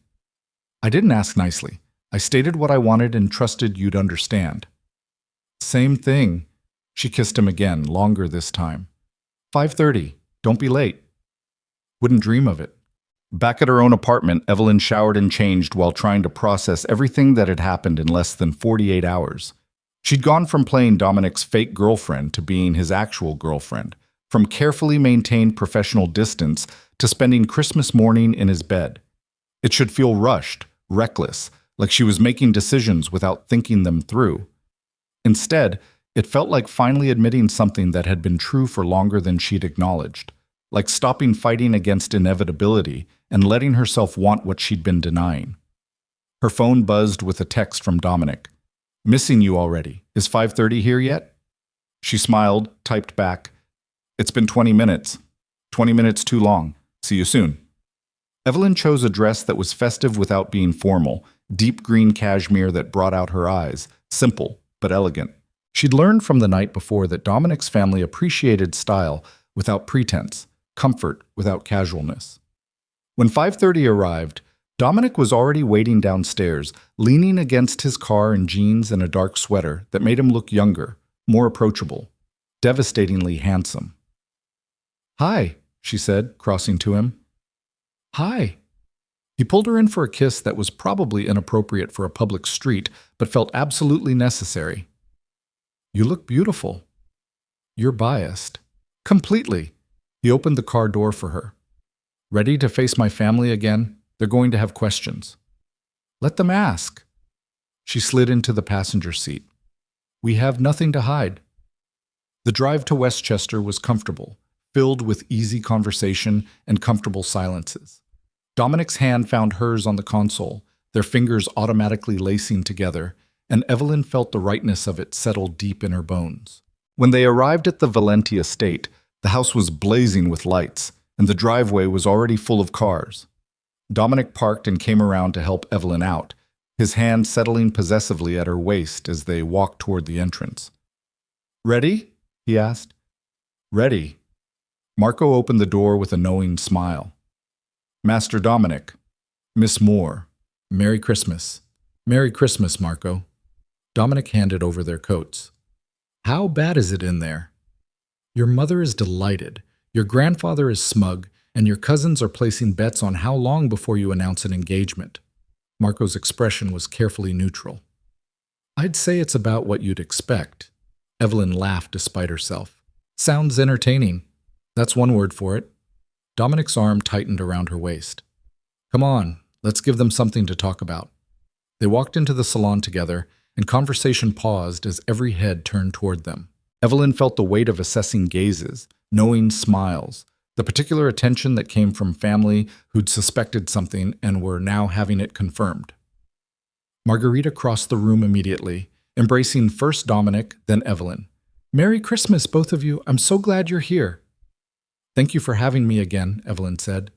I didn't ask nicely. I stated what I wanted and trusted you'd understand. Same thing. She kissed him again, longer this time. 5:30. Don't be late. Wouldn't dream of it. Back at her own apartment, Evelyn showered and changed while trying to process everything that had happened in less than 48 hours. She'd gone from playing Dominic's fake girlfriend to being his actual girlfriend, from carefully maintained professional distance to spending Christmas morning in his bed. It should feel rushed, reckless, like she was making decisions without thinking them through. Instead, it felt like finally admitting something that had been true for longer than she'd acknowledged, like stopping fighting against inevitability and letting herself want what she'd been denying. Her phone buzzed with a text from Dominic. Missing you already. Is 5:30 here yet? She smiled, typed back. It's been 20 minutes. 20 minutes too long. See you soon. Evelyn chose a dress that was festive without being formal, deep green cashmere that brought out her eyes, simple but elegant. She'd learned from the night before that Dominic's family appreciated style without pretense, comfort without casualness. When 5:30 arrived, Dominic was already waiting downstairs, leaning against his car in jeans and a dark sweater that made him look younger, more approachable, devastatingly handsome. Hi, she said, crossing to him. Hi. He pulled her in for a kiss that was probably inappropriate for a public street, but felt absolutely necessary. You look beautiful. You're biased. Completely. He opened the car door for her. Ready to face my family again? They're going to have questions. Let them ask. She slid into the passenger seat. We have nothing to hide. The drive to Westchester was comfortable, filled with easy conversation and comfortable silences. Dominic's hand found hers on the console, their fingers automatically lacing together, and Evelyn felt the rightness of it settle deep in her bones. When they arrived at the Valenti estate, the house was blazing with lights, and the driveway was already full of cars. Dominic parked and came around to help Evelyn out, his hand settling possessively at her waist as they walked toward the entrance. Ready? He asked. Ready. Marco opened the door with a knowing smile. Master Dominic, Miss Moore, Merry Christmas. Merry Christmas, Marco. Dominic handed over their coats. How bad is it in there? Your mother is delighted, your grandfather is smug, and your cousins are placing bets on how long before you announce an engagement. Marco's expression was carefully neutral. I'd say it's about what you'd expect. Evelyn laughed despite herself. Sounds entertaining. That's one word for it. Dominic's arm tightened around her waist. Come on, let's give them something to talk about. They walked into the salon together, and conversation paused as every head turned toward them. Evelyn felt the weight of assessing gazes, knowing smiles, the particular attention that came from family who'd suspected something and were now having it confirmed. Margarita crossed the room immediately, embracing first Dominic, then Evelyn. "Merry Christmas, both of you. I'm so glad you're here." "Thank you for having me again," Evelyn said.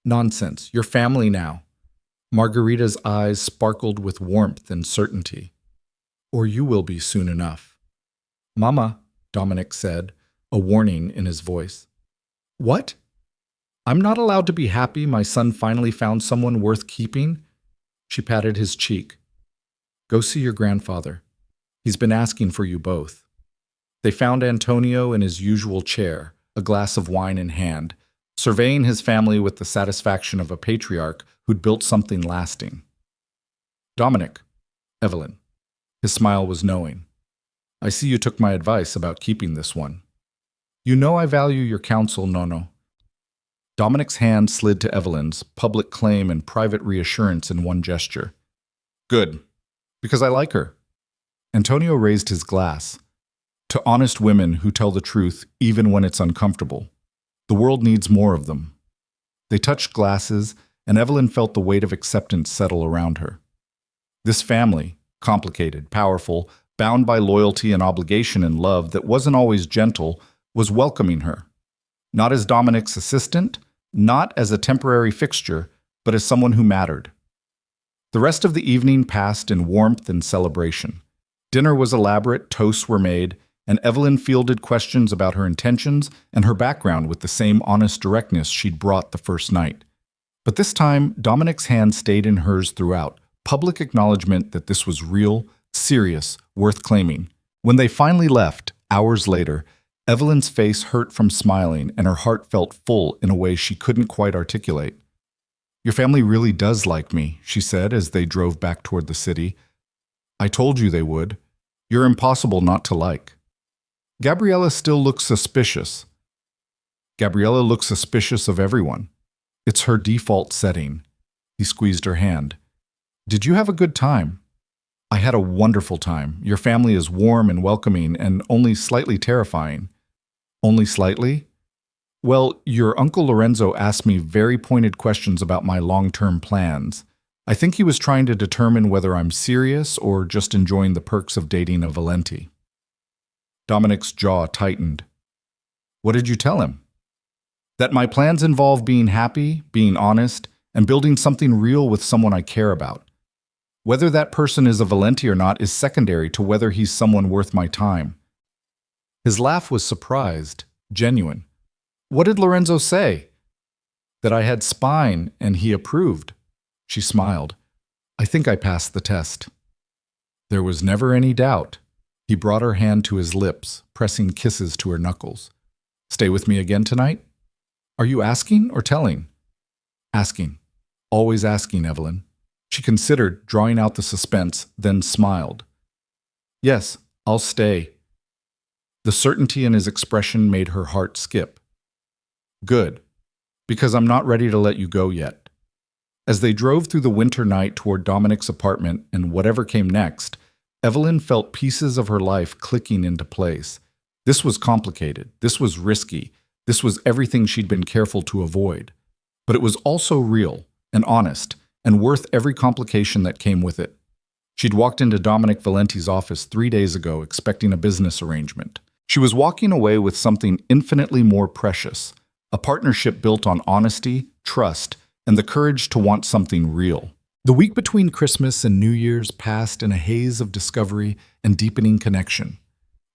"Nonsense. You're family now." Margarita's eyes sparkled with warmth and certainty. "Or you will be soon enough." "Mama," Dominic said, a warning in his voice. "What?" "I'm not allowed to be happy my son finally found someone worth keeping?" She patted his cheek. "Go see your grandfather. He's been asking for you both." They found Antonio in his usual chair, a glass of wine in hand, surveying his family with the satisfaction of a patriarch who'd built something lasting. "Dominic," Evelyn. His smile was knowing. "I see you took my advice about keeping this one. You know I value your counsel, Nono." Dominic's hand slid to Evelyn's, public claim and private reassurance in one gesture. "Good, because I like her." Antonio raised his glass. "To honest women who tell the truth even when it's uncomfortable. The world needs more of them." They touched glasses, and Evelyn felt the weight of acceptance settle around her. This family, complicated, powerful, bound by loyalty and obligation and love that wasn't always gentle, was welcoming her. Not as Dominic's assistant, not as a temporary fixture, but as someone who mattered. The rest of the evening passed in warmth and celebration. Dinner was elaborate, toasts were made, and Evelyn fielded questions about her intentions and her background with the same honest directness she'd brought the first night. But this time, Dominic's hand stayed in hers throughout, public acknowledgement that this was real, serious, worth claiming. When they finally left, hours later, Evelyn's face hurt from smiling and her heart felt full in a way she couldn't quite articulate. "Your family really does like me," she said as they drove back toward the city. "I told you they would. You're impossible not to like." Gabriella still looks suspicious. Gabriella looks suspicious of everyone. It's her default setting. He squeezed her hand. "Did you have a good time?" "I had a wonderful time. Your family is warm and welcoming and only slightly terrifying." "Only slightly?" "Well, your Uncle Lorenzo asked me very pointed questions about my long-term plans. I think he was trying to determine whether I'm serious or just enjoying the perks of dating a Valenti." Dominic's jaw tightened. "What did you tell him?" "That my plans involve being happy, being honest, and building something real with someone I care about. Whether that person is a Valenti or not is secondary to whether he's someone worth my time." His laugh was surprised, genuine. "What did Lorenzo say?" "That I had spine, and he approved." She smiled. "I think I passed the test." There was never any doubt. He brought her hand to his lips, pressing kisses to her knuckles. "Stay with me again tonight?" "Are you asking or telling?" "Asking. Always asking, Evelyn." She considered, drawing out the suspense, then smiled. "Yes, I'll stay." The certainty in his expression made her heart skip. "Good, because I'm not ready to let you go yet." As they drove through the winter night toward Dominic's apartment and whatever came next, Evelyn felt pieces of her life clicking into place. This was complicated. This was risky. This was everything she'd been careful to avoid. But it was also real and honest and worth every complication that came with it. She'd walked into Dominic Valenti's office 3 days ago expecting a business arrangement. She was walking away with something infinitely more precious, a partnership built on honesty, trust, and the courage to want something real. The week between Christmas and New Year's passed in a haze of discovery and deepening connection.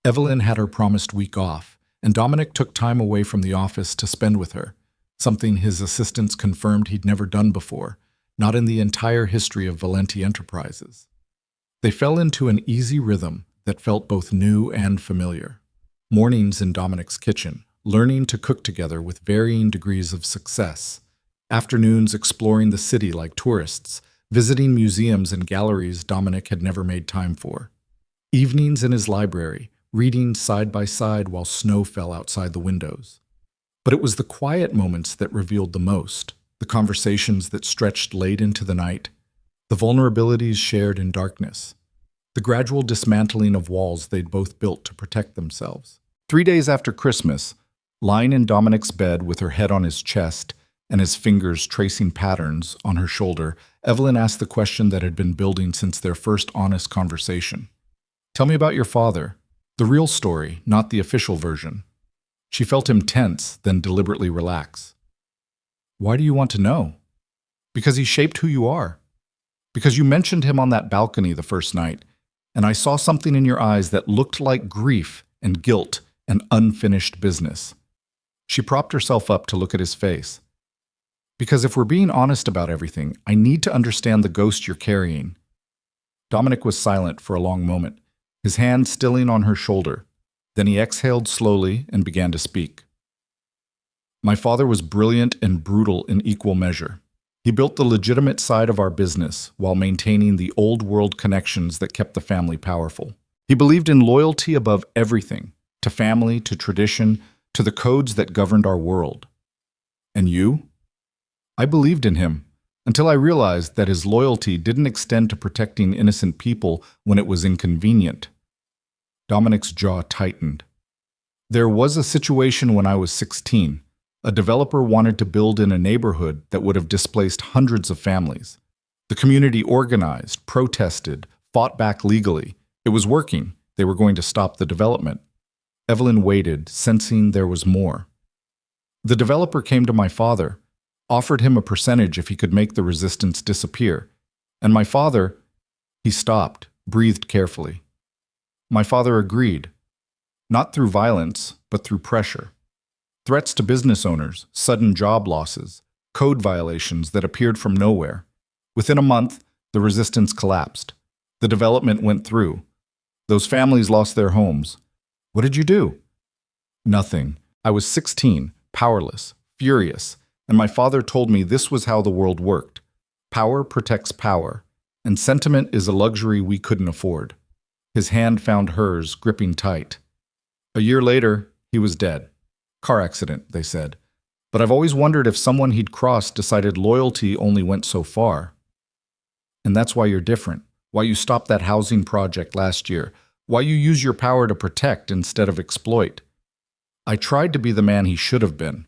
Evelyn had her promised week off, and Dominic took time away from the office to spend with her, something his assistants confirmed he'd never done before, not in the entire history of Valenti Enterprises. They fell into an easy rhythm that felt both new and familiar. Mornings in Dominic's kitchen, learning to cook together with varying degrees of success. Afternoons exploring the city like tourists, visiting museums and galleries Dominic had never made time for. Evenings in his library, reading side by side while snow fell outside the windows. But it was the quiet moments that revealed the most, the conversations that stretched late into the night, the vulnerabilities shared in darkness, the gradual dismantling of walls they'd both built to protect themselves. 3 days after Christmas, Lying in Dominic's bed with her head on his chest and his fingers tracing patterns on her shoulder, Evelyn asked the question that had been building since their first honest conversation. Tell me about your father. The real story, not the official version. She felt him tense, then deliberately relax. Why do you want to know? Because he shaped who you are. Because you mentioned him on that balcony the first night, and I saw something in your eyes that looked like grief and guilt and unfinished business. She propped herself up to look at his face. Because if we're being honest about everything, I need to understand the ghost you're carrying. Dominic was silent for a long moment, his hand stilling on her shoulder. Then he exhaled slowly and began to speak. My father was brilliant and brutal in equal measure. He built the legitimate side of our business while maintaining the old world connections that kept the family powerful. He believed in loyalty above everything, to family, to tradition, to the codes that governed our world. And you? I believed in him until I realized that his loyalty didn't extend to protecting innocent people when it was inconvenient. Dominic's jaw tightened. There was a situation when I was 16. A developer wanted to build in a neighborhood that would have displaced hundreds of families. The community organized, protested, fought back legally. It was working. They were going to stop the development. Evelyn waited, sensing there was more. The developer came to my father, offered him a percentage if he could make the resistance disappear. And my father, he stopped, breathed carefully. My father agreed, not through violence, but through pressure. Threats to business owners, sudden job losses, code violations that appeared from nowhere. Within a month, the resistance collapsed. The development went through. Those families lost their homes. What did you do? Nothing. I was 16, powerless, furious, and my father told me this was how the world worked. Power protects power, and sentiment is a luxury we couldn't afford. His hand found hers, gripping tight. A year later, he was dead. Car accident, they said. But I've always wondered if someone he'd crossed decided loyalty only went so far. And that's why you're different, why you stopped that housing project last year, why you use your power to protect instead of exploit. I tried to be the man he should have been,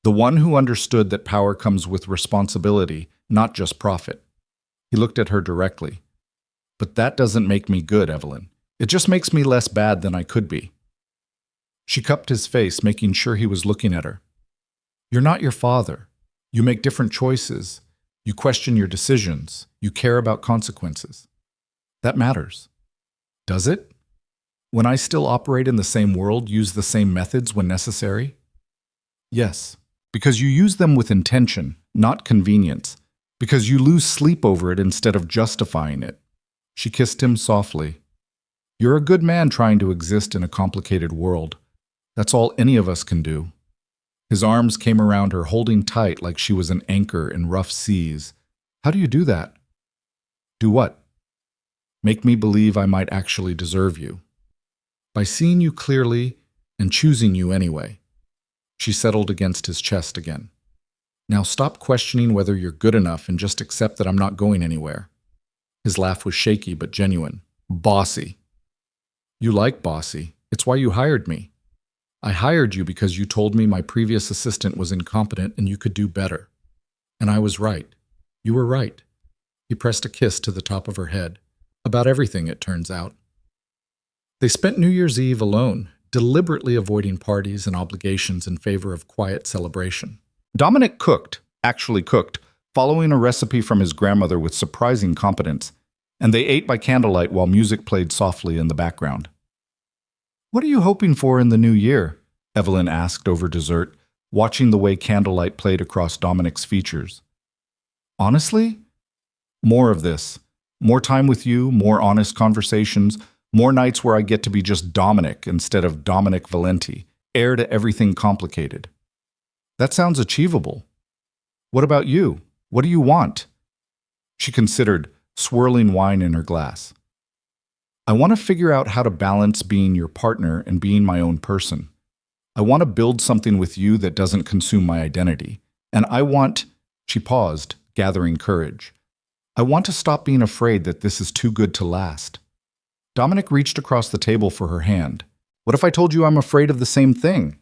the one who understood that power comes with responsibility, not just profit. He looked at her directly. But that doesn't make me good, Evelyn. It just makes me less bad than I could be. She cupped his face, making sure he was looking at her. You're not your father. You make different choices. You question your decisions. You care about consequences. That matters. Does it? When I still operate in the same world, use the same methods when necessary? Yes, because you use them with intention, not convenience. Because you lose sleep over it instead of justifying it. She kissed him softly. You're a good man trying to exist in a complicated world. That's all any of us can do. His arms came around her, holding tight like she was an anchor in rough seas. How do you do that? Do what? Make me believe I might actually deserve you. By seeing you clearly and choosing you anyway. She settled against his chest again. Now stop questioning whether you're good enough and just accept that I'm not going anywhere. His laugh was shaky but genuine. Bossy. You like bossy. It's why you hired me. I hired you because you told me my previous assistant was incompetent and you could do better. And I was right. You were right. He pressed a kiss to the top of her head. About everything, it turns out. They spent New Year's Eve alone, deliberately avoiding parties and obligations in favor of quiet celebration. Dominic actually cooked, following a recipe from his grandmother with surprising competence, and they ate by candlelight while music played softly in the background. What are you hoping for in the new year? Evelyn asked over dessert, watching the way candlelight played across Dominic's features. Honestly? More of this. More time with you, more honest conversations, more nights where I get to be just Dominic instead of Dominic Valenti, heir to everything complicated. That sounds achievable. What about you? What do you want? She considered, swirling wine in her glass. I want to figure out how to balance being your partner and being my own person. I want to build something with you that doesn't consume my identity. And I want, she paused, gathering courage. I want to stop being afraid that this is too good to last. Dominic reached across the table for her hand. What if I told you I'm afraid of the same thing?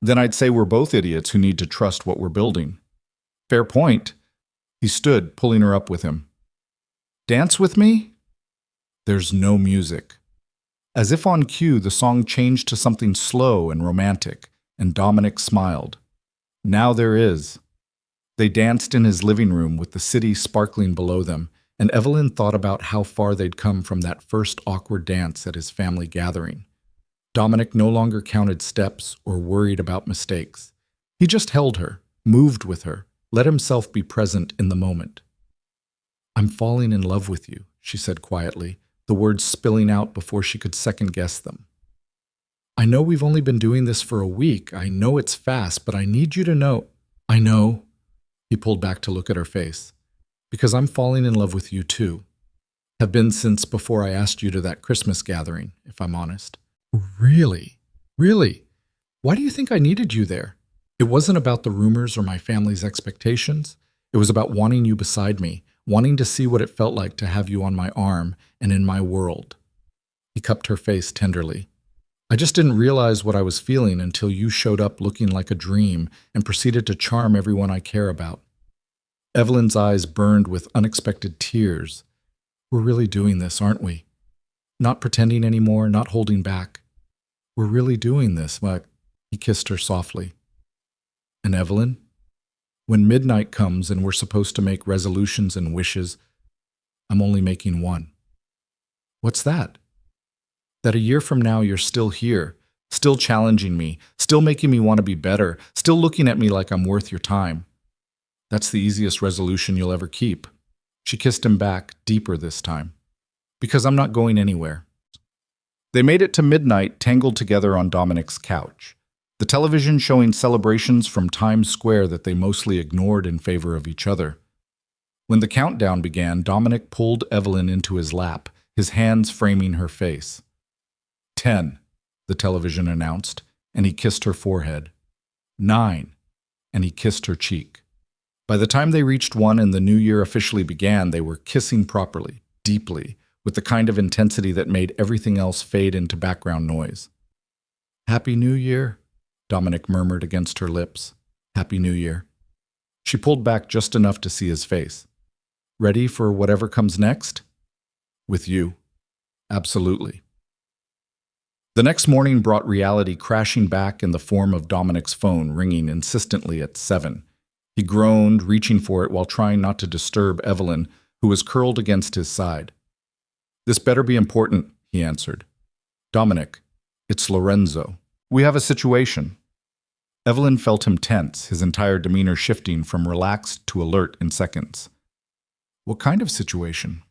Then I'd say we're both idiots who need to trust what we're building. Fair point. He stood, pulling her up with him. Dance with me? There's no music. As if on cue, the song changed to something slow and romantic, and Dominic smiled. Now there is. They danced in his living room with the city sparkling below them, and Evelyn thought about how far they'd come from that first awkward dance at his family gathering. Dominic no longer counted steps or worried about mistakes. He just held her, moved with her, let himself be present in the moment. I'm falling in love with you, she said quietly, the words spilling out before she could second-guess them. I know we've only been doing this for a week. I know it's fast, but I need you to know. I know. He pulled back to look at her face. Because I'm falling in love with you too. Have been since before I asked you to that Christmas gathering, if I'm honest. Really? Really? Why do you think I needed you there? It wasn't about the rumors or my family's expectations. It was about wanting you beside me, wanting to see what it felt like to have you on my arm and in my world. He cupped her face tenderly. I just didn't realize what I was feeling until you showed up looking like a dream and proceeded to charm everyone I care about. Evelyn's eyes burned with unexpected tears. We're really doing this, aren't we? Not pretending anymore, not holding back. We're really doing this. He kissed her softly. And Evelyn? When midnight comes and we're supposed to make resolutions and wishes, I'm only making one. What's that? That a year from now you're still here, still challenging me, still making me want to be better, still looking at me like I'm worth your time. That's the easiest resolution you'll ever keep. She kissed him back, deeper this time. Because I'm not going anywhere. They made it to midnight, tangled together on Dominic's couch. The television showing celebrations from Times Square that they mostly ignored in favor of each other. When the countdown began, Dominic pulled Evelyn into his lap, his hands framing her face. 10, the television announced, and he kissed her forehead. 9, and he kissed her cheek. By the time they reached 1 and the new year officially began, they were kissing properly, deeply, with the kind of intensity that made everything else fade into background noise. Happy New Year, Dominic murmured against her lips. Happy New Year. She pulled back just enough to see his face. Ready for whatever comes next? With you. Absolutely. The next morning brought reality crashing back in the form of Dominic's phone ringing insistently at 7. He groaned, reaching for it while trying not to disturb Evelyn, who was curled against his side. This better be important, he answered. Dominic, it's Lorenzo. We have a situation. Evelyn felt him tense, his entire demeanor shifting from relaxed to alert in seconds. What kind of situation?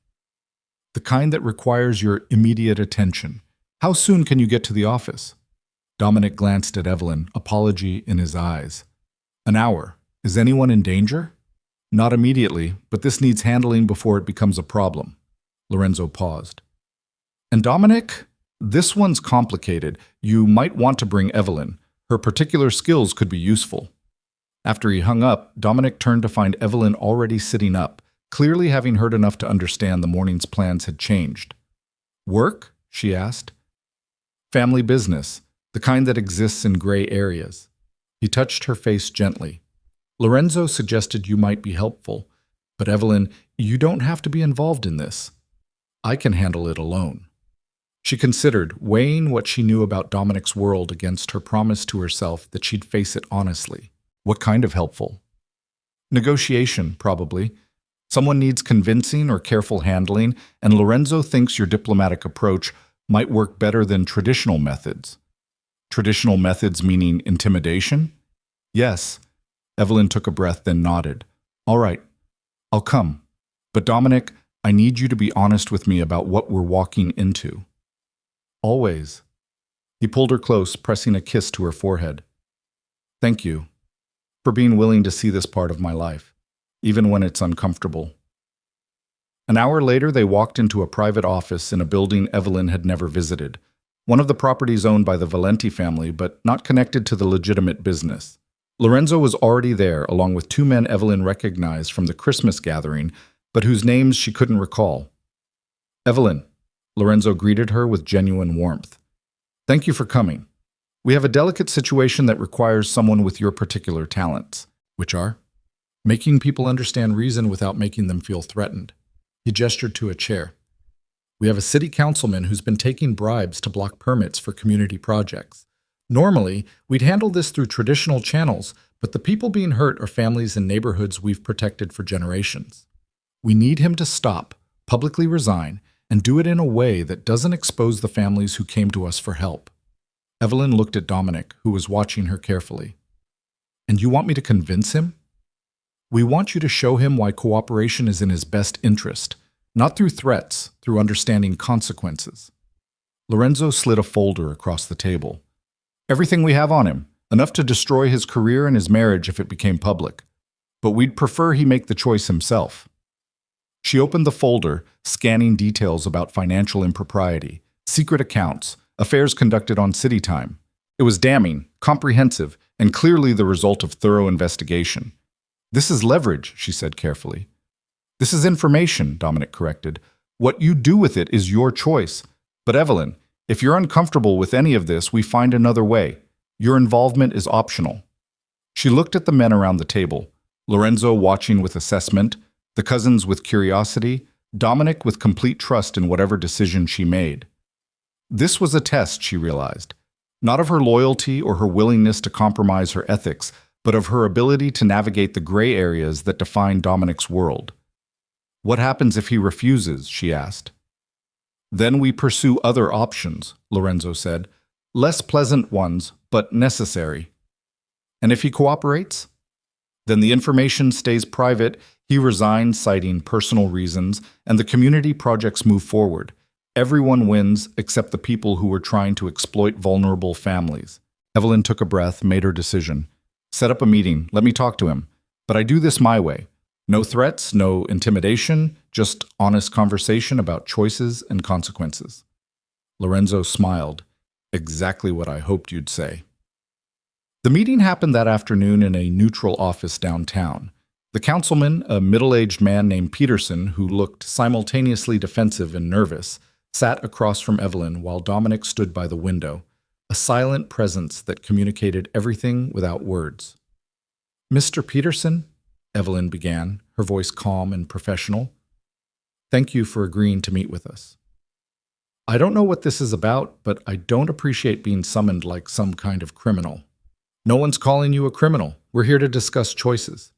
The kind that requires your immediate attention. How soon can you get to the office? Dominic glanced at Evelyn, apology in his eyes. An hour. Is anyone in danger? Not immediately, but this needs handling before it becomes a problem. Lorenzo paused. And Dominic? This one's complicated. You might want to bring Evelyn. Her particular skills could be useful. After he hung up, Dominic turned to find Evelyn already sitting up, clearly having heard enough to understand the morning's plans had changed. Work? She asked. Family business, the kind that exists in gray areas. He touched her face gently. Lorenzo suggested you might be helpful, but Evelyn, you don't have to be involved in this. I can handle it alone. She considered, weighing what she knew about Dominic's world against her promise to herself that she'd face it honestly. What kind of helpful? Negotiation, probably. Someone needs convincing or careful handling, and Lorenzo thinks your diplomatic approach might work better than traditional methods. Traditional methods meaning intimidation? Yes. Evelyn took a breath, then nodded. All right, I'll come. But Dominic, I need you to be honest with me about what we're walking into. Always. He pulled her close, pressing a kiss to her forehead. Thank you for being willing to see this part of my life, even when it's uncomfortable. An hour later, they walked into a private office in a building Evelyn had never visited, one of the properties owned by the Valenti family, but not connected to the legitimate business. Lorenzo was already there, along with 2 men Evelyn recognized from the Christmas gathering, but whose names she couldn't recall. Evelyn, Lorenzo greeted her with genuine warmth. Thank you for coming. We have a delicate situation that requires someone with your particular talents, which are making people understand reason without making them feel threatened. He gestured to a chair. We have a city councilman who's been taking bribes to block permits for community projects. Normally, we'd handle this through traditional channels, but the people being hurt are families and neighborhoods we've protected for generations. We need him to stop, publicly resign, and do it in a way that doesn't expose the families who came to us for help. Evelyn looked at Dominic, who was watching her carefully. And you want me to convince him? We want you to show him why cooperation is in his best interest, not through threats, through understanding consequences. Lorenzo slid a folder across the table. Everything we have on him, enough to destroy his career and his marriage if it became public. But we'd prefer he make the choice himself. She opened the folder, scanning details about financial impropriety, secret accounts, affairs conducted on city time. It was damning, comprehensive, and clearly the result of thorough investigation. This is leverage, she said carefully. This is information, Dominic corrected. What you do with it is your choice. But Evelyn, if you're uncomfortable with any of this, we find another way. Your involvement is optional. She looked at the men around the table, Lorenzo watching with assessment, the cousins with curiosity, Dominic with complete trust in whatever decision she made. This was a test, she realized, not of her loyalty or her willingness to compromise her ethics, but of her ability to navigate the gray areas that define Dominic's world. What happens if he refuses? She asked. Then we pursue other options, Lorenzo said, less pleasant ones, but necessary. And if he cooperates? Then the information stays private, he resigns citing personal reasons, and the community projects move forward. Everyone wins except the people who were trying to exploit vulnerable families. Evelyn took a breath, made her decision. Set up a meeting, let me talk to him. But I do this my way. No threats, no intimidation, just honest conversation about choices and consequences. Lorenzo smiled. Exactly what I hoped you'd say. The meeting happened that afternoon in a neutral office downtown. The councilman, a middle-aged man named Peterson, who looked simultaneously defensive and nervous, sat across from Evelyn while Dominic stood by the window, a silent presence that communicated everything without words. Mr. Peterson, Evelyn began, her voice calm and professional. Thank you for agreeing to meet with us. I don't know what this is about, but I don't appreciate being summoned like some kind of criminal. No one's calling you a criminal. We're here to discuss choices.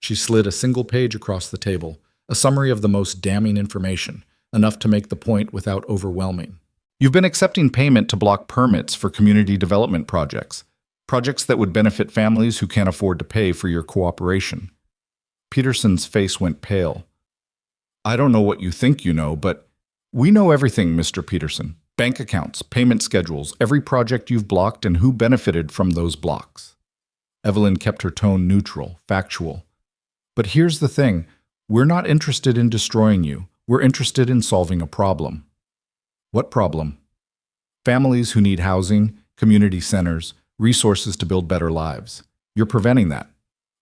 She slid a single page across the table, a summary of the most damning information, enough to make the point without overwhelming. You've been accepting payment to block permits for community development projects that would benefit families who can't afford to pay for your cooperation. Peterson's face went pale. I don't know what you think you know, but we know everything, Mr. Peterson. Bank accounts, payment schedules, every project you've blocked and who benefited from those blocks. Evelyn kept her tone neutral, factual. But here's the thing, we're not interested in destroying you. We're interested in solving a problem. What problem? Families who need housing, community centers, resources to build better lives. You're preventing that.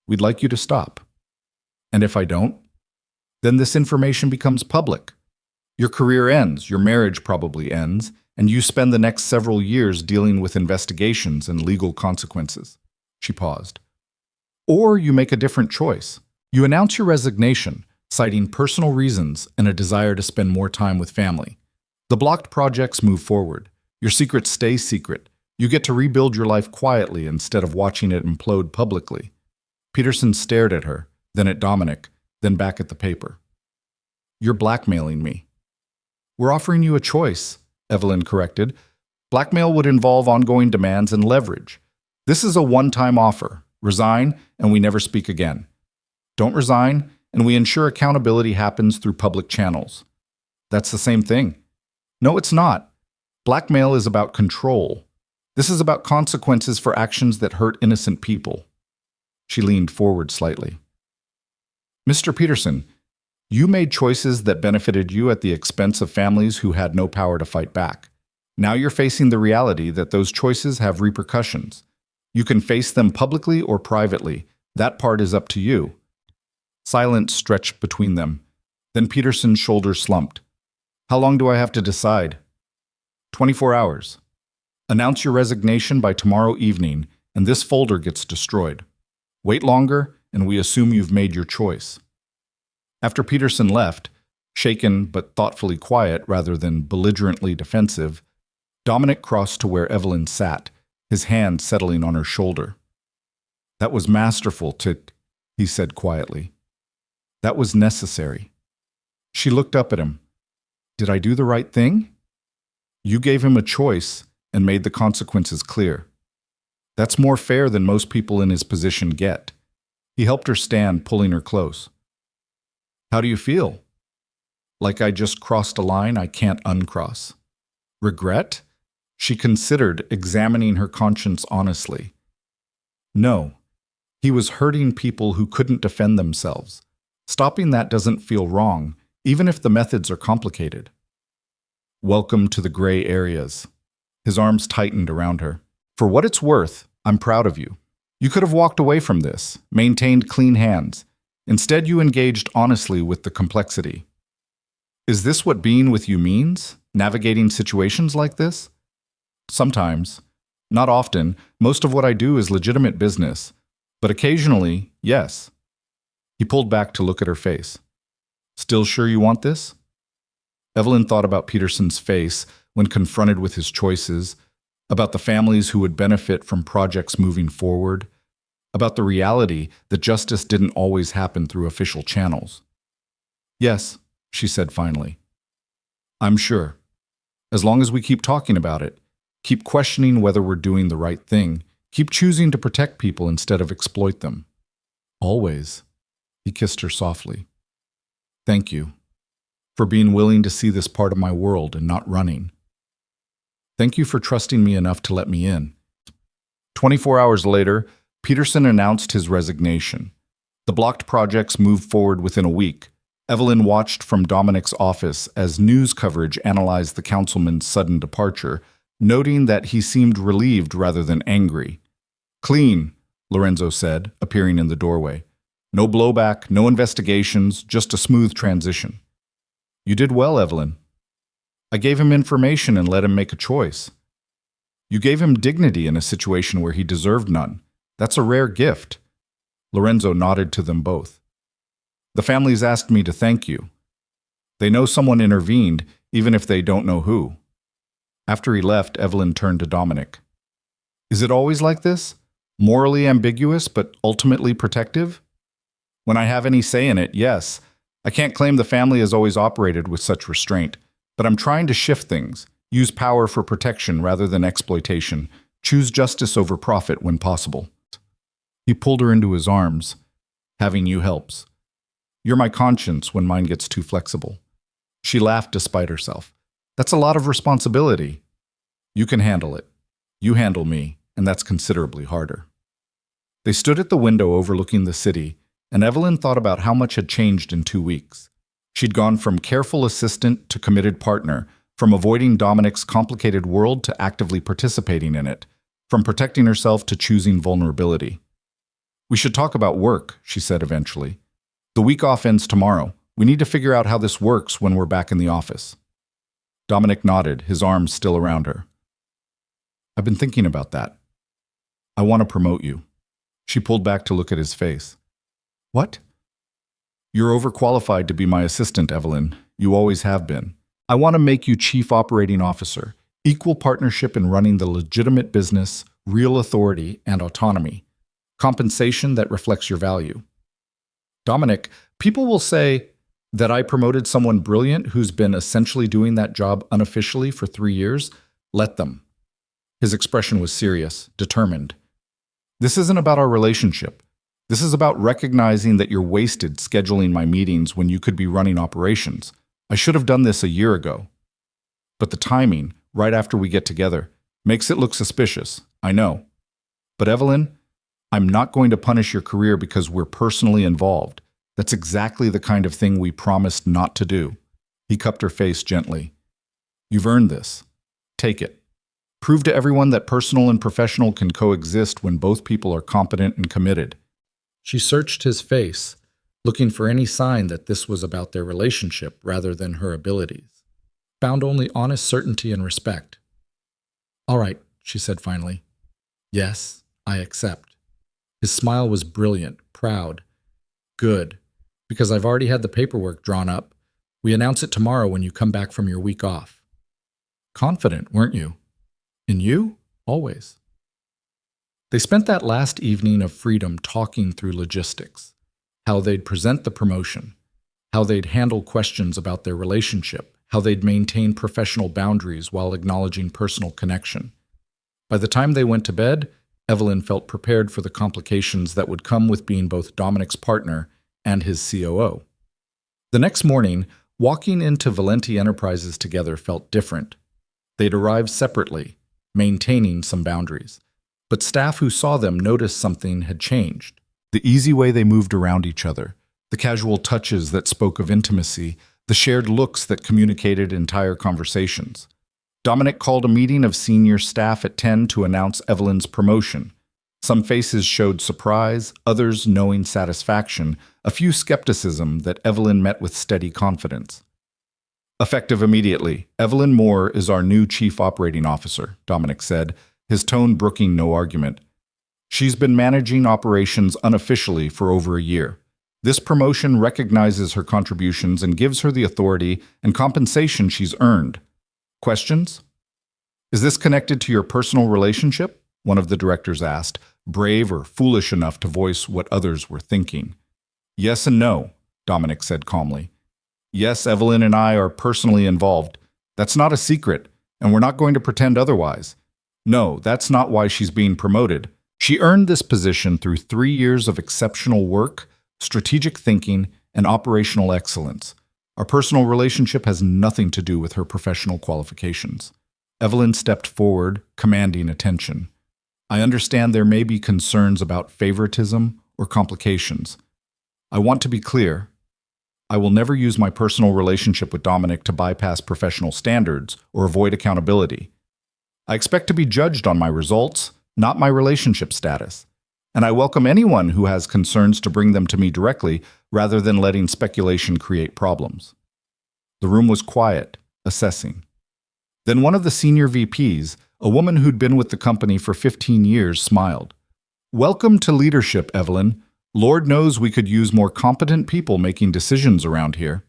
We'd like you to stop. And if I don't? Then this information becomes public. Your career ends, your marriage probably ends, and you spend the next several years dealing with investigations and legal consequences. She paused. Or you make a different choice. You announce your resignation, citing personal reasons and a desire to spend more time with family. The blocked projects move forward. Your secret stays secret. You get to rebuild your life quietly instead of watching it implode publicly. Peterson stared at her, then at Dominic, then back at the paper. You're blackmailing me. We're offering you a choice, Evelyn corrected. Blackmail would involve ongoing demands and leverage. This is a one-time offer. Resign, and we never speak again. Don't resign, and we ensure accountability happens through public channels. That's the same thing. No, it's not. Blackmail is about control. This is about consequences for actions that hurt innocent people. She leaned forward slightly. Mr. Peterson, you made choices that benefited you at the expense of families who had no power to fight back. Now you're facing the reality that those choices have repercussions. You can face them publicly or privately. That part is up to you. Silence stretched between them. Then Peterson's shoulders slumped. How long do I have to decide? 24 hours. Announce your resignation by tomorrow evening, and this folder gets destroyed. Wait longer, and we assume you've made your choice." After Peterson left, shaken but thoughtfully quiet rather than belligerently defensive, Dominic crossed to where Evelyn sat, his hand settling on her shoulder. "That was masterful, he said quietly. "That was necessary." She looked up at him. "Did I do the right thing?" "You gave him a choice and made the consequences clear. That's more fair than most people in his position get." He helped her stand, pulling her close. "How do you feel?" "Like I just crossed a line I can't uncross." "Regret?" She considered, examining her conscience honestly. "No. He was hurting people who couldn't defend themselves. Stopping that doesn't feel wrong, even if the methods are complicated." "Welcome to the gray areas." His arms tightened around her. "For what it's worth, I'm proud of you. You could have walked away from this, maintained clean hands. Instead, you engaged honestly with the complexity." "Is this what being with you means? Navigating situations like this?" "Sometimes. Not often. Most of what I do is legitimate business. But occasionally, yes." He pulled back to look at her face. "Still sure you want this?" Evelyn thought about Peterson's face when confronted with his choices, about the families who would benefit from projects moving forward, about the reality that justice didn't always happen through official channels. "Yes," she said finally. "I'm sure. As long as we keep talking about it, keep questioning whether we're doing the right thing, keep choosing to protect people instead of exploit them." "Always." He kissed her softly. "Thank you for being willing to see this part of my world and not running. Thank you for trusting me enough to let me in." 24 hours later, Peterson announced his resignation. The blocked projects moved forward within a week. Evelyn watched from Dominic's office as news coverage analyzed the councilman's sudden departure, noting that he seemed relieved rather than angry. "Clean," Lorenzo said, appearing in the doorway. "No blowback, no investigations, just a smooth transition." "You did well, Evelyn." "I gave him information and let him make a choice." "You gave him dignity in a situation where he deserved none. That's a rare gift." Lorenzo nodded to them both. "The families asked me to thank you. They know someone intervened, even if they don't know who." After he left, Evelyn turned to Dominic. "Is it always like this? Morally ambiguous, but ultimately protective?" "When I have any say in it, yes. I can't claim the family has always operated with such restraint, but I'm trying to shift things, use power for protection rather than exploitation, choose justice over profit when possible." He pulled her into his arms. "Having you helps. You're my conscience when mine gets too flexible." She laughed despite herself. "That's a lot of responsibility." "You can handle it. You handle me, and that's considerably harder." They stood at the window overlooking the city, and Evelyn thought about how much had changed in 2 weeks. She'd gone from careful assistant to committed partner, from avoiding Dominic's complicated world to actively participating in it, from protecting herself to choosing vulnerability. "We should talk about work," she said eventually. "The week off ends tomorrow. We need to figure out how this works when we're back in the office." Dominic nodded, his arms still around her. "I've been thinking about that. I want to promote you." She pulled back to look at his face. "What?" "You're overqualified to be my assistant, Evelyn. You always have been. I want to make you chief operating officer, equal partnership in running the legitimate business, real authority, and autonomy. Compensation that reflects your value." "Dominic, people will say that I promoted someone brilliant who's been essentially doing that job unofficially for 3 years. Let them." His expression was serious, determined. "This isn't about our relationship. This is about recognizing that you're wasted scheduling my meetings when you could be running operations. I should have done this a year ago. But the timing, right after we get together, makes it look suspicious, I know. But Evelyn, I'm not going to punish your career because we're personally involved. That's exactly the kind of thing we promised not to do." He cupped her face gently. "You've earned this. Take it. Prove to everyone that personal and professional can coexist when both people are competent and committed." She searched his face, looking for any sign that this was about their relationship rather than her abilities. Found only honest certainty and respect. "All right," she said finally. Yes, I accept. His smile was brilliant, proud. Good, because I've already had the paperwork drawn up. We announce it tomorrow when you come back from your week off. Confident, weren't you? In you? Always. They spent that last evening of freedom talking through logistics, how they'd present the promotion, how they'd handle questions about their relationship, how they'd maintain professional boundaries while acknowledging personal connection. By the time they went to bed, Evelyn felt prepared for the complications that would come with being both Dominic's partner and his COO. The next morning, walking into Valenti Enterprises together felt different. They'd arrived separately, maintaining some boundaries. But staff who saw them noticed something had changed. The easy way they moved around each other, the casual touches that spoke of intimacy, the shared looks that communicated entire conversations. Dominic called a meeting of senior staff at 10 to announce Evelyn's promotion. Some faces showed surprise, others knowing satisfaction, a few skepticism that Evelyn met with steady confidence. Effective immediately, Evelyn Moore is our new Chief Operating Officer, Dominic said, his tone brooking no argument. She's been managing operations unofficially for over a year. This promotion recognizes her contributions and gives her the authority and compensation she's earned. Questions? Is this connected to your personal relationship? One of the directors asked, brave or foolish enough to voice what others were thinking. Yes and no, Dominic said calmly. Yes, Evelyn and I are personally involved. That's not a secret, and we're not going to pretend otherwise. No, that's not why she's being promoted. She earned this position through 3 years of exceptional work, strategic thinking, and operational excellence. Our personal relationship has nothing to do with her professional qualifications. Evelyn stepped forward, commanding attention. I understand there may be concerns about favoritism or complications. I want to be clear. I will never use my personal relationship with Dominic to bypass professional standards or avoid accountability. I expect to be judged on my results, not my relationship status. And I welcome anyone who has concerns to bring them to me directly rather than letting speculation create problems. The room was quiet, assessing. Then one of the senior VPs, a woman who'd been with the company for 15 years, smiled. Welcome to leadership, Evelyn. Lord knows we could use more competent people making decisions around here.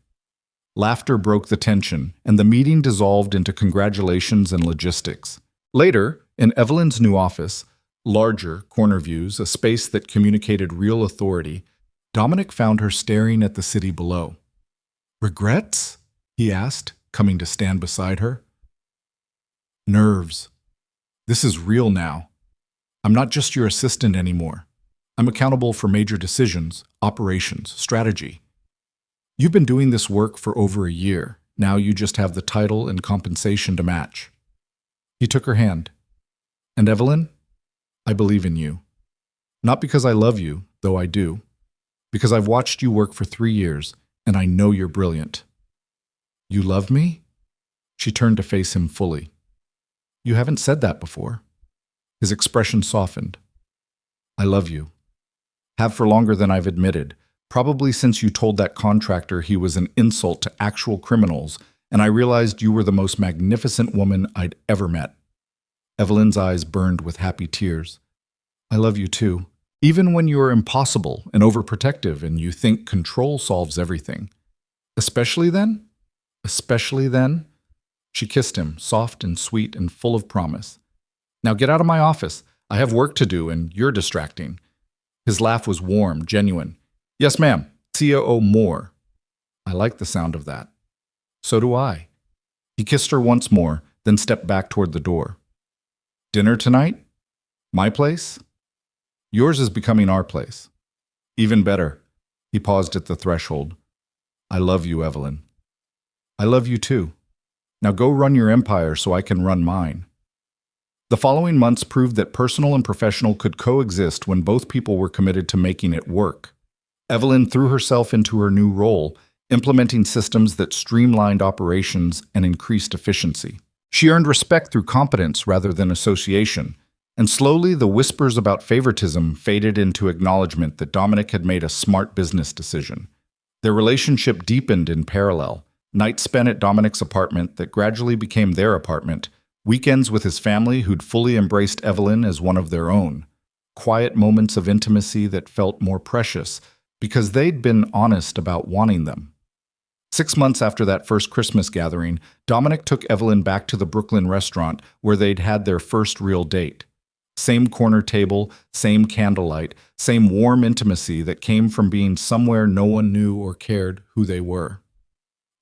Laughter broke the tension, and the meeting dissolved into congratulations and logistics. Later, in Evelyn's new office, larger corner views, a space that communicated real authority, Dominic found her staring at the city below. Regrets? He asked, coming to stand beside her. Nerves. This is real now. I'm not just your assistant anymore. I'm accountable for major decisions, operations, strategy. You've been doing this work for over a year. Now you just have the title and compensation to match. He took her hand. And Evelyn, I believe in you. Not because I love you, though I do. Because I've watched you work for 3 years, and I know you're brilliant. You love me? She turned to face him fully. You haven't said that before. His expression softened. I love you. Have for longer than I've admitted, probably since you told that contractor he was an insult to actual criminals, and I realized you were the most magnificent woman I'd ever met. Evelyn's eyes burned with happy tears. I love you too, even when you're impossible and overprotective and you think control solves everything. Especially then? Especially then? She kissed him, soft and sweet and full of promise. Now get out of my office. I have work to do and you're distracting. His laugh was warm, genuine. Yes, ma'am. COO Moore. I like the sound of that. So do I. He kissed her once more, then stepped back toward the door. Dinner tonight? My place? Yours is becoming our place. Even better. He paused at the threshold. I love you, Evelyn. I love you too. Now go run your empire so I can run mine. The following months proved that personal and professional could coexist when both people were committed to making it work. Evelyn threw herself into her new role, implementing systems that streamlined operations and increased efficiency. She earned respect through competence rather than association, and slowly the whispers about favoritism faded into acknowledgement that Dominic had made a smart business decision. Their relationship deepened in parallel. Nights spent at Dominic's apartment that gradually became their apartment, Weekends with his family who'd fully embraced Evelyn as one of their own. Quiet moments of intimacy that felt more precious because they'd been honest about wanting them. 6 months after that first Christmas gathering, Dominic took Evelyn back to the Brooklyn restaurant where they'd had their first real date. Same corner table, same candlelight, same warm intimacy that came from being somewhere no one knew or cared who they were.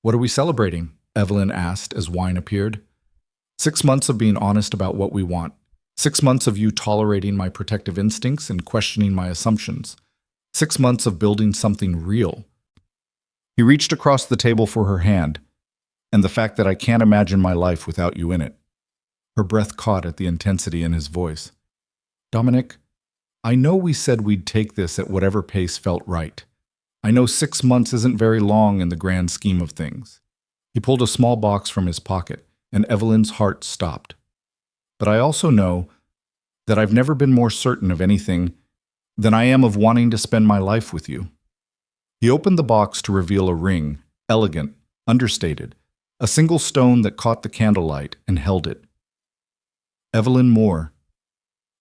"What are we celebrating?" Evelyn asked as wine appeared. "6 months of being honest about what we want. 6 months of you tolerating my protective instincts and questioning my assumptions. 6 months of building something real." He reached across the table for her hand, and the fact that I can't imagine my life without you in it. Her breath caught at the intensity in his voice. "Dominic, I know we said we'd take this at whatever pace felt right. I know 6 months isn't very long in the grand scheme of things." He pulled a small box from his pocket, and Evelyn's heart stopped. "But I also know that I've never been more certain of anything than I am of wanting to spend my life with you." He opened the box to reveal a ring, elegant, understated, a single stone that caught the candlelight and held it. "Evelyn Moore,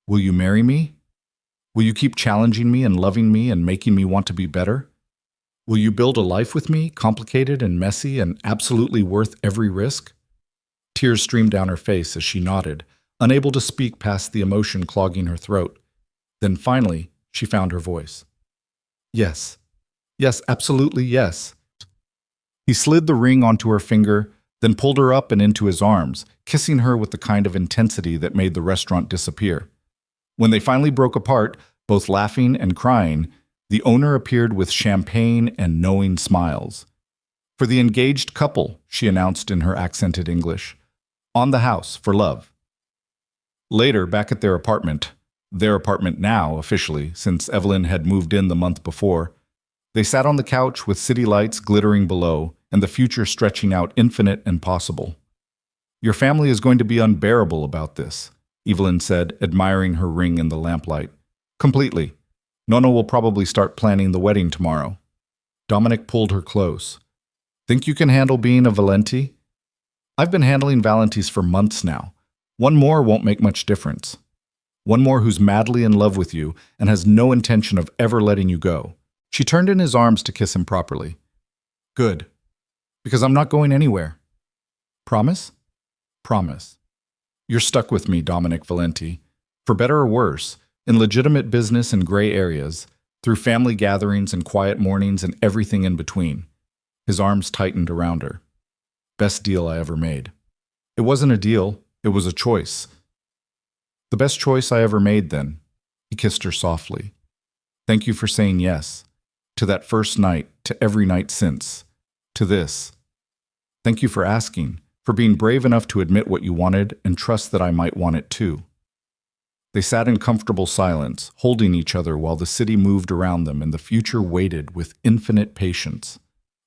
will you marry me? Will you keep challenging me and loving me and making me want to be better? Will you build a life with me, complicated and messy and absolutely worth every risk?" Tears streamed down her face as she nodded, unable to speak past the emotion clogging her throat. Then finally, she found her voice. "Yes. Yes, absolutely yes." He slid the ring onto her finger, then pulled her up and into his arms, kissing her with the kind of intensity that made the restaurant disappear. When they finally broke apart, both laughing and crying, the owner appeared with champagne and knowing smiles. "For the engaged couple," she announced in her accented English. "On the house for love." Later, back at their apartment now officially, since Evelyn had moved in the month before, they sat on the couch with city lights glittering below and the future stretching out infinite and possible. "Your family is going to be unbearable about this," Evelyn said, admiring her ring in the lamplight. "Completely. Nonna will probably start planning the wedding tomorrow." Dominic pulled her close. "Think you can handle being a Valenti?" "I've been handling Valentis for months now. One more won't make much difference. One more who's madly in love with you and has no intention of ever letting you go." She turned in his arms to kiss him properly. "Good. Because I'm not going anywhere." "Promise?" "Promise. You're stuck with me, Dominic Valenti. For better or worse, in legitimate business and gray areas, through family gatherings and quiet mornings and everything in between." His arms tightened around her. "Best deal I ever made." "It wasn't a deal. It was a choice." "The best choice I ever made, then." He kissed her softly. "Thank you for saying yes. To that first night, to every night since. To this. Thank you for asking, for being brave enough to admit what you wanted and trust that I might want it too." They sat in comfortable silence, holding each other while the city moved around them and the future waited with infinite patience.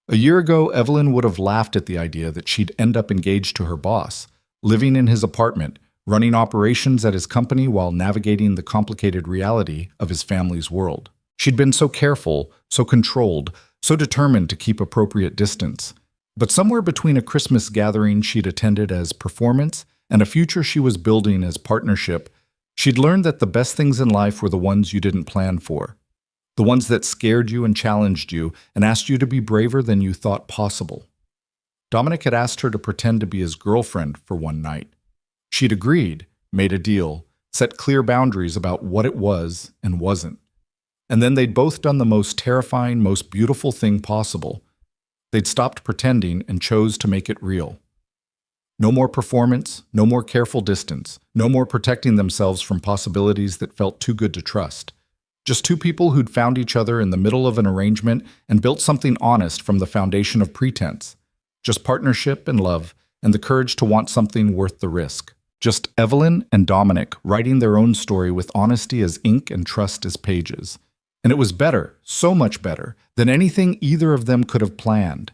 A year ago, Evelyn would have laughed at the idea that she'd end up engaged to her boss, living in his apartment, running operations at his company while navigating the complicated reality of his family's world. She'd been so careful, so controlled, so determined to keep appropriate distance. But somewhere between a Christmas gathering she'd attended as performance and a future she was building as partnership, she'd learned that the best things in life were the ones you didn't plan for. The ones that scared you and challenged you and asked you to be braver than you thought possible. Dominic had asked her to pretend to be his girlfriend for one night. She'd agreed, made a deal, set clear boundaries about what it was and wasn't. And then they'd both done the most terrifying, most beautiful thing possible. They'd stopped pretending and chose to make it real. No more performance, no more careful distance, no more protecting themselves from possibilities that felt too good to trust. Just two people who'd found each other in the middle of an arrangement and built something honest from the foundation of pretense. Just partnership and love, and the courage to want something worth the risk. Just Evelyn and Dominic writing their own story with honesty as ink and trust as pages. And it was better, so much better, than anything either of them could have planned.